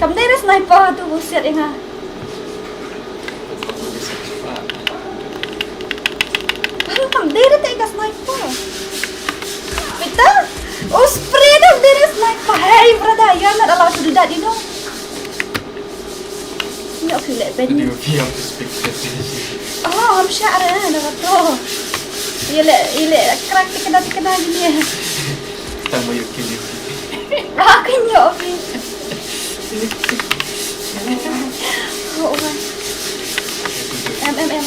Kamdera sniper to. Buset nga. Kamdera ti ka sniper. Pita? Oh, spray them. There is sniper. Hey, brother, you are not allowed to do that, you know. You feel like Jadi Benny. view of this picture. Oh, I'm sure ada tu. Ile crack kena gini. Kita mau yuk kill you. Aku nyok. Oh,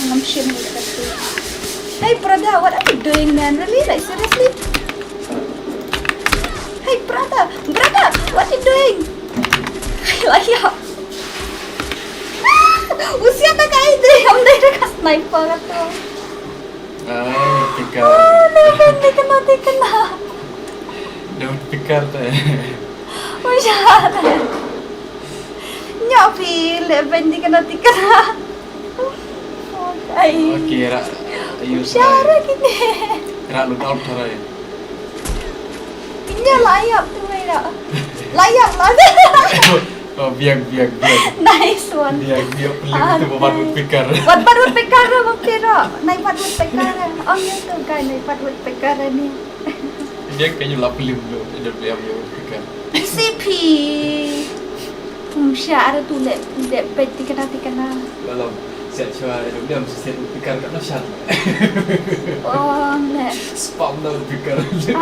I'm shame with that too. Hey, brother, what are you doing, man? Really? Like seriously? Hey, brother, what are you doing? Laya. Usia tak kaya deh, kamu dah dekat sniper tu. Pikar. Lepas ni kena. Daun pikar teh. Macam Nyapi, lepas ni kena. Okay. Kira. Cara gini. Kira lu tahu cara ya. Ini layak tu mereka. Layak lah. Oh, biar. Nice one. Biar pelik itu babat pikar. Babat pekar mungkin naik babat pekar. Oh ya tu kan naik babat pekar ni. Dia kayaknya lah pelik dulu. Dia biar pikar. CP. Siapa tu lep peti kena. Kalau siap cua dia mesti set pikar kat nasyat. Oh lep. Spam dah pikar. Okay.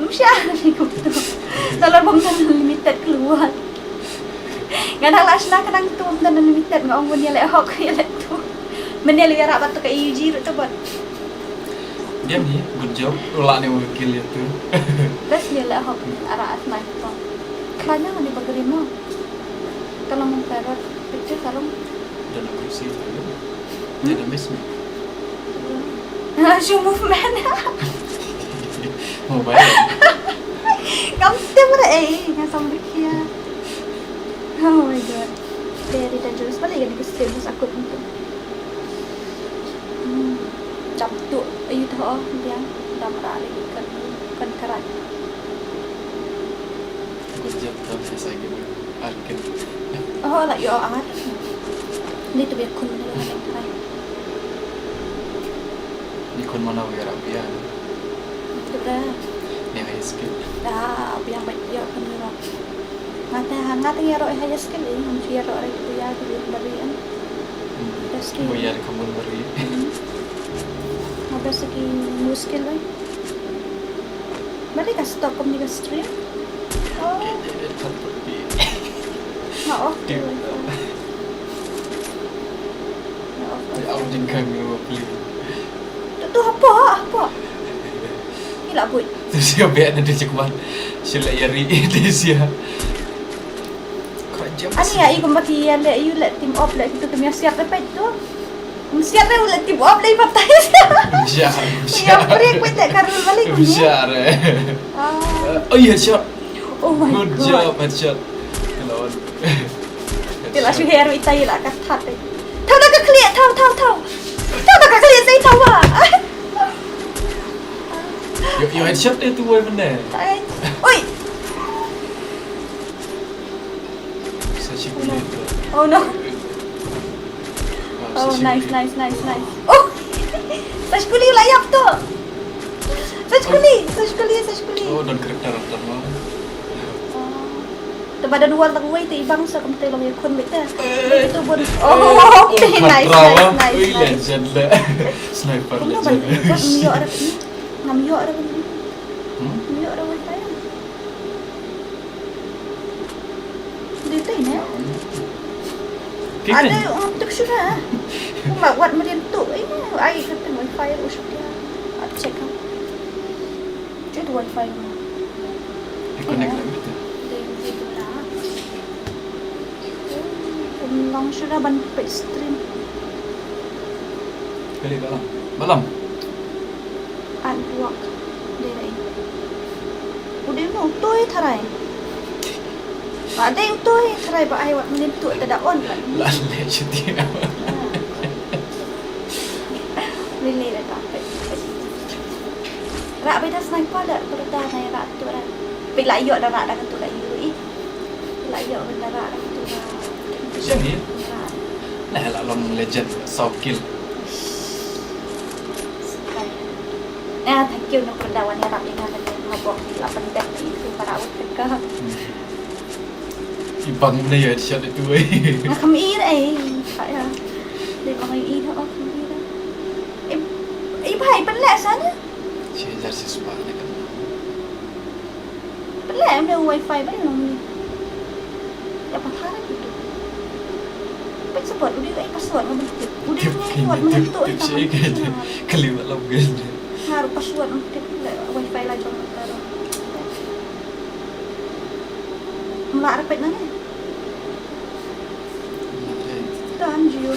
Siapa ni kau tu? Dalam bangsa limited keluar. Kadang lasna kadang tu bangsa limited ngau dia lek hok dia lek tu. Menel dia rak batu ke UG tu buat. Dia ni good job. Ulak ni wakil itu. Bes dia lek hok arah asma tu. Kelanya ni bagerima. Kalau mau perot picture kalau Dalam kursi itu. Dia dah miss me. show movement. Oh baik. Kamte mo na ngasambrik siya. Oh my god. Very dangerous. Balik yan kasi mas akot nito. Captu. Ayun to. Diyan. Damarali kan karat. Good job kau saya gitu. Arkin. Oh, like your art. Dito biya kun na lang ang karat. Ni kon mana biar biar. Diba? Ni high skill. Biang baik ya kan ni. Ngata ngero high skill ni. Ang yero ay ito ya di barian. Skill. Biar kamu beri. Habis lagi new skill ay. Balik ka stop kami ka stream. Oh. Maaf. Tim. Ya aku jengkang lu beli. Tu apa? Apa? Ni lah buat. Tu siapa yang ada cekuan. Sila yari dia sia. Kerja Ani ya, ikut mati yang le, you let team off le kita tu siap lepas tu. Siap le let team off le patah. Biar. Ya, break kita karul balik ni. Biar. Ah. Oh iya shot. Oh my Good god. job headshot. Lawan. Dia lah syuhir itai lah kat hat. Tahu nak clear, tahu. Tahu nak clear saya tahu ah. Yo headshot dia tu boy benda. Tak. Oi. Sachi kulit tu. Oh no. Oh nice. Oh. Sash kuli layak tu. Sash kuli. Oh dan karakter mah. Tepada dua tak wait ibang sa kamtay lang yung kun bita. Ito bun. Oh, okay. Nice. Ui legend lah. Sniper Kung legend. naman, ngamiyo arap ni. Ngamiyo arap ni. Ngamiyo arap ni tayo. Dito yun eh. Ada yung untuk siya. Kung mawat mo rin to. Ay, katang wifi o siya. At check ha. Dito wifi mo. Connect lang gitu. Dito na. Kung lang siya na ban stream. Kali malam. Unlock. Dere. Udah mo utoy taray. Ada utoy taray ba ay wat menentu tadaon kan. Lalle cuti. Relay dah dapat. Rak beda sniper dak berda na rak tu rak. Bila yo dah rak dah tu rak yo. Bila yo benda rak dah tu rak. Siapa ni? Nah, long legend soft kill. Thank you nak perdawan yang rapi dengan ngobok 8 deck itu para awak tegak. Ibang na ya shot itu eh. Nah kami phải à. Để mọi người in thôi, không đi đâu. Em phải bánh lẹ sana. Share sis pa na kan. Bánh lẹ em đều wifi bánh lòng ni. Ya patah gitu. Baik sebut udah kayak password membentuk. Udah password membentuk itu. Kalimat long gan. Ngaruh password untuk wifi lah jangan taruh. Melak repet nana. Dan Gio.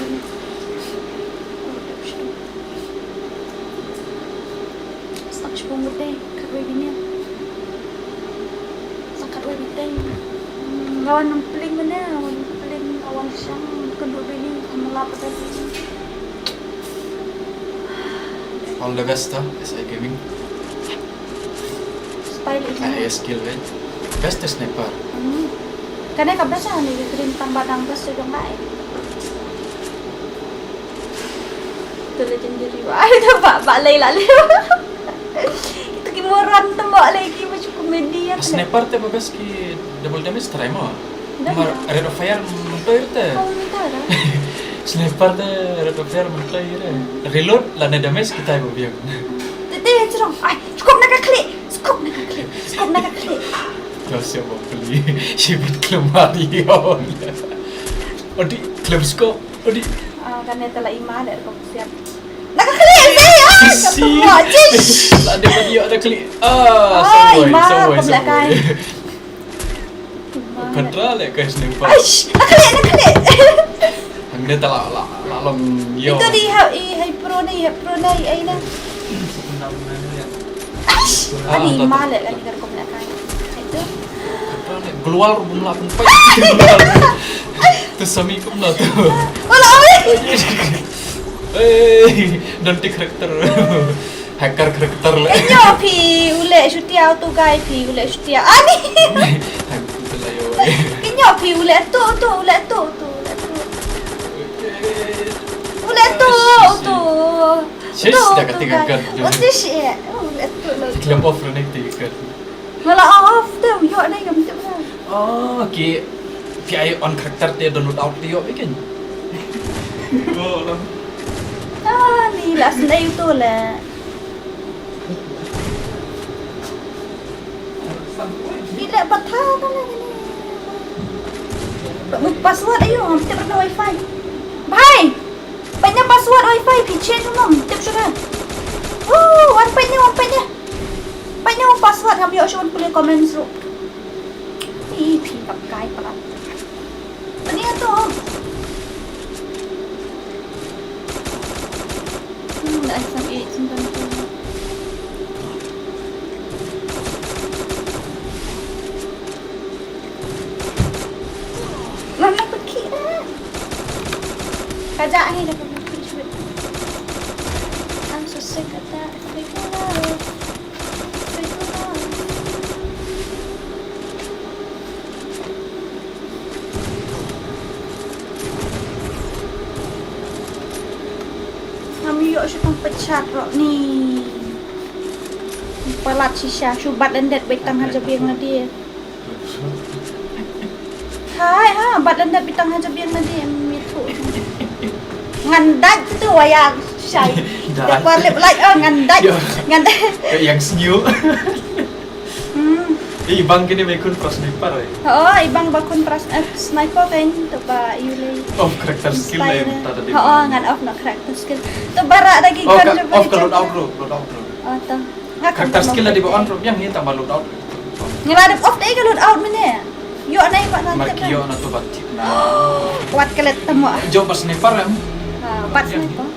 Stop sepuluh deh, kat webinar. Sakat webinar. Lawan nempling mana? Lawan nempling, lawan siang kedua ini melap tadi. All the best lah, SI Gaming. Style itu. High skill kan. Best sniper. Karena kebiasaan nih, kirim tambah nambah sudah baik. Itu legendary. Wah itu Pak Laila itu kimuran tembak lagi macam komedi ya. Sniper teh bagus ki double damage try mo. Mar red of fire mentoir teh. Kau minta dah. Sniper teh red of fire mentoir. Reload lana damage kita ibu biang. Tete cerong. Ay, cukup nak klik. Kau siapa beli? Sibut Mario. Odi klub scope. Odi. Karena telah iman dari kau siap. Nak klik saya. Si. Tak ada video ada klik. Samboy. Control le ke sniper. Aish, nak klik. Hangde tak la long yo. Itu di pro ni ai na. Aish, ani iman le lagi dari kau belakang. Itu. Keluar rumah tempat. Terus sami kum lah tu. Olah. Nanti karakter. Hacker karakter lah. Enyo pi ule shuti auto guy pi ule shuti ani. Hacker lah yo. Enyo pi ule tu. Ule tu. Sis dah ketiga kan. What is it? Ule tu. Club off ni tiga. Malah off tu, yo ni kam tu. Oh, ki ayo on karakter dia download out dia bikin. Oh, lah. Ni lah sendiri tu lah. Bila patah kan lagi ni. password ayo, kita pernah wifi. Bhai, banyak password wifi, change dulu, tip sudah. One point ni. Banyak password, kami akan boleh komen seru. Ih, pintar kai pala. Ini tu. Dah sampai simpan tu. Lama pergi dah. Kajak ni dah pergi. I'm so sick of that. Fake love. Kami yuk syukang pecah rok ni. Palat sisya syubat lendet betang haja biang na dia. Hai bat lendet betang haja biang na dia mitu. Ngandat tu wayang syai. Depan lip light ngandat. Yang senyum. Ibang kini mekun pro sniper eh. Ibang bakun pras sniper kan tu pa yule. Off character skill lah yang tak ada. Ngan off nak character skill. Tu barak lagi kan off ke load out bro. Tu. Character skill lah di bawah bro. Yang ni tambah load out. Ngeladap off dah ke load out mana? Yo naik pak nanti. Markio na tu batik na. Kuat kelet temu. Jom pas sniper kan. Pat sniper.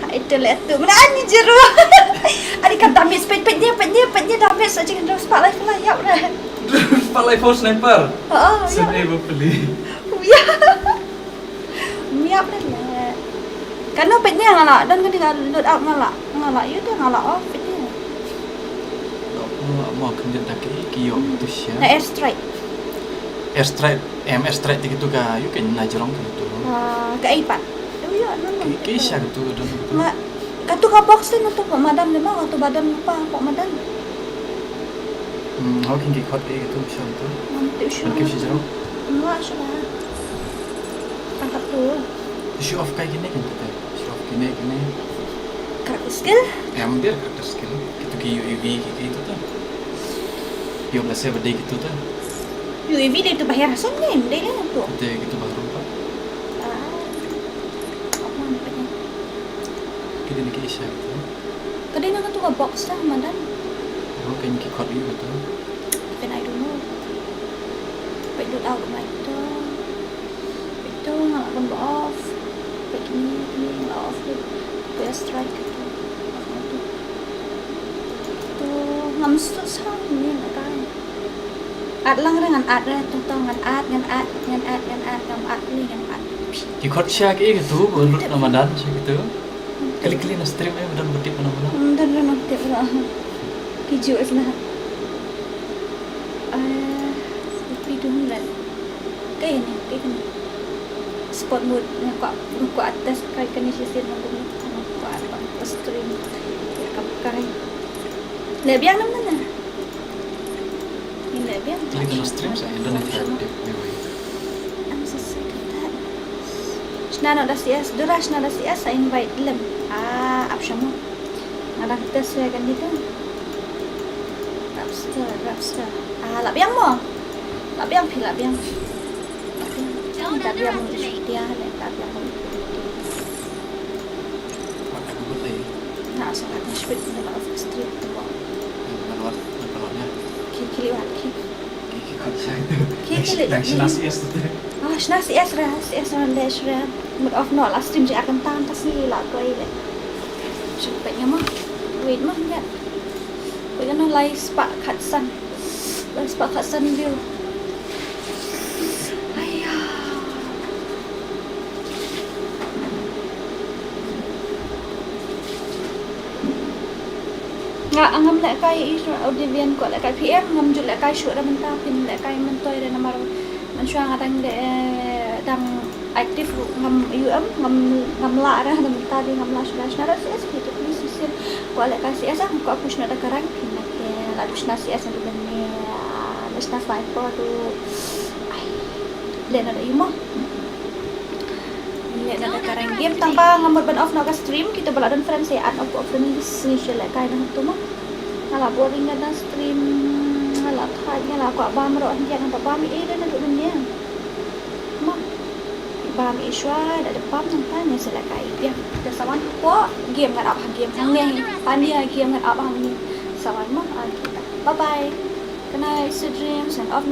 Tak itu lah tu. Mana ani jeru. Adik kan damage pet-petnya damage saja kan terus spotlight lah ya udah. Spotlight for sniper. Ya. Sebenarnya beli. Ya. Miap dah. Karena petnya ngalak dan ketika load out ngalak. You tu ngalak off petnya. Mau kerja tak kio itu sih. Nah airstrike. Airstrike gitu ka. You kan najerong gitu. Ke iPad. Ya, Kisah gitu dan. Katu ka box din tu kok madam ni mau tu badan lupa kok madam. How can get caught gitu macam tu. Nanti show. Mungkin sih jero. Enggak sudah. Tangkap tu. Show off kayak gini kan kita. Show off gini. Karakter skill. Ambil karakter skill. Gitu ki UAV gitu tu. Yo belas berde gitu tu. UAV dia tu bayar asam ni, dia lah tu. Ada gitu baru pak. Kita ni kisah tu. Kadang nak tu ka box lah madam. How can get caught gitu. Even I don't know. But load out like tu. Itu nggak pun off. But ni nggak off tu. Dia strike tu. Tu ngam susah ni nak kan. Ad lang dengan ad dah tu dengan ad ni dengan ad. Di caught siya gitu, bulut Ramadan gitu. Kali-kali na stream ay dan butip mana-mana. Dan nanti lah. Hijau lah. Tapi dulu lah. Kayak ni. Spot mood yang kuat atas kait kan sisi nak bumi. Kuat apa stream. Kapkai. Lebiang mana? Ini lebiang. Kali kena stream saya dan nanti. I'm so sick of that. Snana dah CS, duras nada CS saya invite lem. Option mo. Nada kita saya kan gitu. Rapster. Labiang mo. Labiang. Don't underestimate. Dia labiang mo. Mana buat lagi? Nah, sangat speed ni lah off street tu. Nalawatnya. Kili. Caught siya. Kili. Nasi es tu. Shna CS dash red. Mood off no last stream je akan tahan tas ni lah tu ai. Cepatnya mah. Wait mah ya. Bagaimana live spark cut sun view. Ayah. Nga angam lek kai audivian ko lek kai PM ngam jul lek kai syuk dah mentah pin lek kai mentoi dah namar man syang adang de dang aktif ngam ngam la dah mentah di ngam la sudah sudah CS gitu please sisir ko lek kai CS ko push na da karang pin nak la push na CS na ni na fight po tu ai le na imo le na da karang game tanpa ngambil ban off na stream kita bala dan friends saya add off ni initial lek kai na tu mah ala boring na stream ala thai ala ko ba maro an yang ta ba mi e na du dunia Bam Ishwa ada pam namanya selakai dia. Dia sawan ko game ngan abang game hang ni. Pania game ngan abang ni. Sawan mah kita. Bye bye. Good night, sweet dreams and of